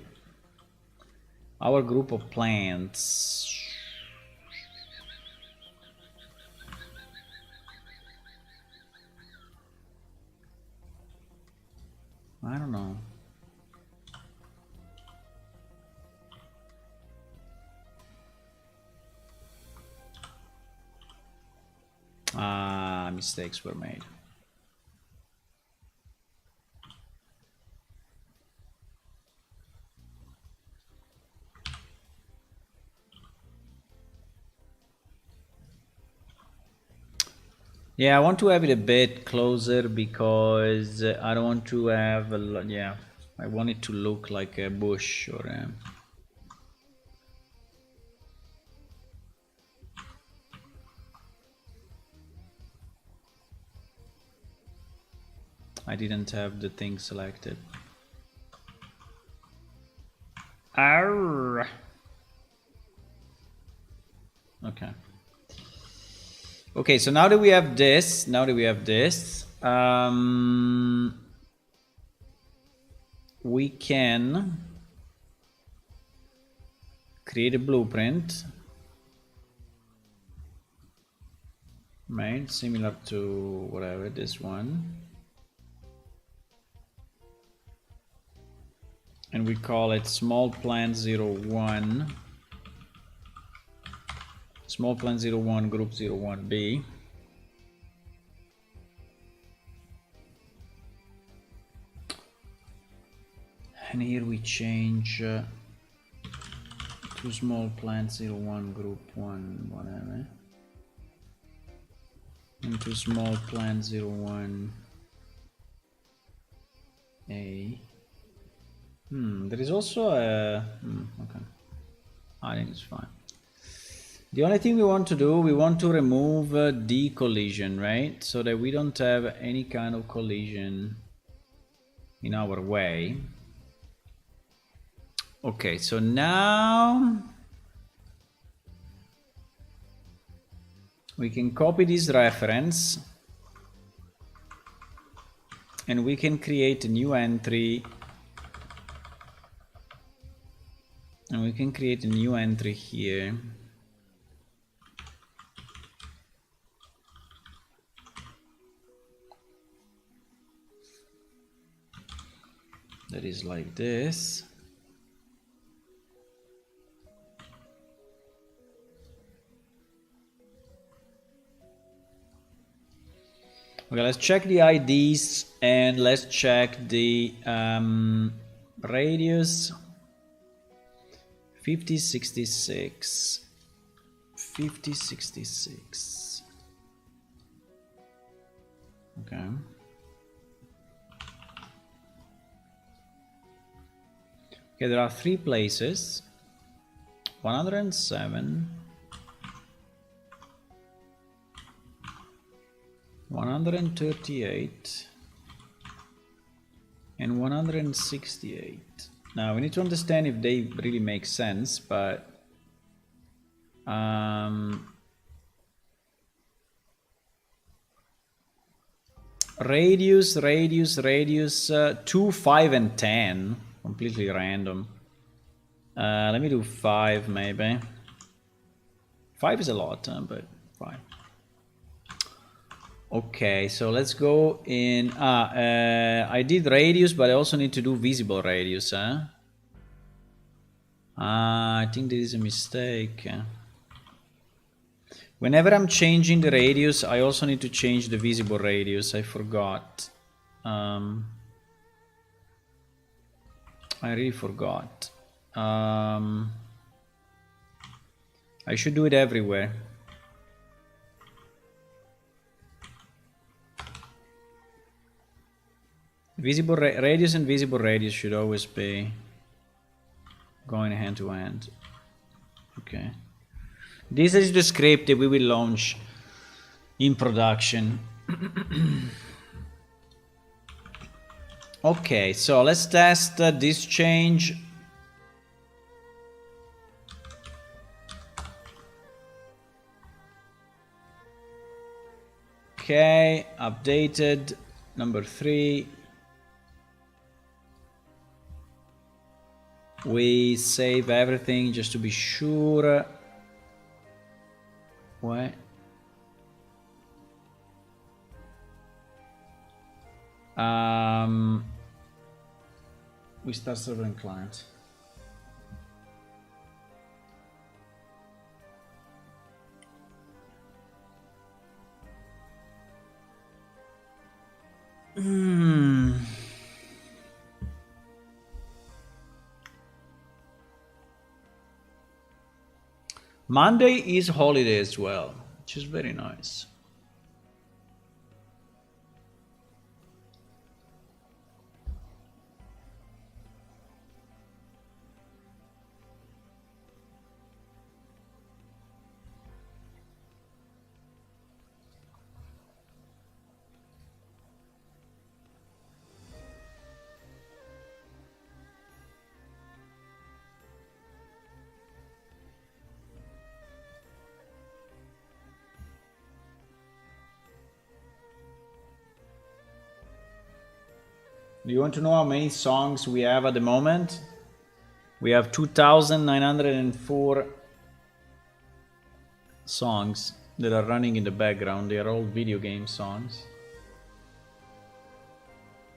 Our group of plants. I don't know. Mistakes were made. Yeah, I want to have it a bit closer because I don't want to have a yeah, I want it to look like a bush or a... I didn't have the thing selected. Arr. Okay. Okay, so now that we have this, we can create a blueprint, right? Similar to whatever, this one. And we call it small plant 01. Small plant 01 group 01B. And here we change to small plant 01 group 1 whatever, into small plant 01 A. There is also a okay, I think it's fine. The only thing we want to do, we want to remove the collision, right? So that we don't have any kind of collision in our way. Okay, so now we can copy this reference and we can create a new entry. And we can create a new entry here. That is like this. Okay, let's check the IDs and let's check the radius. 5066. 5066. Okay. Okay, there are 3 places. 107. 138 and 168. Now we need to understand if they really make sense, but radius 2, 5 and 10, completely random. Let me do 5 maybe. 5 is a lot, but 5. Okay, so let's go in. I did radius, but I also need to do visible radius, huh? I think this is a mistake. Whenever I'm changing the radius, I also need to change the visible radius. I forgot. I really forgot. I should do it everywhere. Visible radius and visible radius should always be going hand to hand. Okay. This is the script that we will launch in production. Okay, so let's test this change. Okay, updated number 3. We save everything just to be sure. What? We start server and client. Monday is holiday as well, which is very nice. Do you want to know how many songs we have at the moment? We have 2,904 songs that are running in the background. They are all video game songs.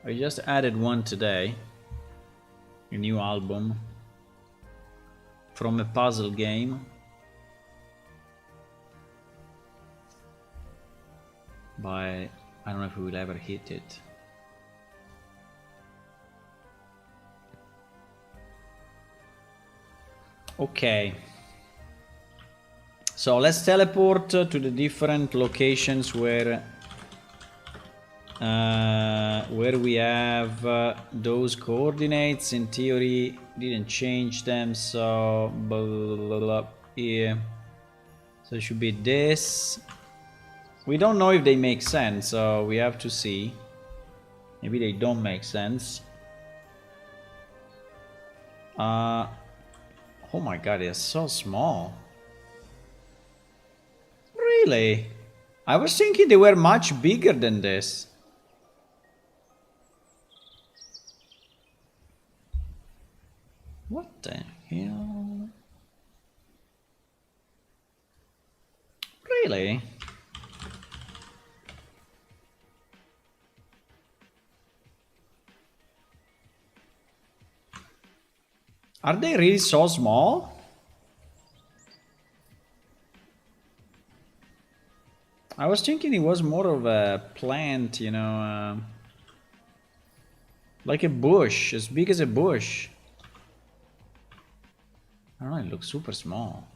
I just added one today, a new album from a puzzle game by, I don't know if we will ever hit it. Okay, so let's teleport to the different locations where we have those coordinates. In theory, didn't change them, so blah, blah, blah, blah, here. So it should be this. We don't know if they make sense, so we have to see. Maybe they don't make sense. Oh my god, they're so small. Really? I was thinking they were much bigger than this. What the hell? Really? Are they really so small? I was thinking it was more of a plant, you know, like a bush, as big as a bush. I don't know, it looks super small.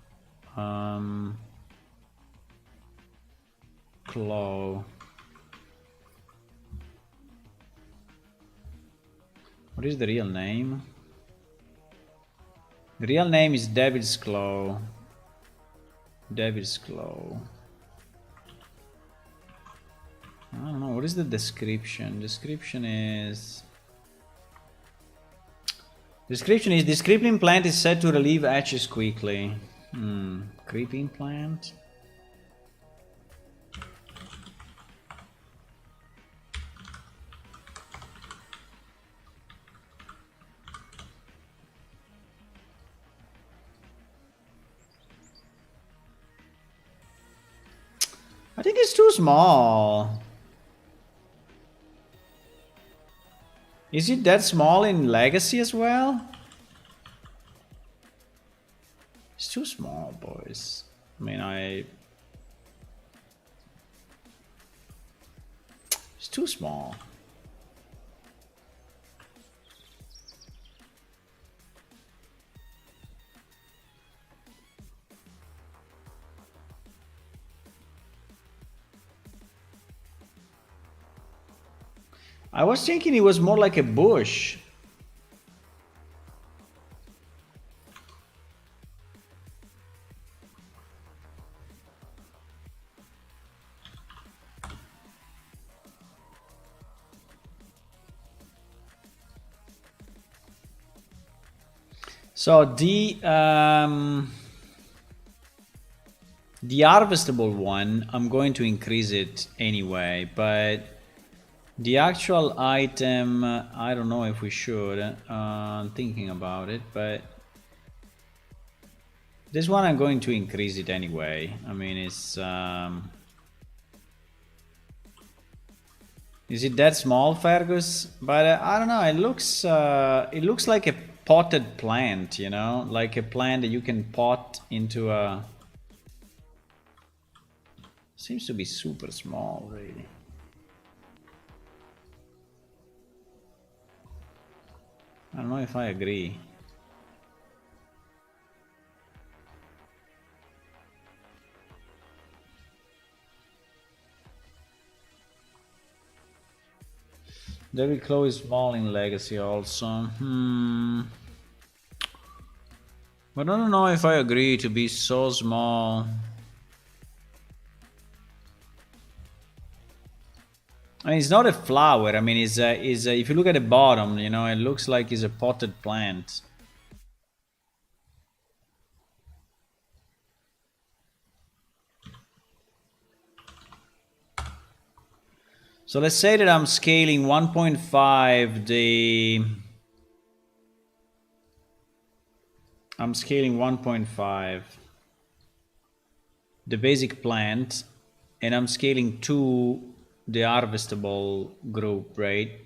Claw. What is the real name? The real name is Devil's Claw. Devil's Claw. I don't know, what is the description? Description is this creeping plant is said to relieve itches quickly. Creeping plant? I think it's too small. Is it that small in Legacy as well? It's too small, boys. I mean, it's too small. I was thinking it was more like a bush. So the harvestable one, I'm going to increase it anyway, but the actual item, I don't know if we should. I'm thinking about it, but this one I'm going to increase it anyway. I mean, it's is it that small, Fergus? But I don't know. It looks like a potted plant, you know, like a plant that you can pot into a. Seems to be super small, really. I don't know if I agree. David Claw is small in Legacy also. But I don't know if I agree to be so small. I mean, it's not a flower. I mean, it's if you look at the bottom, you know, it looks like it's a potted plant. So let's say that I'm scaling 1.5 I'm scaling 1.5 the basic plant, and I'm scaling 2 the harvestable group, right?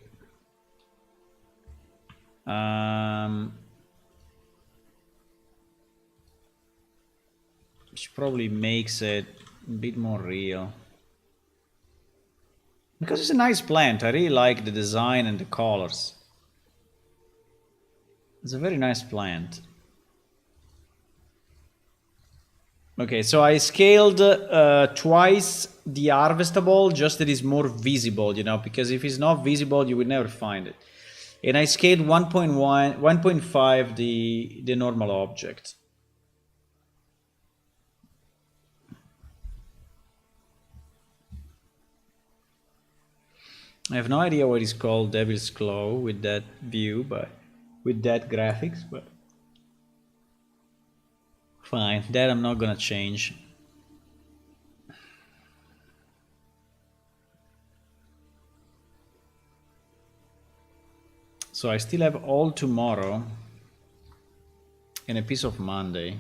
Which probably makes it a bit more real. Because it's a nice plant. I really like the design and the colors. It's a very nice plant. Okay, so I scaled twice the harvestable, just that it's more visible, you know, because if it's not visible, you would never find it. And I scaled 1.1, 1.5 the normal object. I have no idea what is called Devil's Claw with that view, but with that graphics, but fine. That I'm not gonna change. So I still have all tomorrow and a piece of Monday.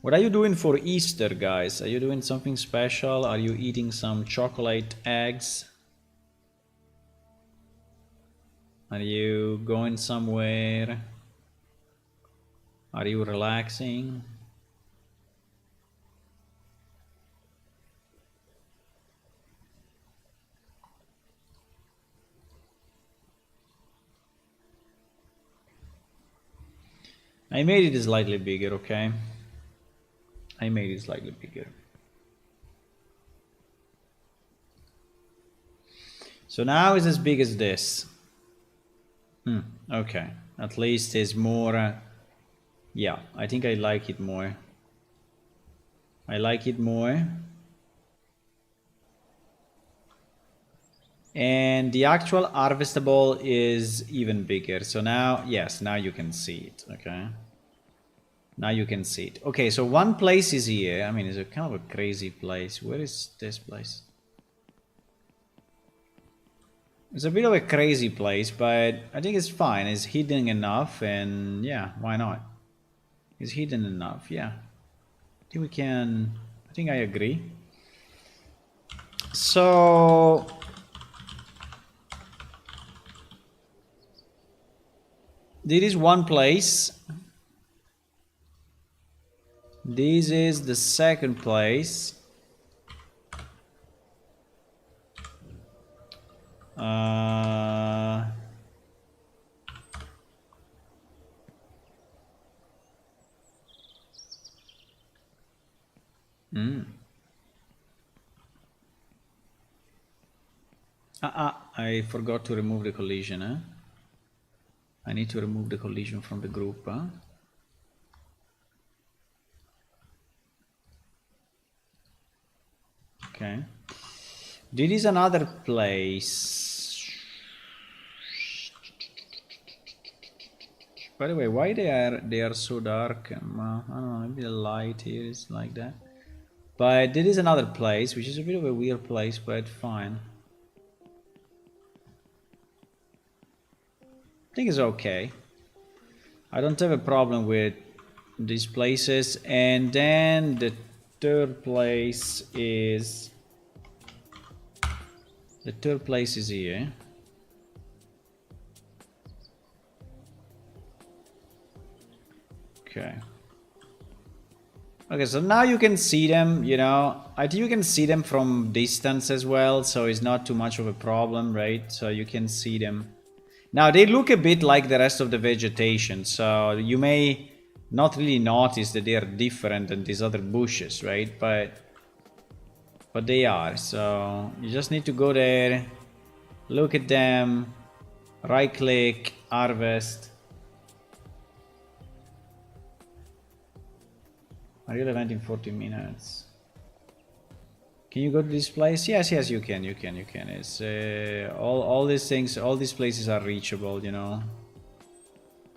What are you doing for Easter, guys? Are you doing something special? Are you eating some chocolate eggs? Are you going somewhere? Are you relaxing? I made it slightly bigger, okay? I made it slightly bigger. So now it's as big as this. Okay, at least it's more. Yeah, I think I like it more. I like it more. And the actual harvestable is even bigger. So now, yes, now you can see it, okay? Now you can see it. Okay, so one place is here. I mean, it's a kind of a crazy place. Where is this place? It's a bit of a crazy place, but I think it's fine. It's hidden enough, and yeah, why not? It's hidden enough, yeah. I think we can... I think I agree. So... this is one place. This is the second place. Mm. I forgot to remove the collision, huh? I need to remove the collision from the group, huh? Okay. This is another place. By the way, why they are so dark? I don't know, maybe the light here is like that. But there is another place, which is a bit of a weird place, but fine. I think it's okay. I don't have a problem with these places. And then the third place is here. Okay. Okay, so now you can see them, you know. I think you can see them from distance as well, so it's not too much of a problem, right? So you can see them. Now they look a bit like the rest of the vegetation, so you may not really notice that they are different than these other bushes, right? But they are, so you just need to go there, look at them, right click, harvest. Are you event in 40 minutes? Can you go to this place? Yes, yes, you can. It's all these things, all these places are reachable, you know.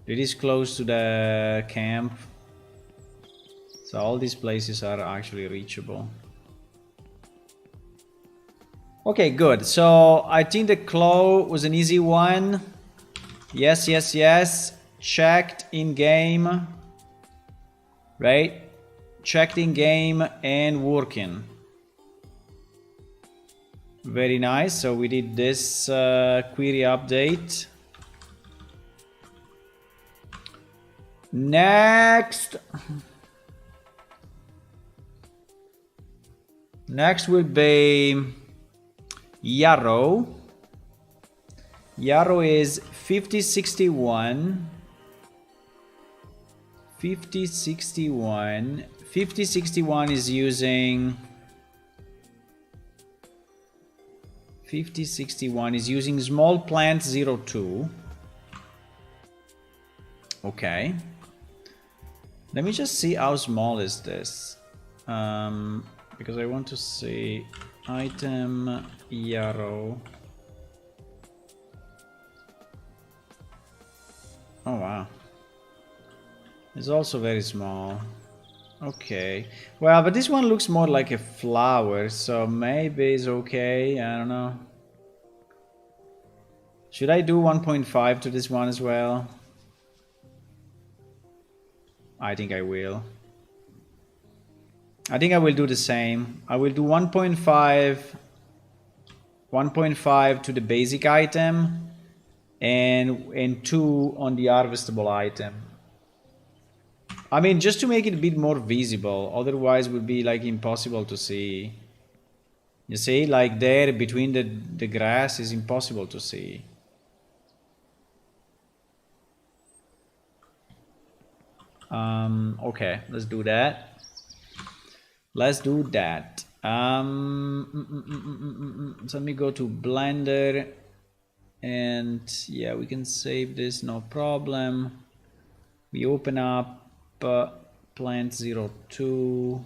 It is close to the camp, so all these places are actually reachable. Okay, good. So I think the claw was an easy one. Yes, yes, yes. Checked in game, right? Checked in game and working. Very nice. So we did this query update. Next will be Yarrow. Yarrow is 5061. 5061. 5061 is using 5061 is using small plant 02. Okay. Let me just see how small is this. Because I want to see item Yarrow. Oh wow. It's also very small. Okay. Well, but this one looks more like a flower, so maybe it's okay. I don't know. Should I do 1.5 to this one as well? I think I will. I think I will do the same. I will do 1.5 to the basic item and 2 on the harvestable item. I mean, just to make it a bit more visible, otherwise it would be like impossible to see. You see, like there between the grass is impossible to see. Okay, let's do that. Let's do that. So let me go to Blender, and yeah, we can save this, no problem. We open up plant 02.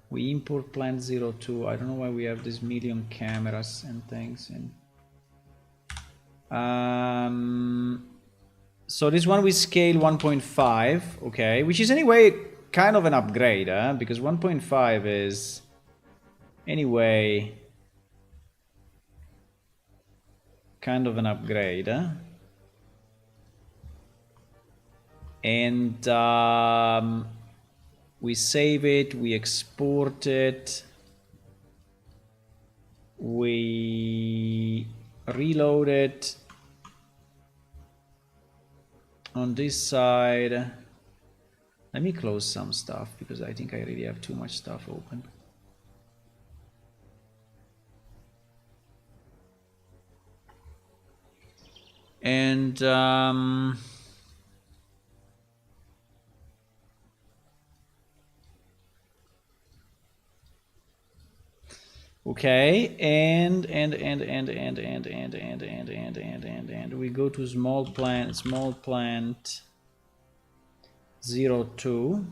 We import plant 02. I don't know why we have this million cameras and things. And so this one we scale 1.5, okay, which is anyway kind of an upgrade, because 1.5 is anyway kind of an upgrade, and we save it, we export it, we reload it on this side. Let me close some stuff because I think I really have too much stuff open. And Okay, and we go to small plant 02.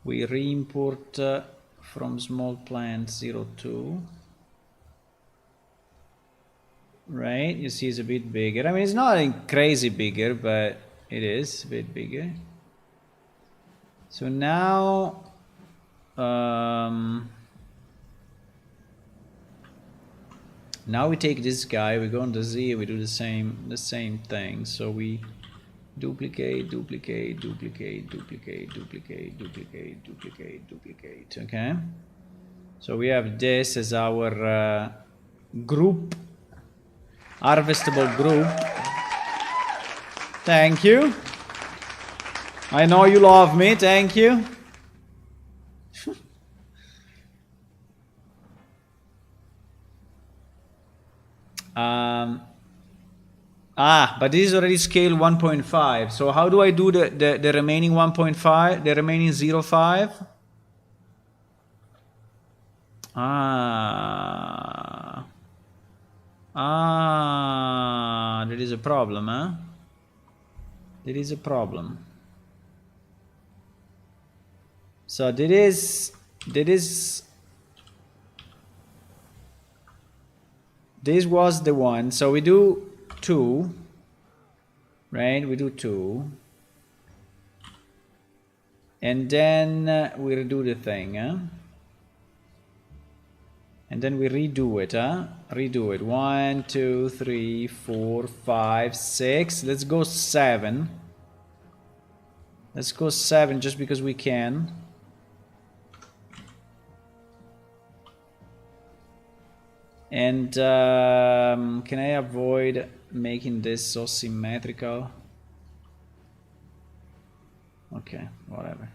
We re-import from small plant 02. Right, you see it's a bit bigger. I mean, it's not crazy bigger, but it is a bit bigger. So now now we take this guy, we go on the Z, we do the same thing. So we duplicate, okay? So we have this as our group, harvestable group. Thank you. I know you love me, thank you. But this is already scale 1.5. So how do I do the remaining 1.5, the remaining 0.5? There is a problem, huh? There is a problem. So this was the one. So we do 2, right? We do 2, and then we redo the thing, huh? And then we redo it, huh? Redo it. 1, 2, 3, 4, 5, 6. Let's go 7. Let's go 7 just because we can. And can I avoid making this so symmetrical? Okay, whatever.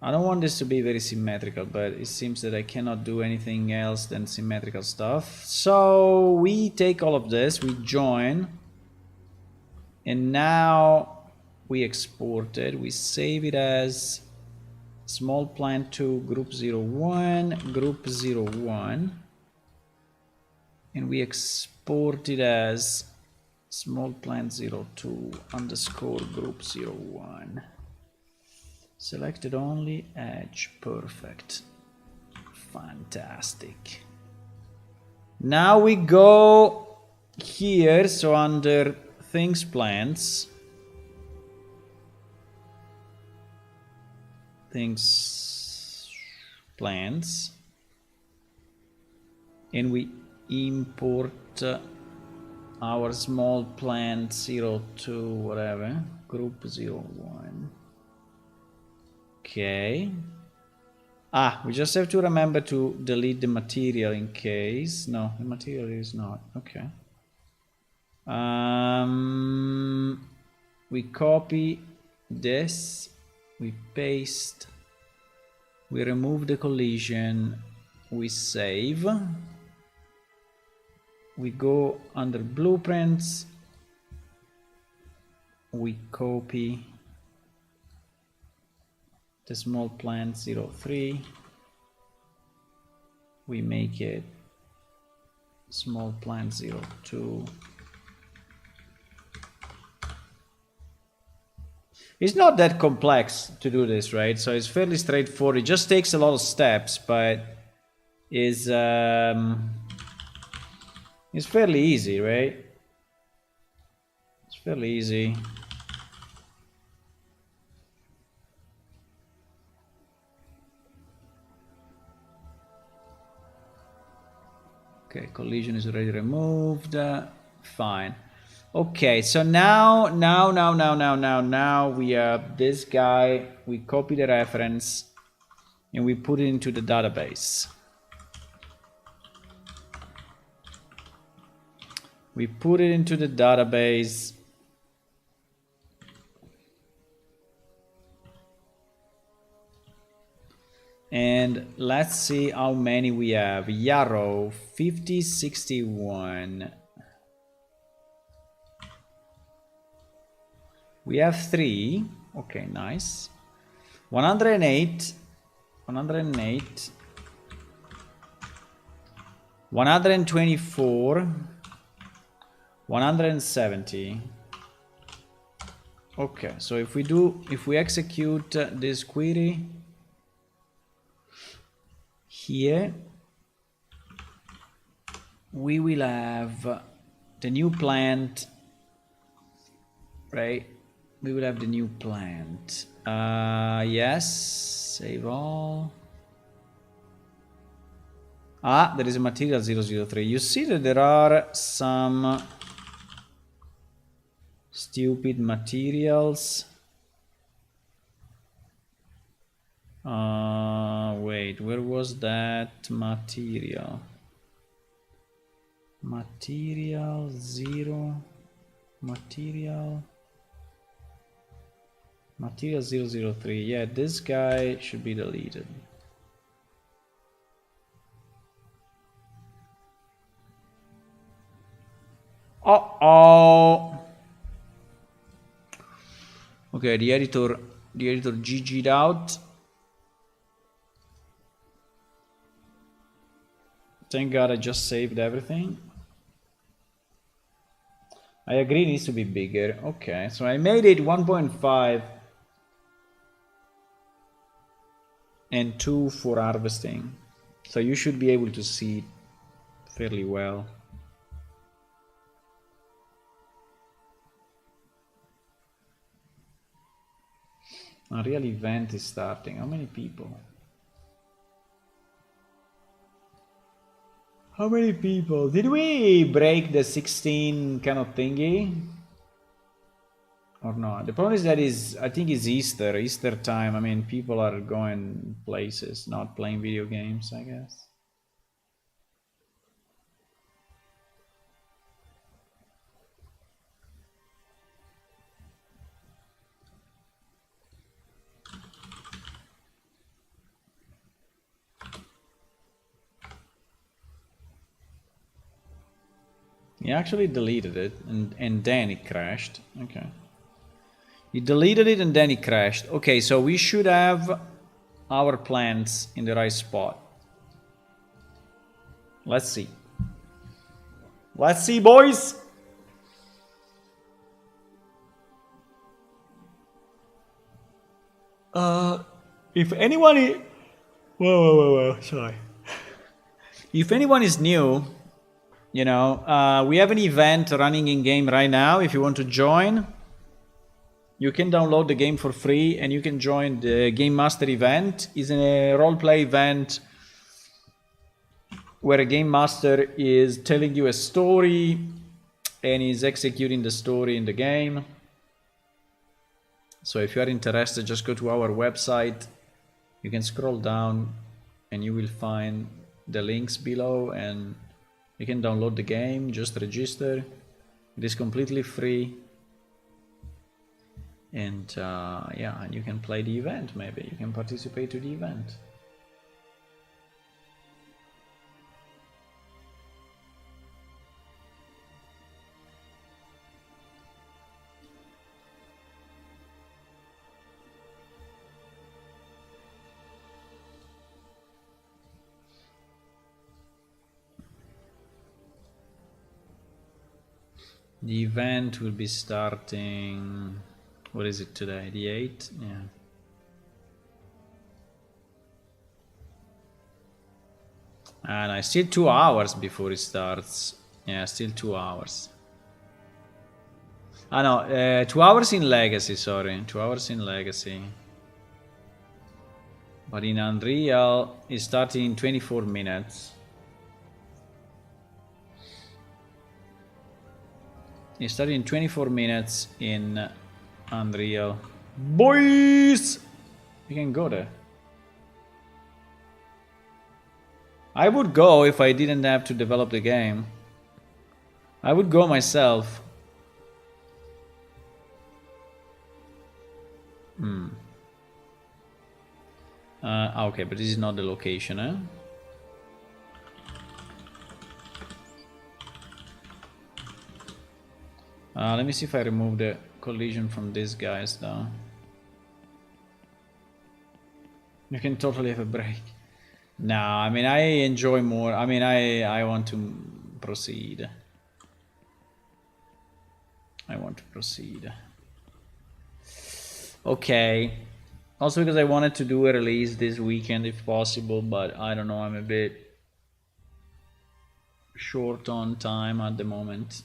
I don't want this to be very symmetrical, but it seems that I cannot do anything else than symmetrical stuff. So we take all of this, we join, and now we export it. We save it as small plant 2 group 01, group 01, and we export it as small plant 02 underscore group 01. Selected only, edge, perfect, fantastic. Now we go here, so under things plants, and we import our small plant 02 whatever, group 01. Okay. We just have to remember to delete the material in case. No, the material is not. Okay. We copy this, we paste, we remove the collision, we save, we go under blueprints, we copy the small plant 03, we make it small plant 02. It's not that complex to do this, right? So it's fairly straightforward. It just takes a lot of steps, but is it's fairly easy, right? It's fairly easy. Okay, collision is already removed. Fine. Okay, so now we have this guy. We copy the reference and we put it into the database. We put it into the database. And let's see how many we have. Yarrow, 50, 61. We have 3. Okay, nice. 108. 108. 124. 170. Okay, so if we execute this query here, we will have the new plant, right? We will have the new plant. Yes, save all. Ah, there is a material 003. You see that there are some stupid materials. Wait, where was that material? Material 0. Material 003. Yeah, this guy should be deleted. Uh-oh. Okay, the editor GG'd out. Thank God I just saved everything. I agree it needs to be bigger. Okay, so I made it 1.5 and 2 for harvesting. So you should be able to see it fairly well. A real event is starting. How many people? How many people? Did we break the 16 kind of thingy? Or not? The problem is that I think it's Easter time. I mean, people are going places, not playing video games, I guess. He actually deleted it and then it crashed. Okay. He deleted it and then it crashed. Okay, so we should have our plants in the right spot. Let's see. Let's see, boys! If anyone is... Whoa, sorry. If anyone is new, you know, we have an event running in game right now. If you want to join, you can download the game for free and you can join the Game Master event. It's a roleplay event where a Game Master is telling you a story and is executing the story in the game. So if you are interested, just go to our website. You can scroll down and you will find the links below and you can download the game, just register. It is completely free. And yeah, and you can play the event maybe. You can participate to the event. The event will be starting, what is it today, the 8th? Yeah. And I still 2 hours before it starts. Yeah, still 2 hours. Ah no, 2 hours in Legacy, sorry, 2 hours in Legacy. But in Unreal, it's starting in 24 minutes. It started in 24 minutes in Unreal. Boys! You can go there. I would go if I didn't have to develop the game. I would go myself. Okay, but this is not the location, eh? Let me see if I remove the collision from these guys though. You can totally have a break. No, I mean, I enjoy more. I mean, I want to proceed. I want to proceed. Okay. Also because I wanted to do a release this weekend if possible, but I don't know, I'm a bit short on time at the moment.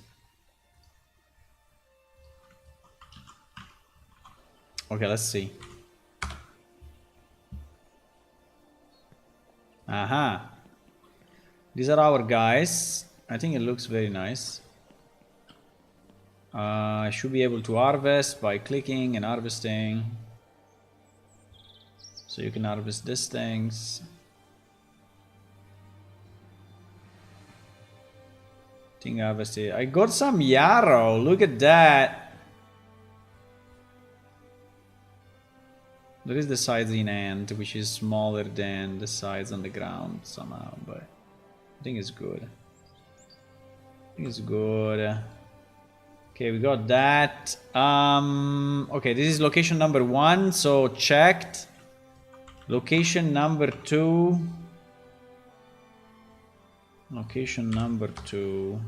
Okay, let's see. Aha. These are our guys. I think it looks very nice. I should be able to harvest by clicking and harvesting. So you can harvest these things. Thing harvested. I got some yarrow. Look at that. There is the size in hand, which is smaller than the size on the ground somehow, but I think it's good. I think it's good. Okay, we got that. Okay, this is location number 1, so checked. Location number 2. Location number 2.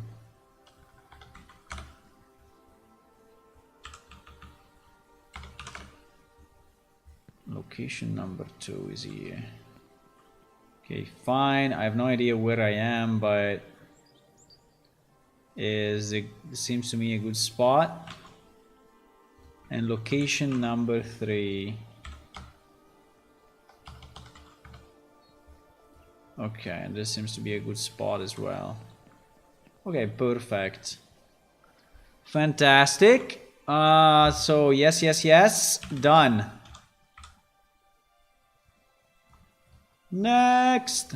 Location number 2 is here. Okay, fine. I have no idea where I am, but it seems to me a good spot. And location number 3. Okay, and this seems to be a good spot as well. Okay, perfect. Fantastic. So yes, done. Next.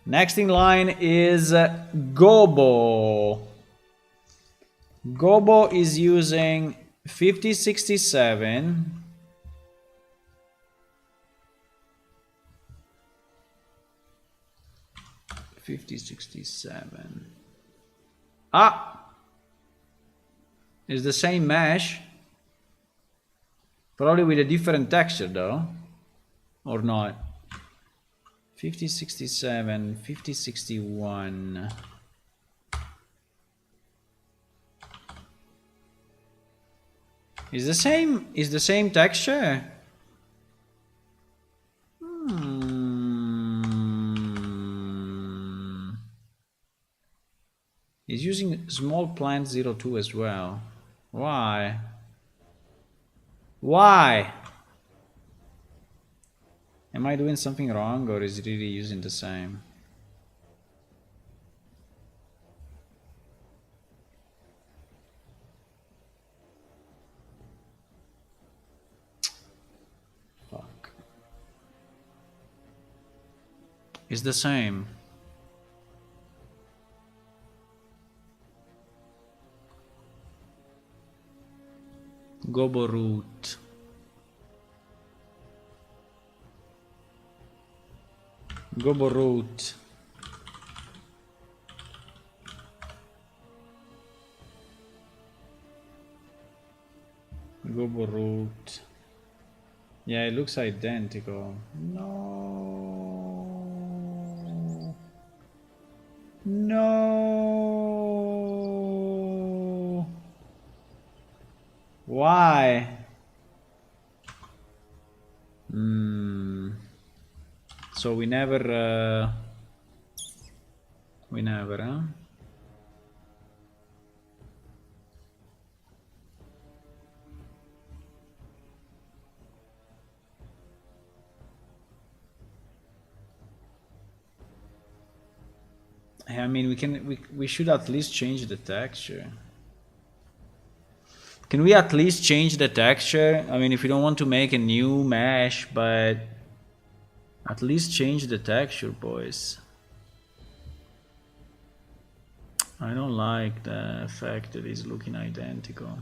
Next in line is Gobo. Gobo is using 5067. Ah! It's the same mesh. Probably with a different texture though. Or not. 5067, 5061. Is the same texture? He's using small plant 02 as well. Why? Why? Am I doing something wrong, or is it really using the same? Fuck. It's the same. Gobo root. Gobo root. Gobo root. Yeah, it looks identical. No. No. Why? So we never, huh? I mean, we should at least change the texture. Can we at least change the texture? I mean, if you don't want to make a new mesh, but at least change the texture, boys. I don't like the fact that it's looking identical.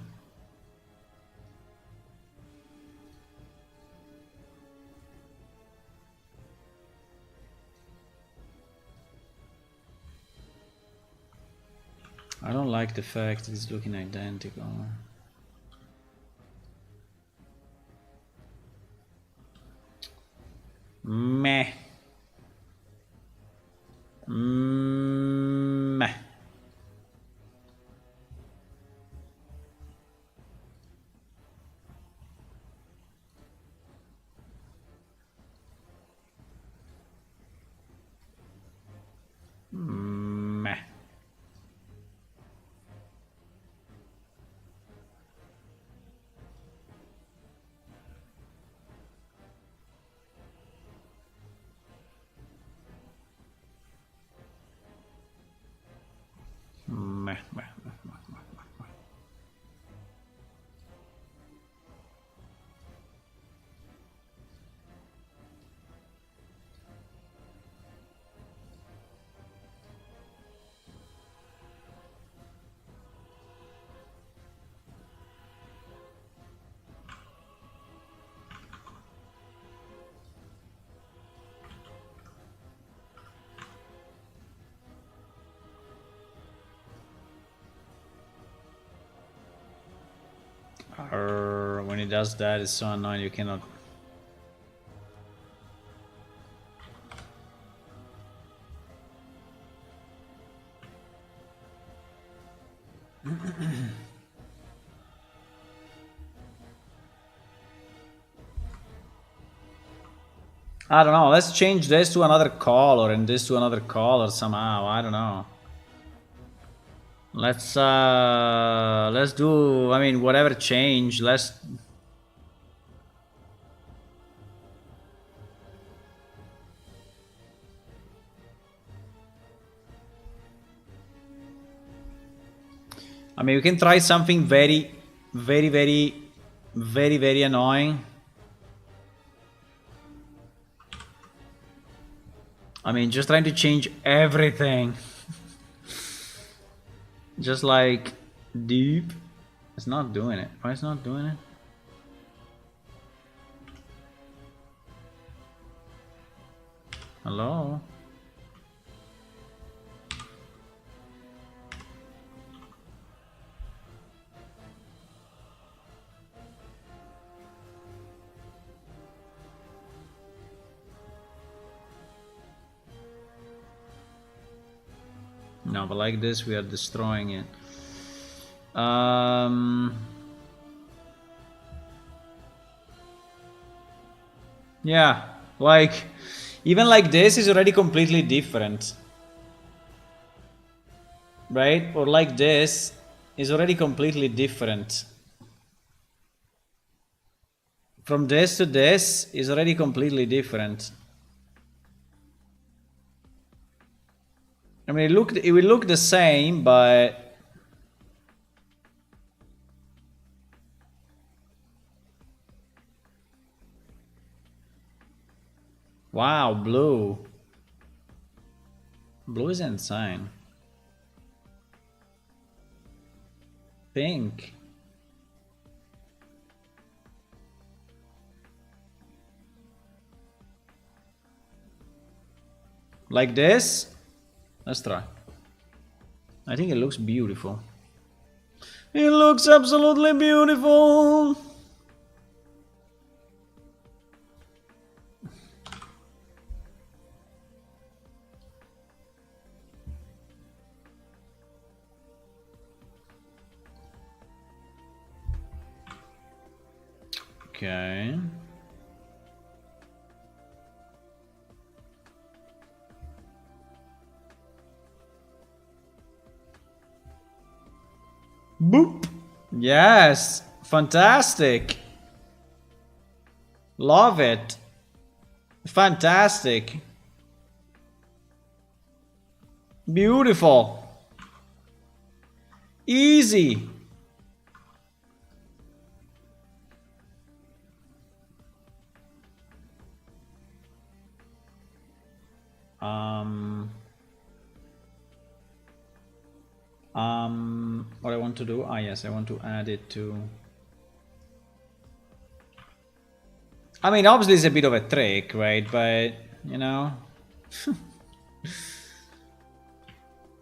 I don't like the fact that it's looking identical. Meh. Meh. Meh. Meh. Meh. When he does that, it's so annoying. You cannot. I don't know. Let's change this to another color and this to another color somehow. I don't know. Let's do. I mean, whatever change. Let's. I mean, we can try something very, very, very, very, very annoying. I mean, just trying to change everything. Just like deep. It's not doing it. Why it's not doing it? Hello? No, but like this, we are destroying it. Yeah, like even like this is already completely different, right? Or like this is already completely different. From this to this is already completely different. I mean, it will look the same, but wow, blue. Blue is insane. Pink. Like this? Let's try. I think it looks beautiful. It looks absolutely beautiful. Okay. Boop. Yes. Fantastic. Love it. Fantastic. Beautiful. Easy. What I want to do? Ah, yes, I want to add it to. I mean, obviously it's a bit of a trick, right? But, you know,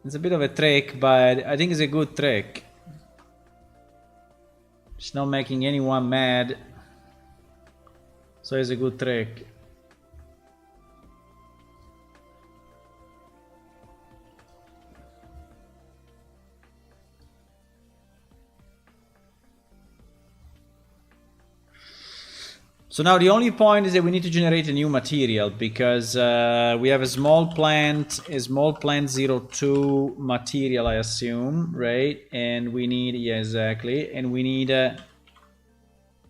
it's a bit of a trick, but I think it's a good trick. It's not making anyone mad. So it's a good trick. So now the only point is that we need to generate a new material because we have a small plant 02 material, I assume, right? And we need, yeah, exactly. And we need a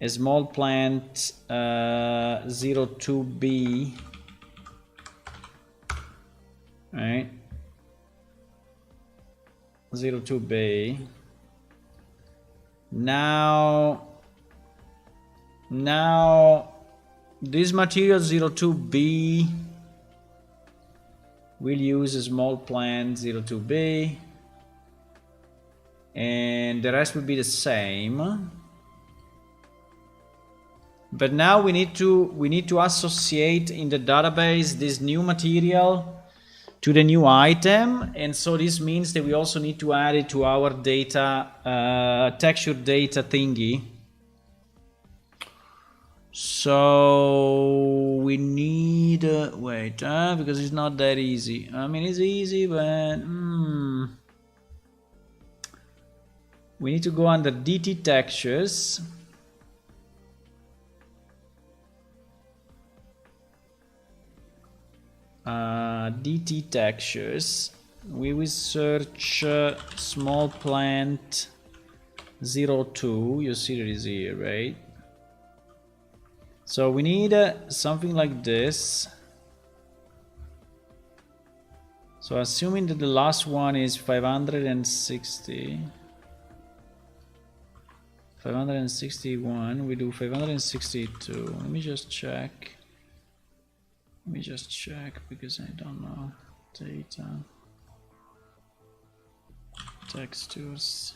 small plant 02B, right? 02B. Now this material 02B will use a small plant 02B, and the rest will be the same. But now we need to associate in the database this new material to the new item, and so this means that we also need to add it to our data texture data thingy. So we need wait, because it's not that easy. I mean, it's easy, but we need to go under DT textures. DT textures. We will search small plant 02. You see it is here, right? So we need something like this. So assuming that the last one is 561, we do 562. Let me just check. Because I don't know. Data. Textures.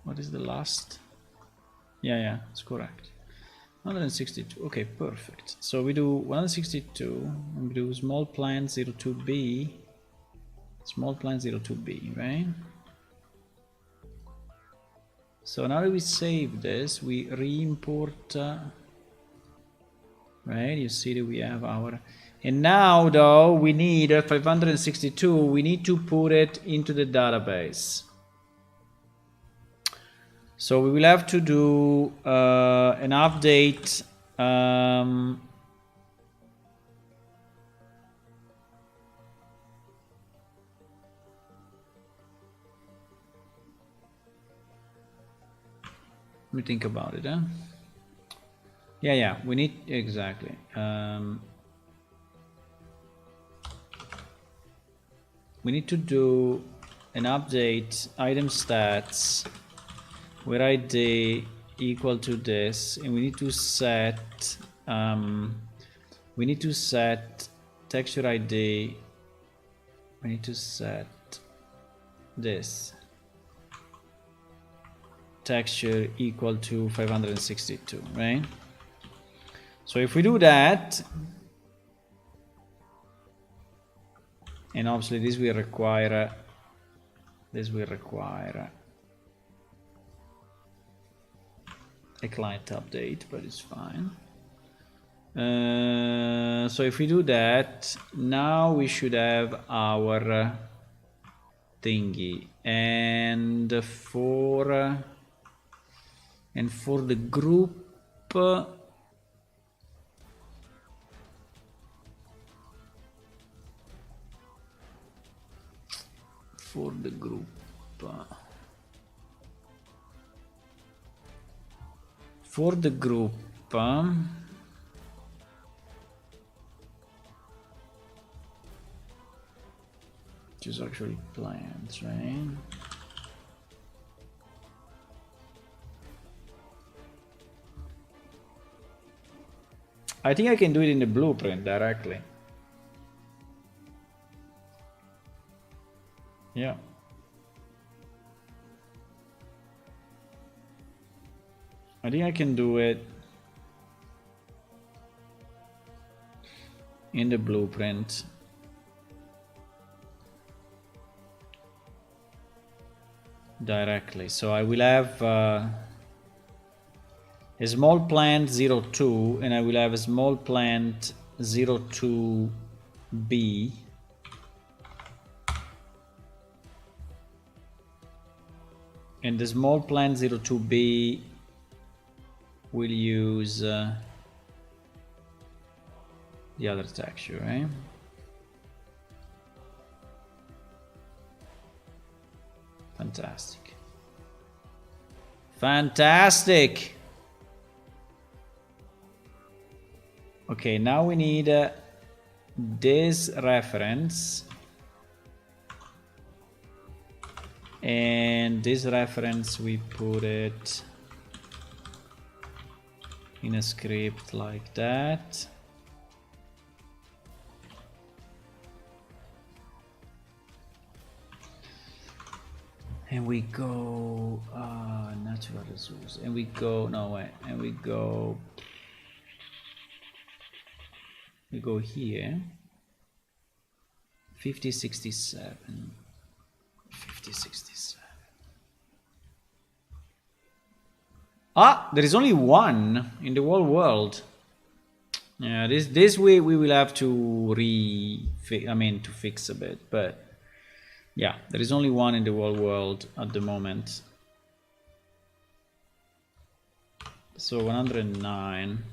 What is the last? Yeah, it's correct. 162. Okay, perfect. So we do 162 and we do small plant 02B. Small plant 02B, right? So now that we save this, we re-import, right? You see that we have our, and now though we need 562. We need to put it into the database. So we will have to do an update. Let me think about it, huh? Yeah, we need, exactly. We need to do an update item stats with ID equal to this, and we need to set texture ID. We need to set this texture equal to 562, right? So if we do that, and obviously this will require a client update, but it's fine. So if we do that, now we should have our thingy, and for the group, which is actually plants, right? I think I can do it in the blueprint directly. Yeah. I think I can do it in the blueprint. Directly. So I will have a small plant 02, and I will have a small plant 02B. And the small plant 02B we'll use the other texture, right? Fantastic. Fantastic. Okay, now we need this reference. And this reference, we put it in a script like that. And we go natural resource, and we go and we go here 5067. Ah, there is only one in the whole world. Yeah, this we will have to to fix a bit, but yeah, there is only one in the whole world at the moment. So 109.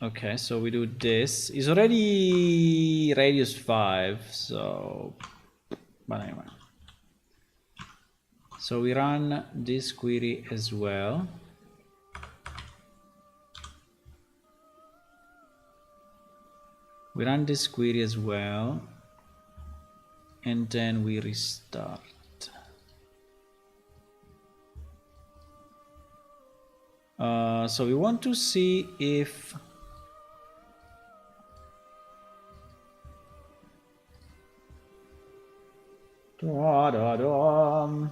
Okay, so we do this. It's already radius 5, so but anyway. So we run this query as well. We run this query as well, and then we restart. So we want to see if Parararam.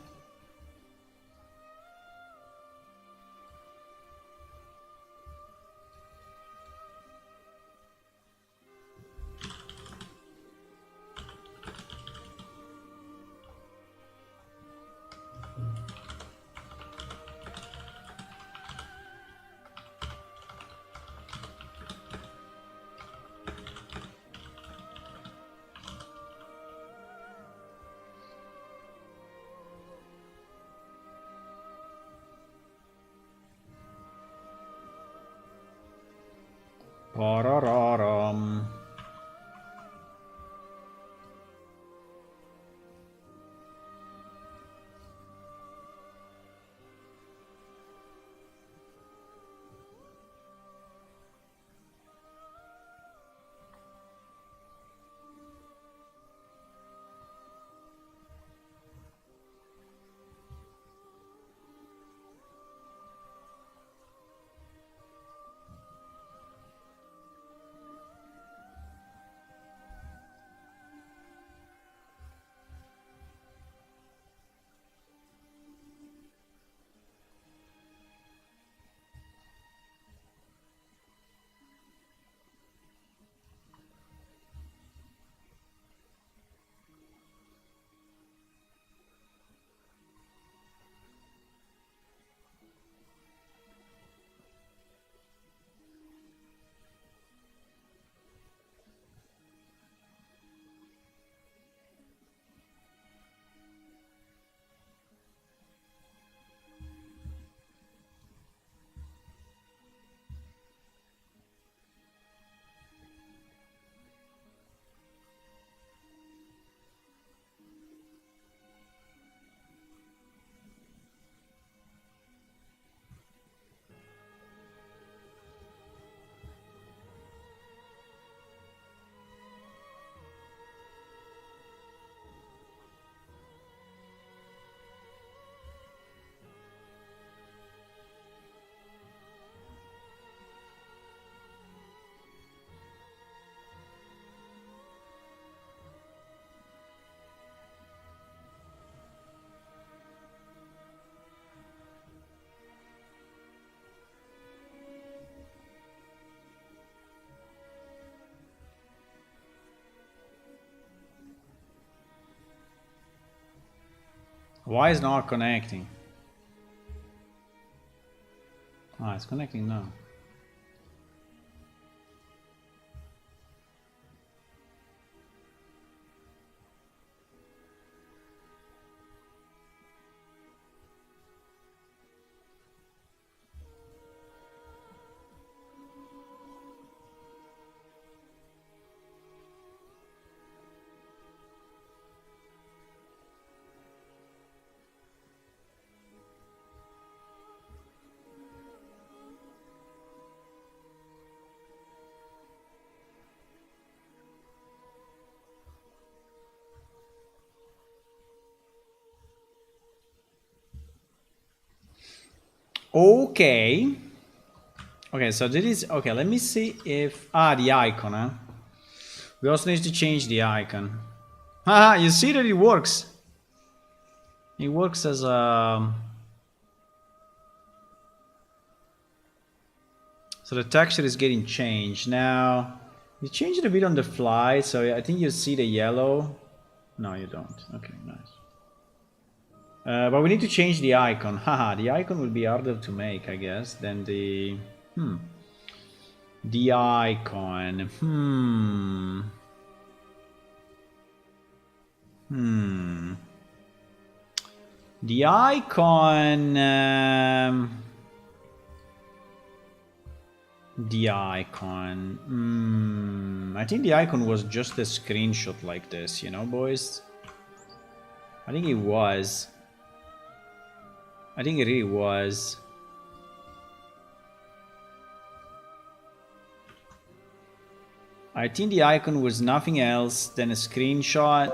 Why is not connecting? Ah, it's connecting now. Okay. Okay, so this is okay. Let me see if the icon. Huh? We also need to change the icon. Haha, you see that it works. It works as a. So the texture is getting changed now. You change it a bit on the fly, so I think you see the yellow. No, you don't. Okay, nice. But we need to change the icon. Haha, the icon will be harder to make, I guess, than the. The icon. The icon. The icon. I think the icon was just a screenshot like this, you know, boys? I think it was. I think it really was. I think the icon was nothing else than a screenshot.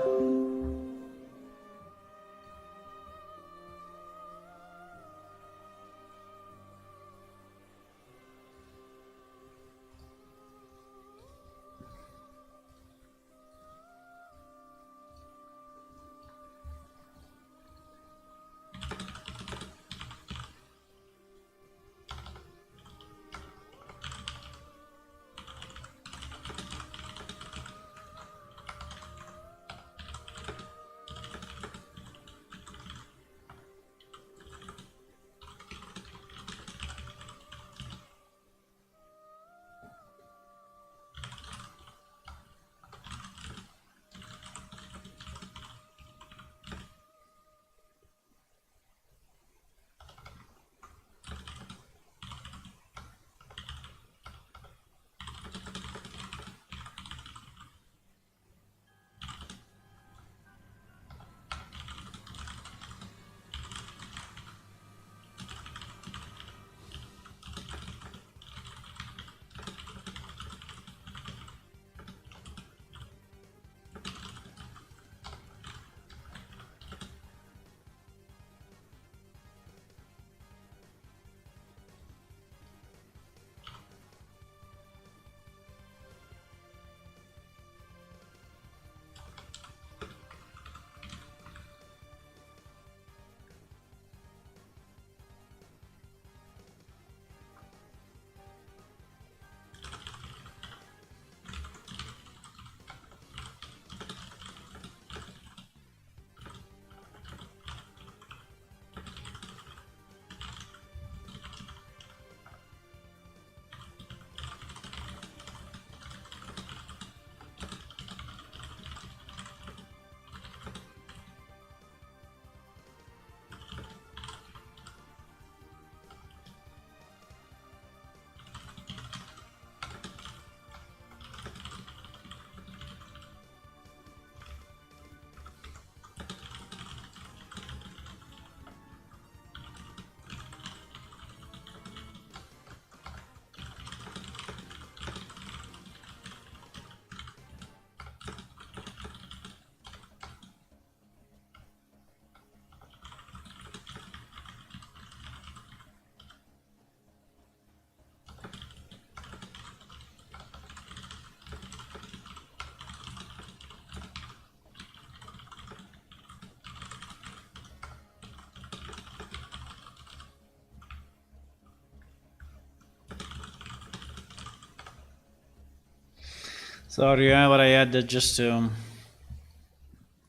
Sorry, but I had that just to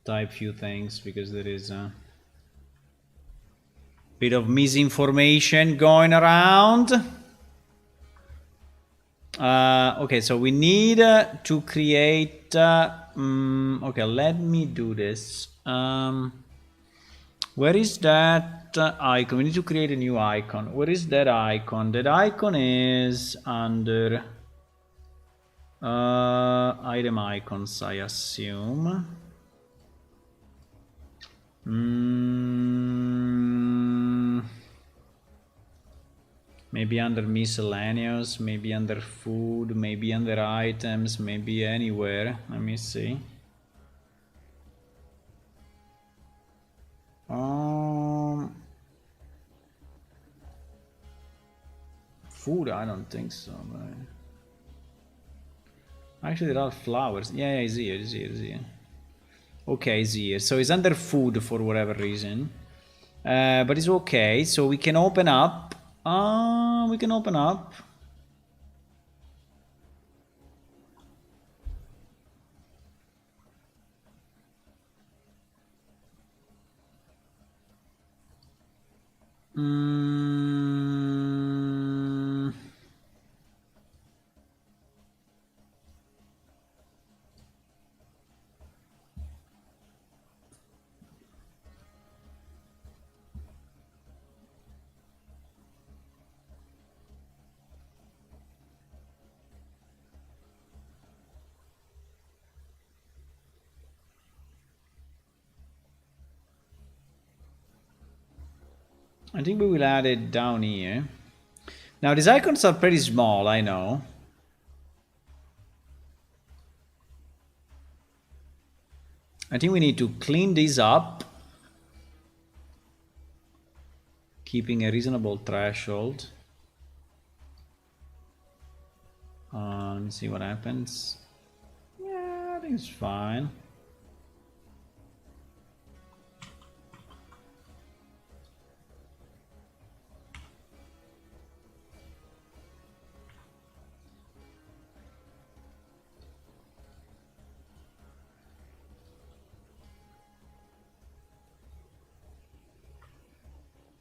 type few things because there is a bit of misinformation going around. Okay, so we need to create. Okay, let me do this. Where is that icon? We need to create a new icon. Where is that icon? That icon is under item icons, I assume. Maybe under miscellaneous, maybe under food, maybe under items, maybe anywhere. Let me see. food? I don't think so, but... Actually, there are flowers. Yeah, it's here, it's here, it's here. Okay, it's here. So it's under food for whatever reason. But it's okay. So we can open up. We can open up. I think we will add it down here. Now these icons are pretty small, I know. I think we need to clean these up, keeping a reasonable threshold. Let me see what happens. Yeah, I think it's fine.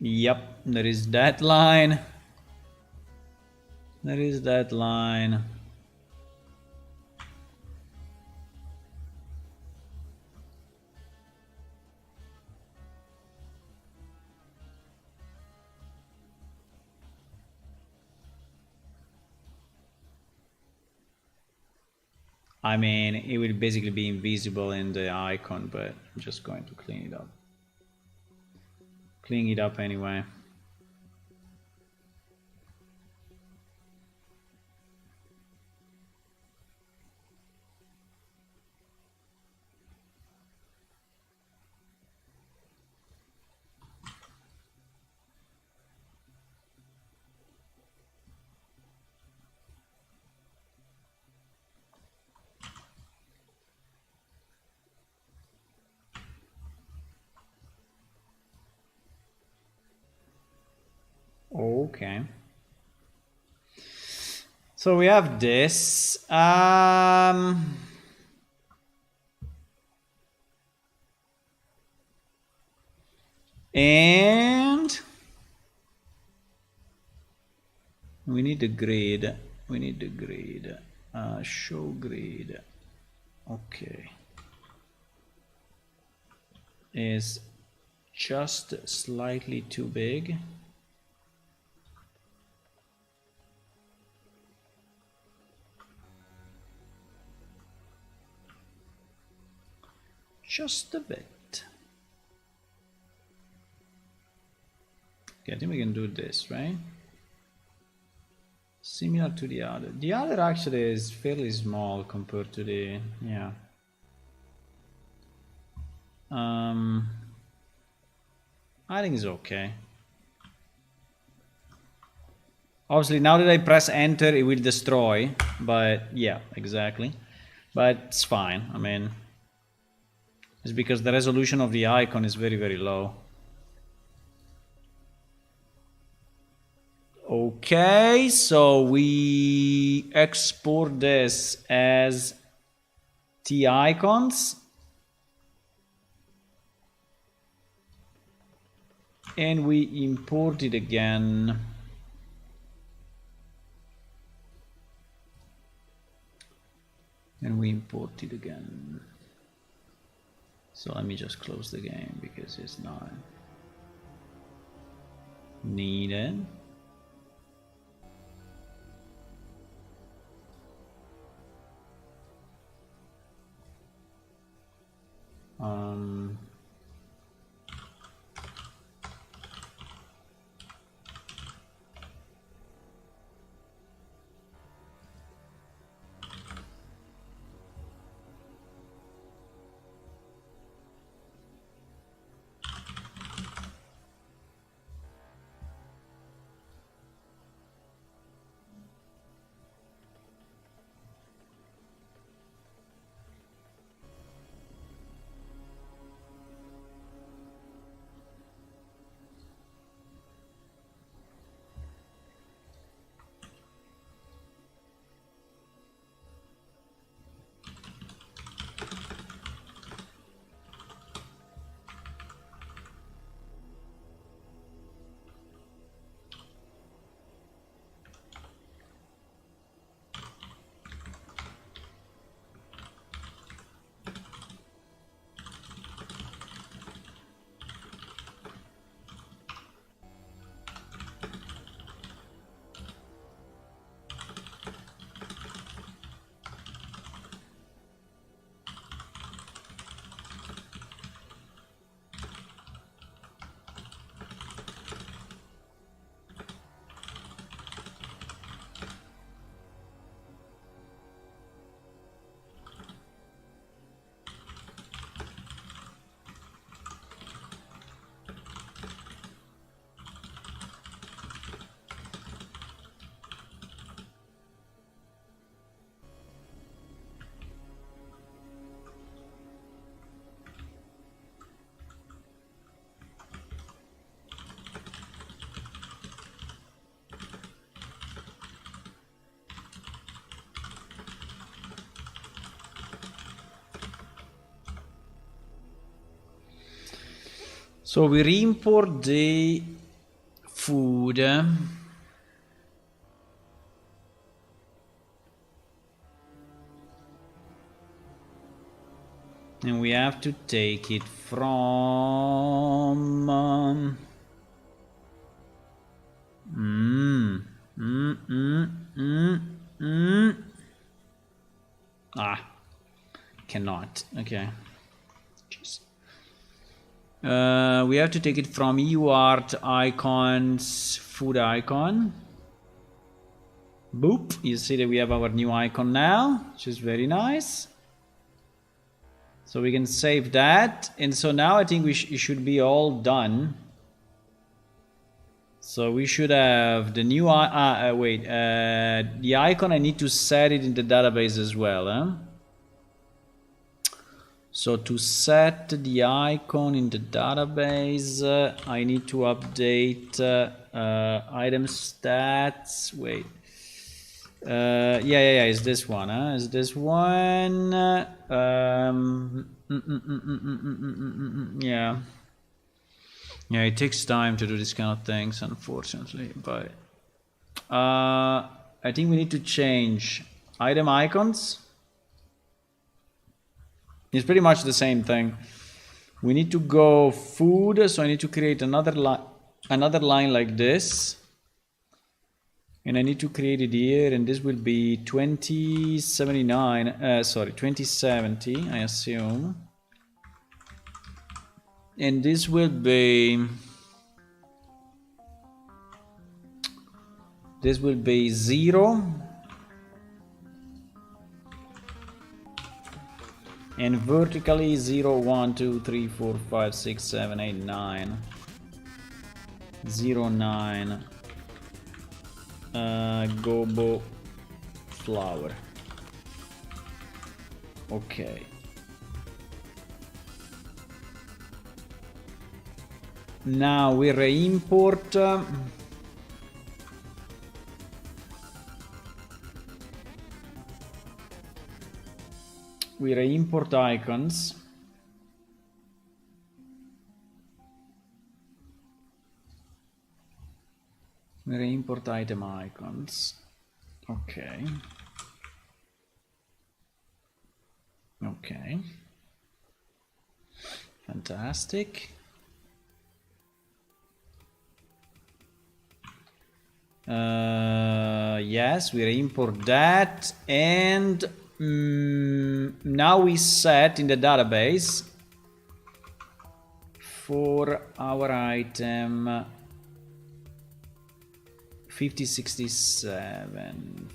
Yep, there is that line. There is that line. I mean, it will basically be invisible in the icon, but I'm just going to clean it up. Clean it up anyway. Okay. So we have this. And we need the grid. We need the grid. Show grid. Okay. Is just slightly too big. Just a bit. Okay, I think we can do this, right? Similar to the other. The other actually is fairly small compared to the, yeah. I think it's okay. Obviously, now that I press enter, it will destroy, but yeah, exactly. But it's fine, I mean, it's because the resolution of the icon is very, very low. Okay, so we export this as T icons. And we import it again. And we import it again. So let me just close the game because it's not needed. So we re-import the food. And we have to take it from cannot. Okay. Jeez. We have to take it from UArt icons food icon. Boop. You see that we have our new icon now, which is very nice. So we can save that. And so now I think it should be all done. So we should have the new the icon. I need to set it in the database as well. Huh? So to set the icon in the database, I need to update item stats. Wait. Yeah. Is this one? Huh? Is this one? Yeah. Yeah, it takes time to do this kind of things, unfortunately. But I think we need to change item icons. It's pretty much the same thing. We need to go food, so I need to create another line like this. And I need to create it here, and this will be 2079, sorry, 2070, I assume. And this will be 0. And vertically 0, 1, 2, 3, 4, 5, 6, 7, 8, 9. 0, 9. Gobo flower. Okay. Now we re-import icons. We re-import item icons. Okay. Okay. Fantastic. Yes, we re-import that, and now we set in the database for our item 5067.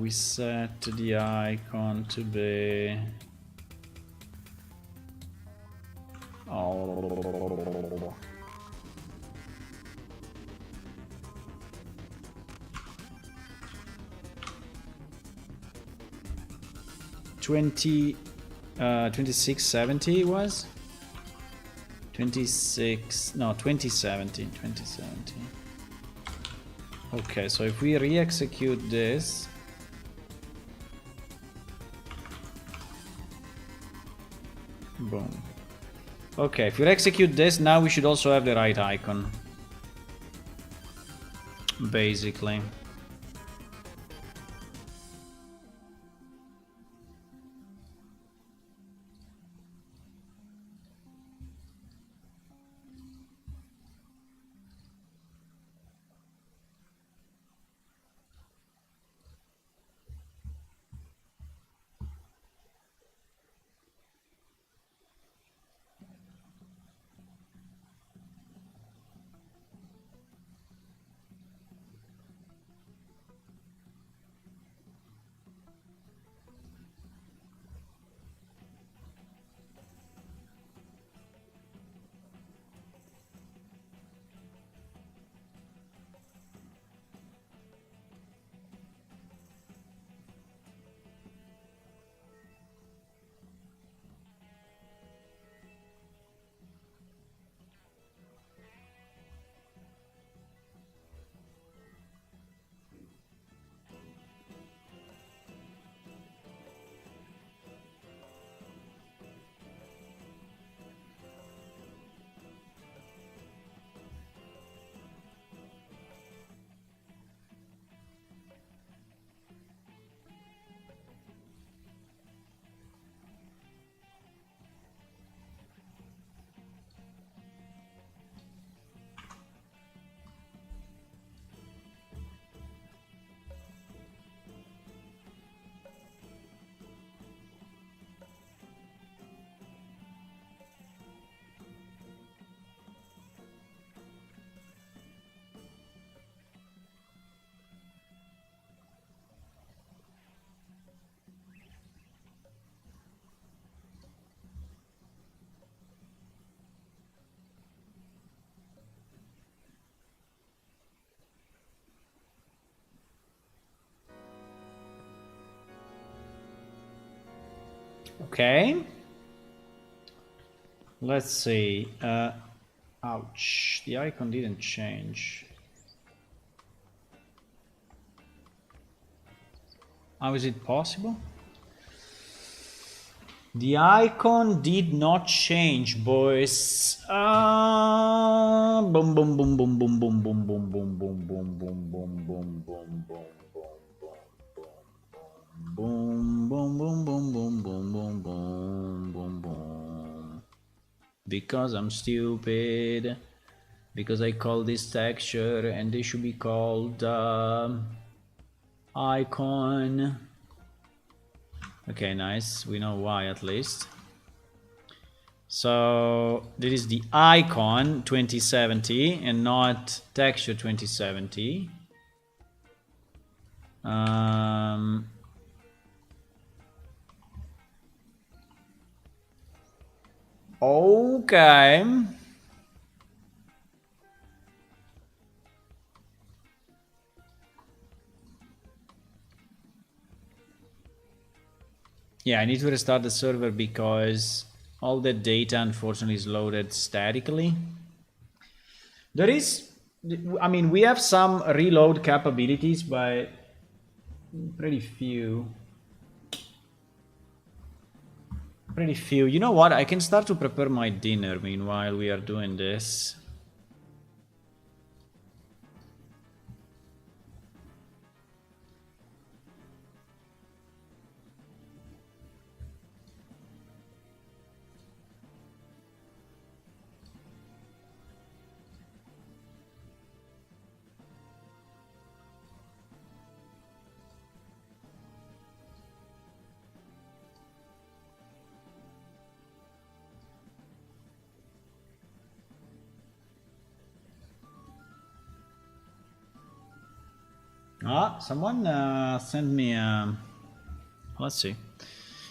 We set the icon to be 2670 was 2070. Okay, so if we re-execute this, boom. Okay, if we execute this, now we should also have the right icon, basically. Okay. Let's see. Ouch. The icon didn't change. How is it possible? The icon did not change, boys. Boom, boom, boom, boom, boom, boom, boom, boom, boom, boom, boom, boom, boom, boom, boom, boom. Boom, boom, boom, boom, boom, boom, boom, boom, boom, boom. Because I'm stupid. Because I call this texture and they should be called icon. Okay, nice. We know why at least. So this is the icon 2070 and not texture 2070. Okay. Yeah, I need to restart the server because all the data unfortunately is loaded statically. There is, I mean, we have some reload capabilities, but pretty few. Pretty few. You know what? I can start to prepare my dinner meanwhile we are doing this. Ah, someone sent me. Let's see.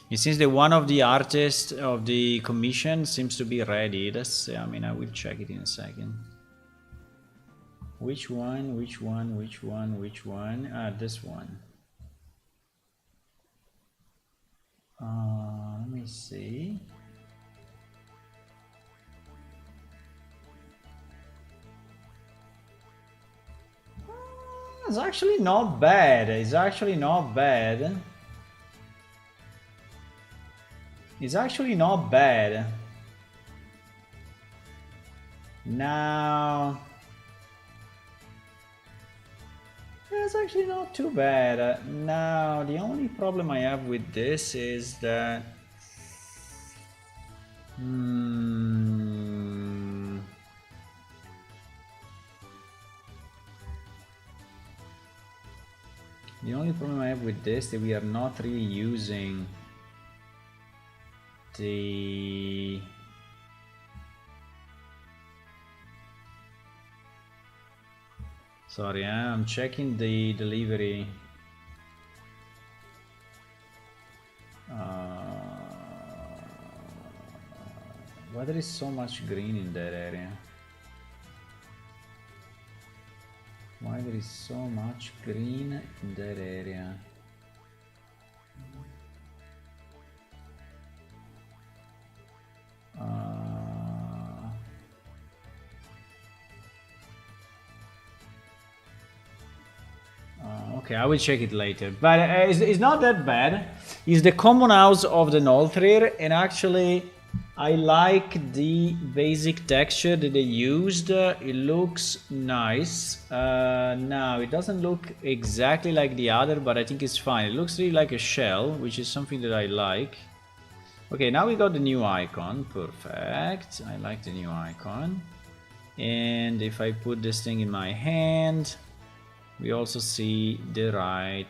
It seems that one of the artists of the commission seems to be ready. Let's see. I mean, I will check it in a second. Which one? Which one? Which one? Which one? Ah, this one. Let me see. It's actually not bad. It's actually not bad. It's actually not bad. Now, it's actually not too bad. Now, the only problem I have with this is that the only problem I have with this is that we are not really using the sorry, I'm checking the delivery. Why there is so much green in that area? Why there is so much green in that area? Okay, I will check it later. But it's not that bad. It's the common house of the Nolthrir, and actually I like the basic texture that they used. It looks nice. Now, it doesn't look exactly like the other, but I think it's fine. It looks really like a shell, which is something that I like. Okay, now we got the new icon. Perfect. I like the new icon. And if I put this thing in my hand, we also see the right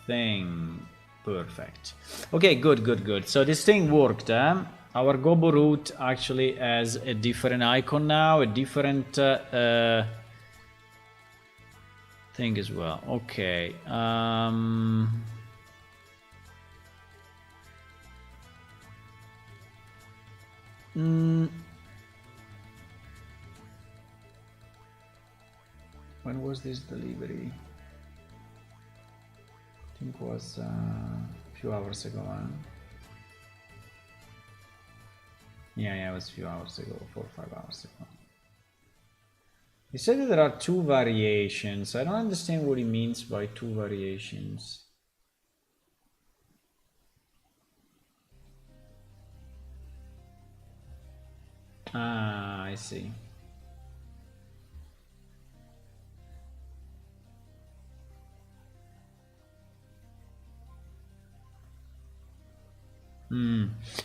thing. Perfect. Okay, good. So this thing worked. Our Gobo root actually has a different icon now, a different thing as well. Okay. When was this delivery? I think it was a few hours ago. Yeah, it was a few hours ago, 4 or 5 hours ago. He said that there are two variations. I don't understand what he means by two variations. Ah, I see.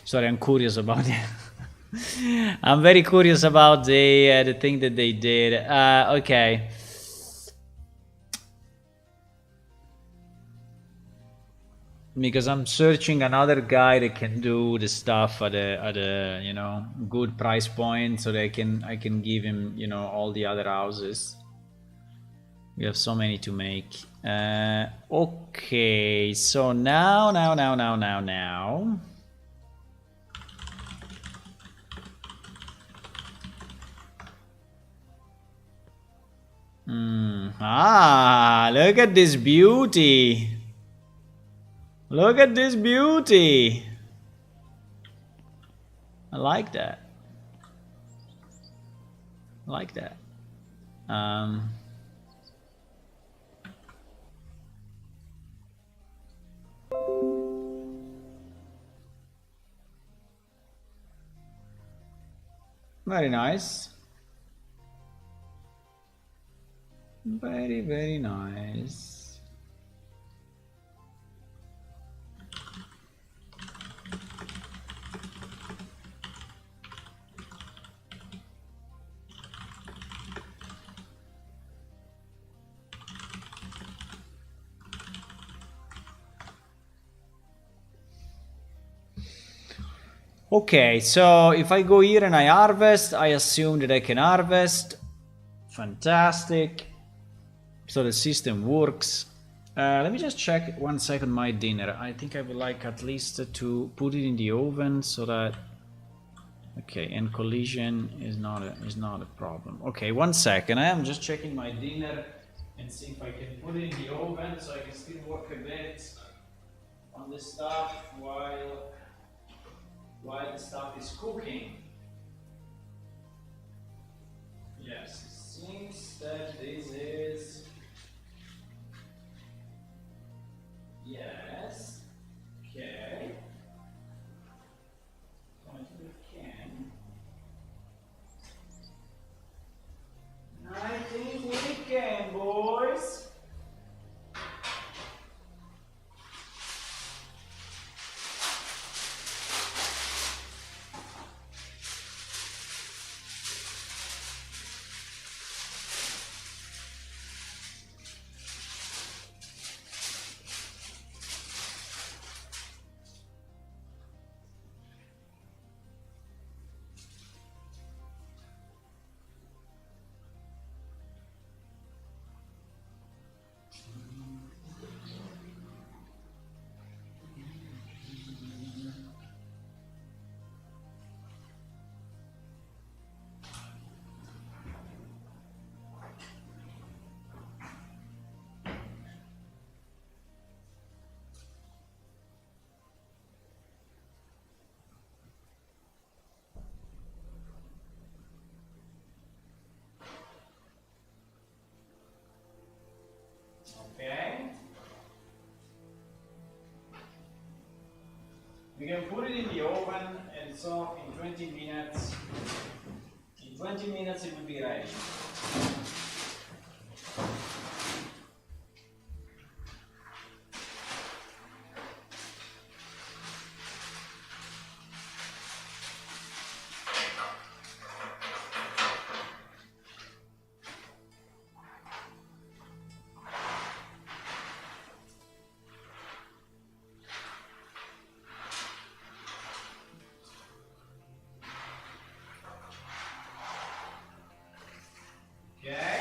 Sorry, I'm curious about it. I'm very curious about the thing that they did. Okay. Because I'm searching another guy that can do the stuff at a good price point, so that I can give him all the other houses. We have so many to make. Okay, so now. Look at this beauty. Look at this beauty. I like that. I like that. Very nice. Very, very nice. Okay, so if I go here and I harvest, I assume that I can harvest. Fantastic. So the system works. Let me just check 1 second my dinner. I think I would like at least to put it in the oven so that. Okay, and collision is not a problem. Okay, 1 second. I am just checking my dinner and see if I can put it in the oven so I can still work a bit on the stuff while the stuff is cooking. Yes, it seems that this is. Yes. Okay. I think we can. I think we can, boys. Okay. We can put it in the oven, and so in 20 minutes, it will be ready. Okay.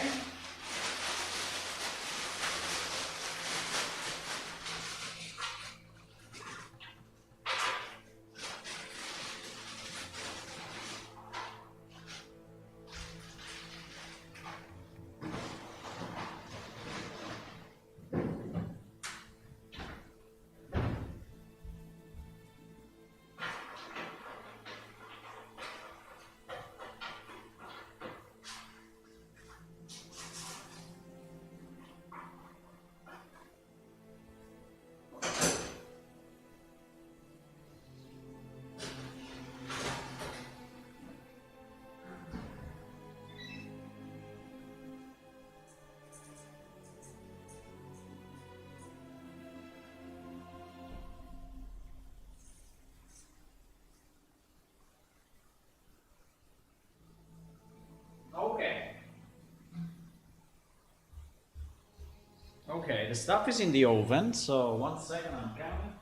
the stuff is in the oven, so 1 second, I'm coming.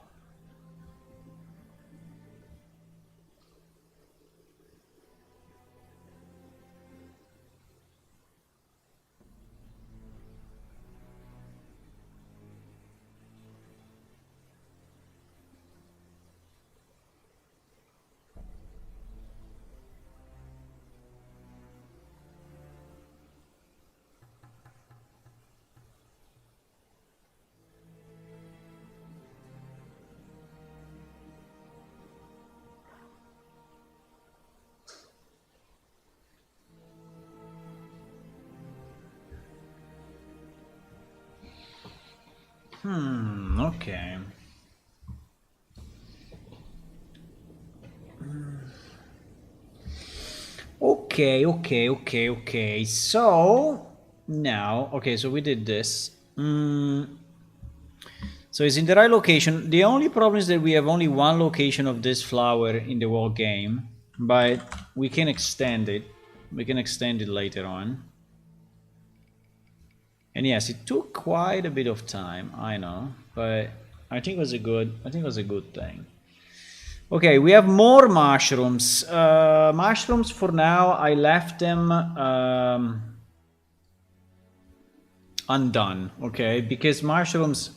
Okay. Okay. So now, okay, so we did this. So it's in the right location. The only problem is that we have only one location of this flower in the whole game, but we can extend it. We can extend it later on. And yes, it took quite a bit of time, I know, but I think it was a good thing. Okay, we have more mushrooms. Mushrooms for now, I left them undone, okay? Because mushrooms,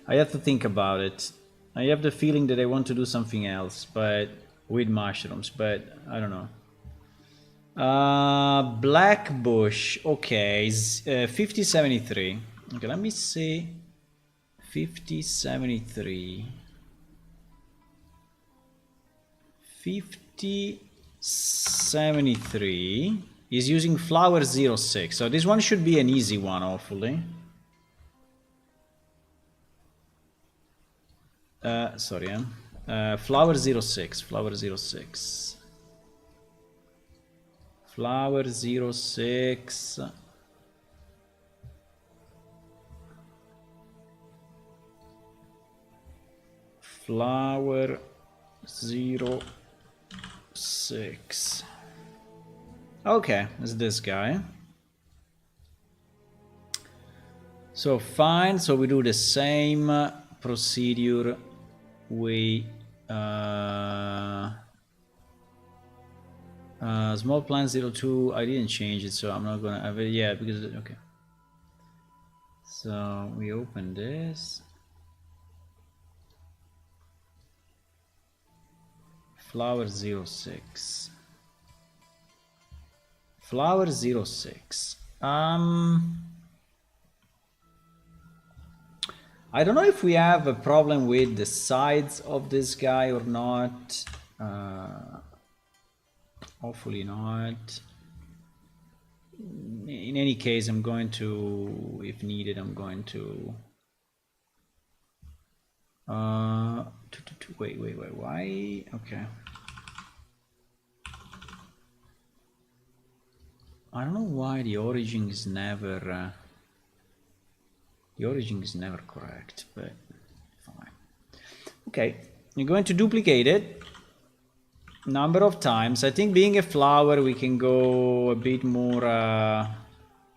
I have to think about it. I have the feeling that I want to do something else, but with mushrooms, but I don't know. Black bush, okay, 5073. Okay, let me see. 5073. 5073 is using flower 06. So this one should be an easy one, hopefully. Sorry, flower 06. Flower 06. Flower 06. Flower 06. Okay, it's this guy. So fine, so we do the same procedure. We small plant 02. I didn't change it, so I'm not gonna have it yet because okay. So we open this. Flower 06. Flower 06. I don't know if we have a problem with the sides of this guy or not. Hopefully not. In any case, I'm going to, if needed, I'm going to wait, why? Okay. I don't know why the origin is never correct, but fine. Okay, you're going to duplicate it number of times. I think being a flower, we can go a bit more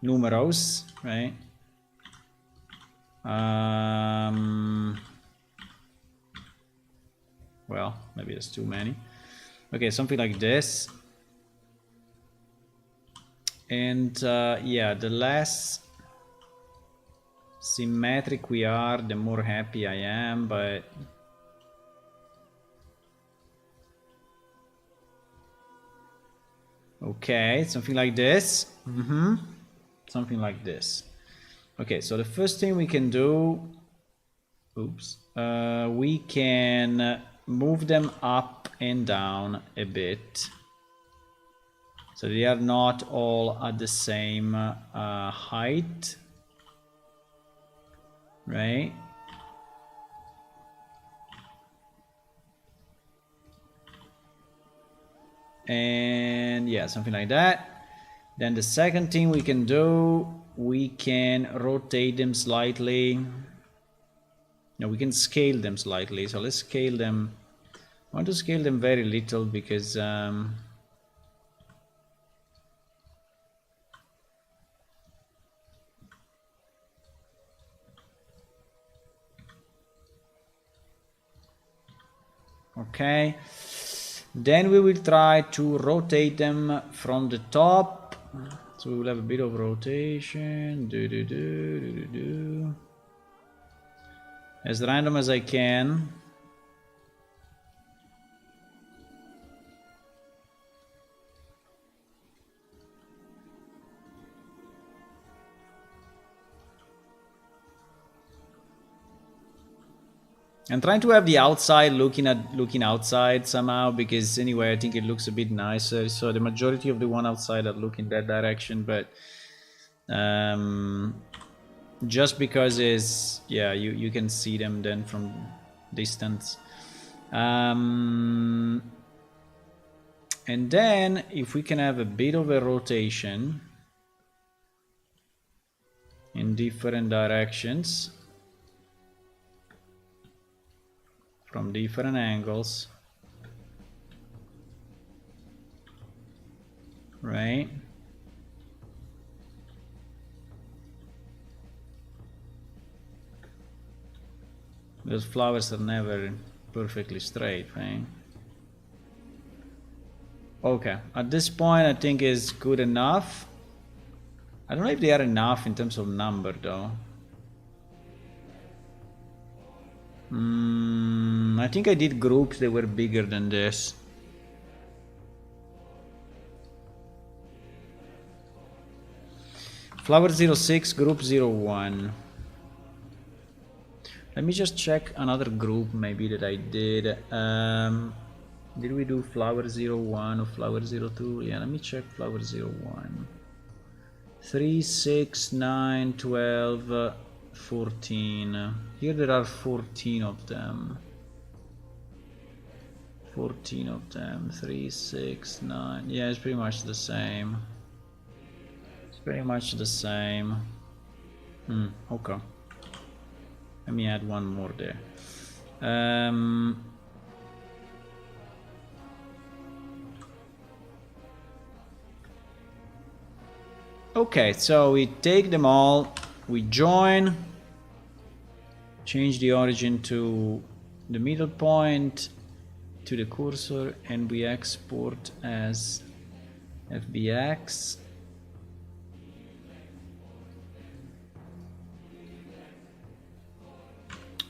numerous, right? Well, maybe there's too many. Okay, something like this. And yeah, the less symmetric we are, the more happy I am, but okay, something like this. Something like this. Okay, so the first thing we can do, we can move them up and down a bit. So they are not all at the same height, right? And yeah, something like that. Then the second thing we can do, we can rotate them slightly. No, we can scale them slightly. So let's scale them. I want to scale them very little because Okay. Then we will try to rotate them from the top. So we will have a bit of rotation. As random as I can. I'm trying to have the outside looking outside somehow, because anyway I think it looks a bit nicer. So the majority of the one outside are looking that direction, but just because is you can see them then from distance. And then if we can have a bit of a rotation in different directions from different angles, right? Those flowers are never perfectly straight, right? Okay, at this point I think is good enough. I don't know if they are enough in terms of number though. I think I did groups that were bigger than this. Flower 06, group 01. Let me just check another group maybe that I did. Did we do flower 01 or flower 02? Yeah, let me check flower 01. 3, 6, 9, 12, 14. Here there are 14 of them. 14 of them. 3, 6, 9. Yeah, it's pretty much the same. It's pretty much the same. Okay. Let me add one more there. Okay, so we take them all, we join, change the origin to the middle point, to the cursor, and we export as FBX.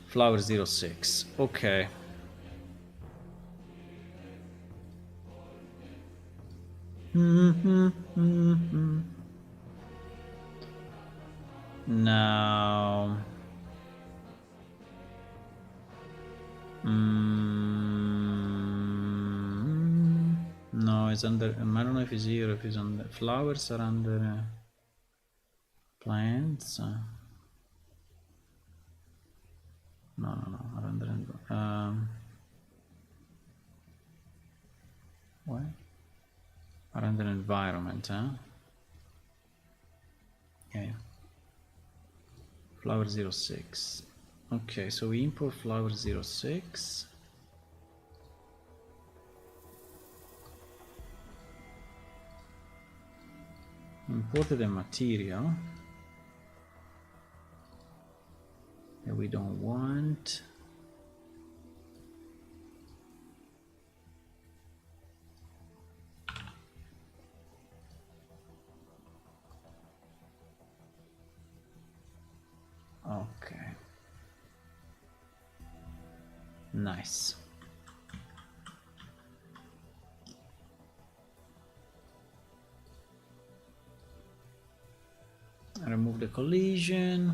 Flower 06. Okay. Now. No, it's under. I don't know if it's here or if it's under. Flowers are under plants. No, are under. What? Are under environment, huh? Yeah. Flower 06. Okay, so we import flower 06. Imported a material that we don't want. Okay. Nice. Remove the collision.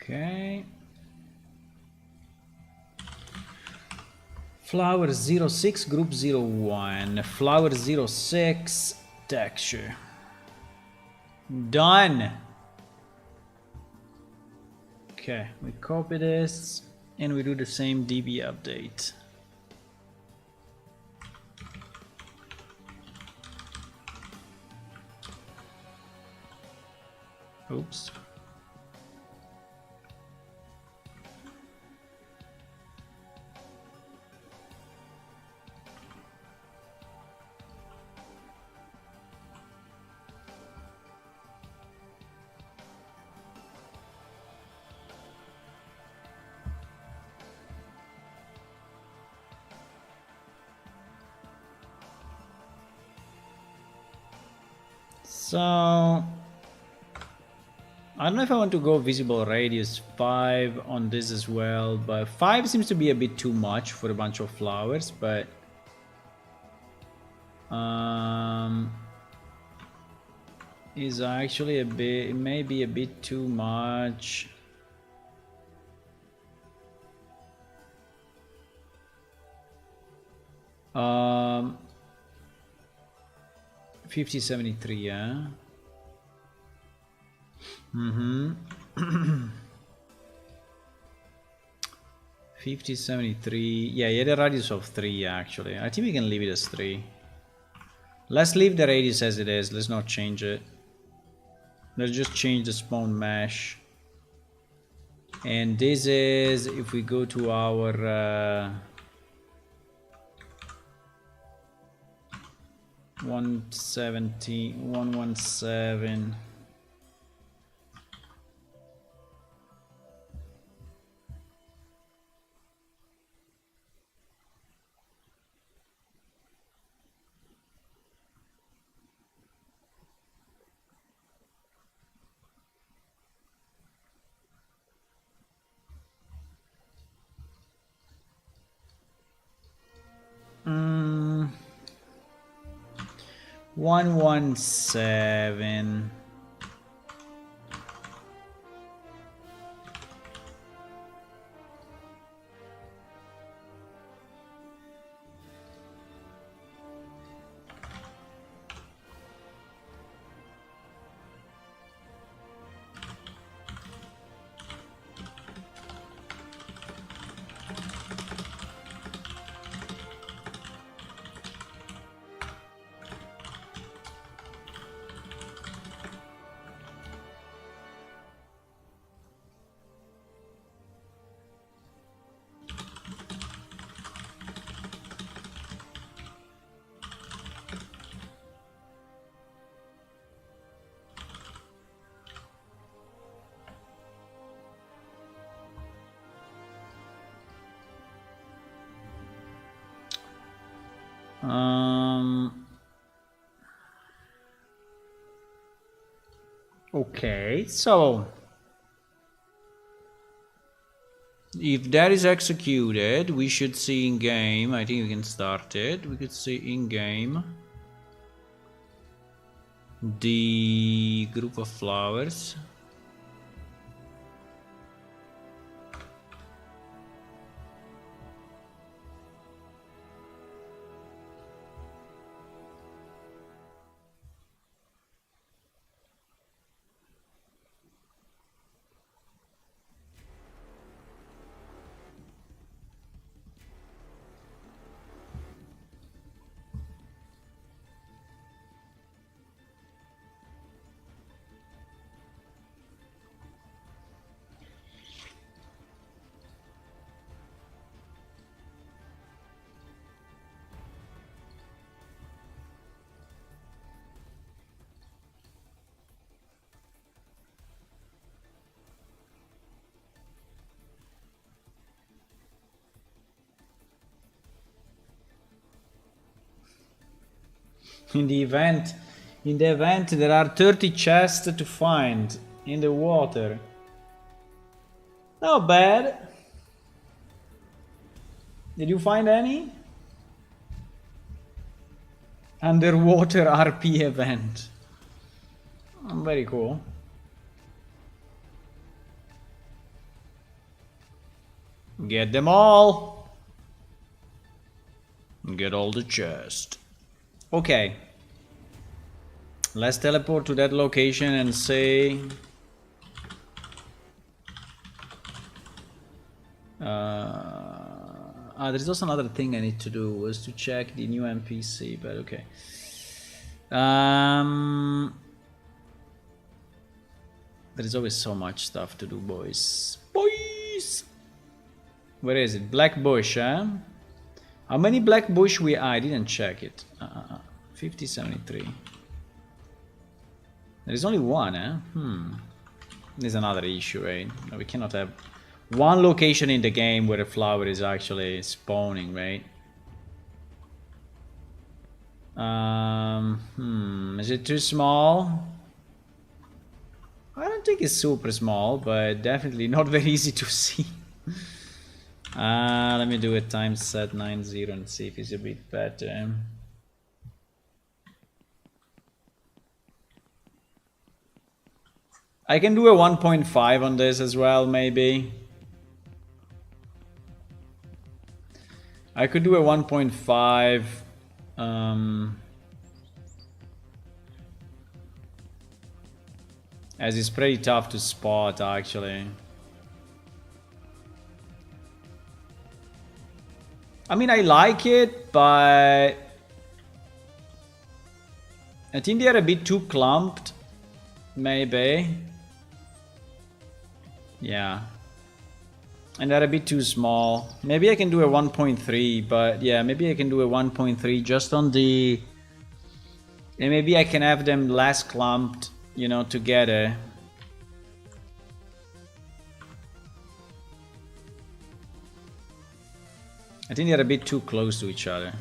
Okay. Flower 06, group 01. Flower 06, texture. Done. Okay, we copy this and we do the same DB update. Oops. So I don't know if I want to go visible radius 5 on this as well, but 5 seems to be a bit too much for a bunch of flowers, but is actually a bit, it may be a bit too much. Um 5073, yeah. 5073, yeah, the radius of 3 actually. I think we can leave it as 3. Let's leave the radius as it is, let's not change it. Let's just change the spawn mesh. And this is, if we go to our 117. Mm, 117. Okay, so if that is executed, we should see in game. I think we can start it. We could see in game the group of flowers. In the event there are 30 chests to find in the water. Not bad. Did you find any? Underwater RP event. Very cool. Get them all. Get all the chest. Okay. Let's teleport to that location and say... there's also another thing I need to do, was to check the new NPC, but okay. There is always so much stuff to do, boys. Boys! Where is it? Black Bush, huh? How many Black Bush I didn't check it. 5073. There is only one, eh? There's another issue, right? We cannot have one location in the game where a flower is actually spawning, right? Is it too small? I don't think it's super small, but definitely not very easy to see. Let me do it times set 90 and see if it's a bit better. I can do a 1.5 on this as well, maybe. I could do a 1.5. As it's pretty tough to spot, actually. I mean, I like it, but I think they're a bit too clumped, maybe. Yeah. And they're a bit too small. Maybe I can do a 1.3, but yeah, maybe I can do a 1.3 just on the... And maybe I can have them less clumped, you know, together. I think they're a bit too close to each other.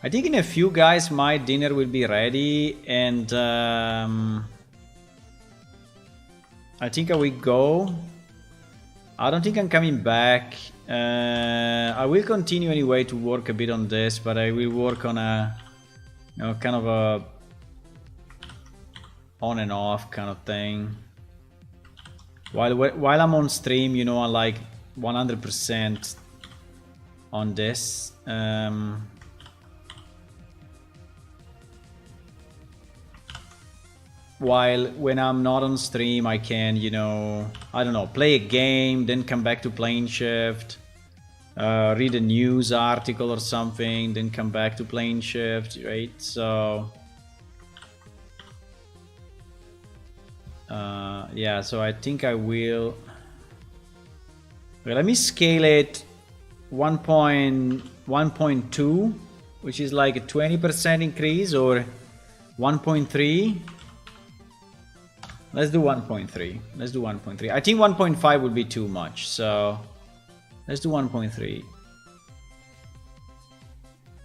I think in a few, guys, my dinner will be ready, and I think I will go. I don't think I'm coming back. I will continue anyway to work a bit on this, but I will work on a, you know, kind of a on and off kind of thing. While I'm on stream, you know, I'm like 100% on this. While when I'm not on stream, I can, you know, I don't know, play a game, then come back to plane shift, read a news article or something, then come back to plane shift, right? So yeah, so I think I will. Okay, let me scale it 1.2, which is like a 20% increase, or 1.3. Let's do 1.3. Let's do 1.3. I think 1.5 would be too much, so let's do 1.3.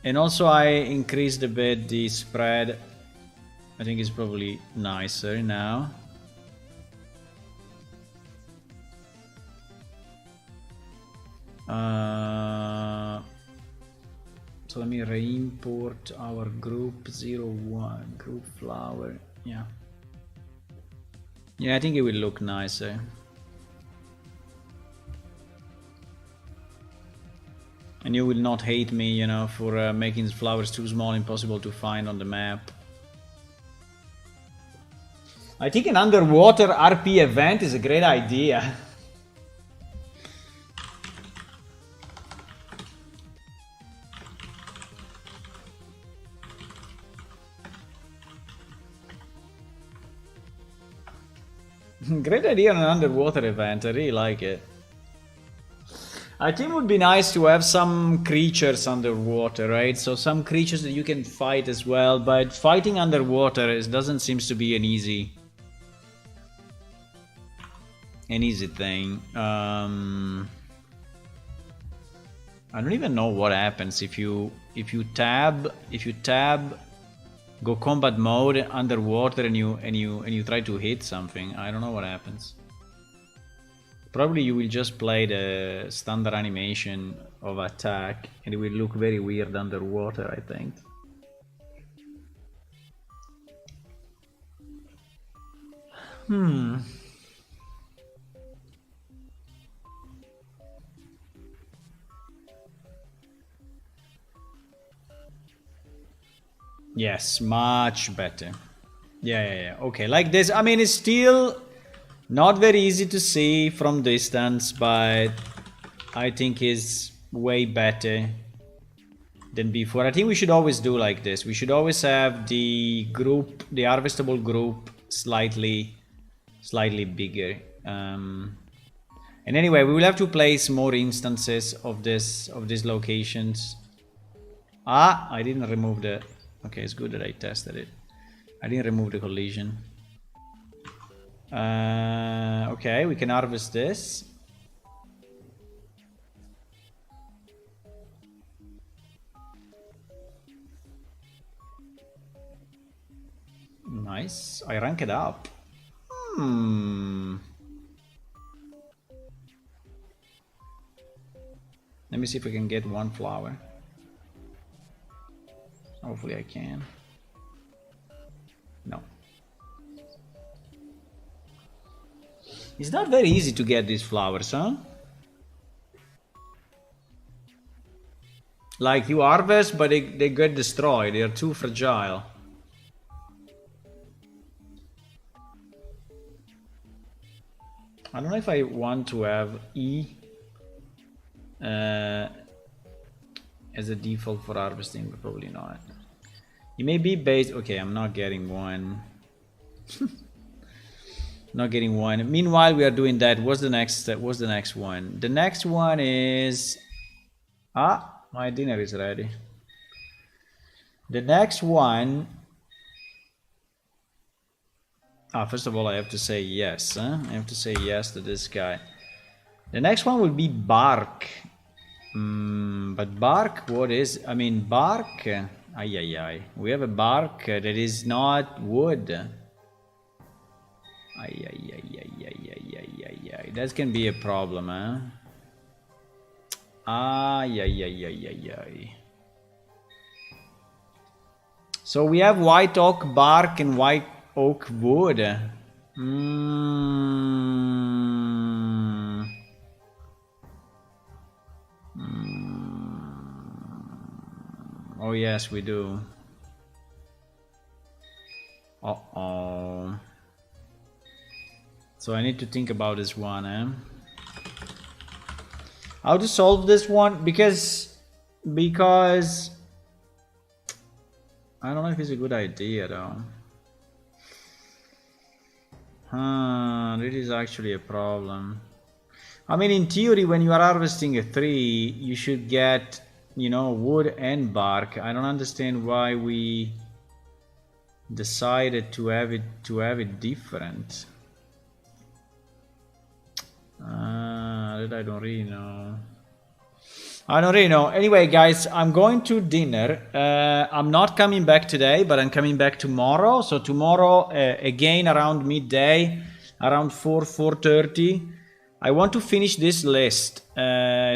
And also I increased a bit the spread. I think it's probably nicer now. So let me re-import our group 01, group flower. Yeah. Yeah, I think it will look nicer. And you will not hate me, you know, for making flowers too small, impossible to find on the map. I think an underwater RP event is a great idea. Great idea on an underwater event, I really like it. I think it would be nice to have some creatures underwater, right? So some creatures that you can fight as well, but fighting underwater doesn't seem to be an easy thing. I don't even know what happens if you tab, go combat mode underwater and you try to hit something. I don't know what happens. Probably you will just play the standard animation of attack and it will look very weird underwater, I think. Yes, much better. Yeah. Okay, like this. I mean, it's still not very easy to see from distance, but I think is way better than before. I think we should always do like this. We should always have the group, the harvestable group, slightly bigger. And anyway, we will have to place more instances of these locations. Ah, I didn't remove the. Okay, it's good that I tested it. I didn't remove the collision. Okay, we can harvest this. Nice. I rank it up. Let me see if I can get one flower. Hopefully I can. No. It's not very easy to get these flowers, huh? Like you harvest, but they get destroyed. They are too fragile. I don't know if I want to have E as a default for harvesting, but probably not. It may be based. Okay, I'm not getting one. Not getting one. Meanwhile, we are doing that. What's the next? What's the next one? The next one is. Ah, my dinner is ready. The next one. First of all, I have to say yes. Huh? I have to say yes to this guy. The next one will be bark. But bark, what is? I mean, bark. Ay. We have a bark that is not wood. Ay. That can be a problem, huh? Ay. So we have white oak bark and white oak wood. Oh yes, we do. Uh-oh. So I need to think about this one, eh? How to solve this one? Because I don't know if it's a good idea though. This is actually a problem. I mean, in theory, when you are harvesting a tree, you should get, you know, wood and bark. I don't understand why we decided to have it different. That I don't really know. I don't really know. Anyway, guys, I'm going to dinner. I'm not coming back today, but I'm coming back tomorrow. So tomorrow, again around midday, around 4:30, I want to finish this list.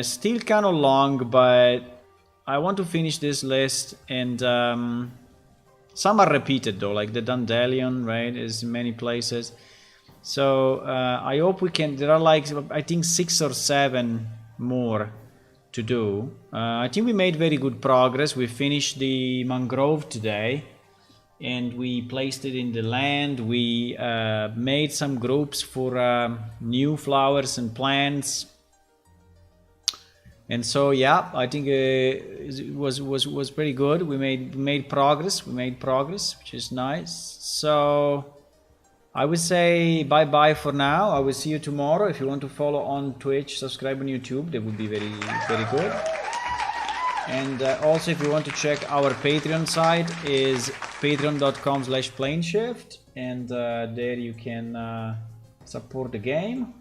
Still kind of long, but I want to finish this list. And some are repeated though, like the Dandelion, right? Is in many places. So I hope we can. There are like I think 6 or 7 more to do. I think we made very good progress. We finished the mangrove today and we placed it in the land. We made some groups for new flowers and plants. And so yeah, I think it was pretty good. We made progress, which is nice. So I would say bye-bye for now. I will see you tomorrow. If you want to follow on Twitch, subscribe on YouTube, that would be very, very good. And also, if you want to check our Patreon site, is patreon.com/planeshift, and there you can support the game.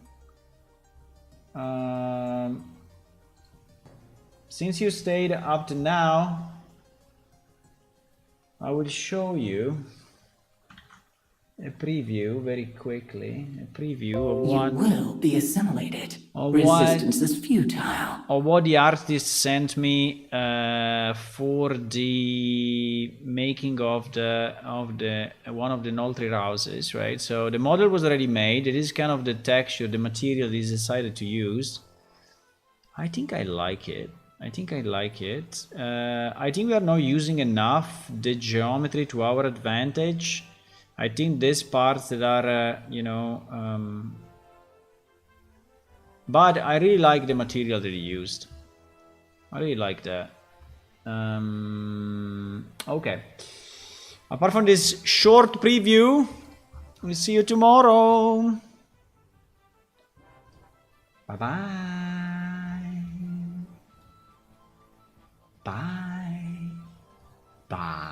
Since you stayed up to now, I will show you a preview very quickly. A preview of what you will be assimilated. Resistance is futile. Or what the artist sent me for the making of the one of the Noltri houses, right? So the model was already made. It is kind of the texture, the material is decided to use. I think I like it. I think I like it. I think we are not using enough the geometry to our advantage. I think these parts that are, but I really like the material that he used. I really like that. Okay. Apart from this short preview, we'll see you tomorrow. Bye-bye. Bye. Bye.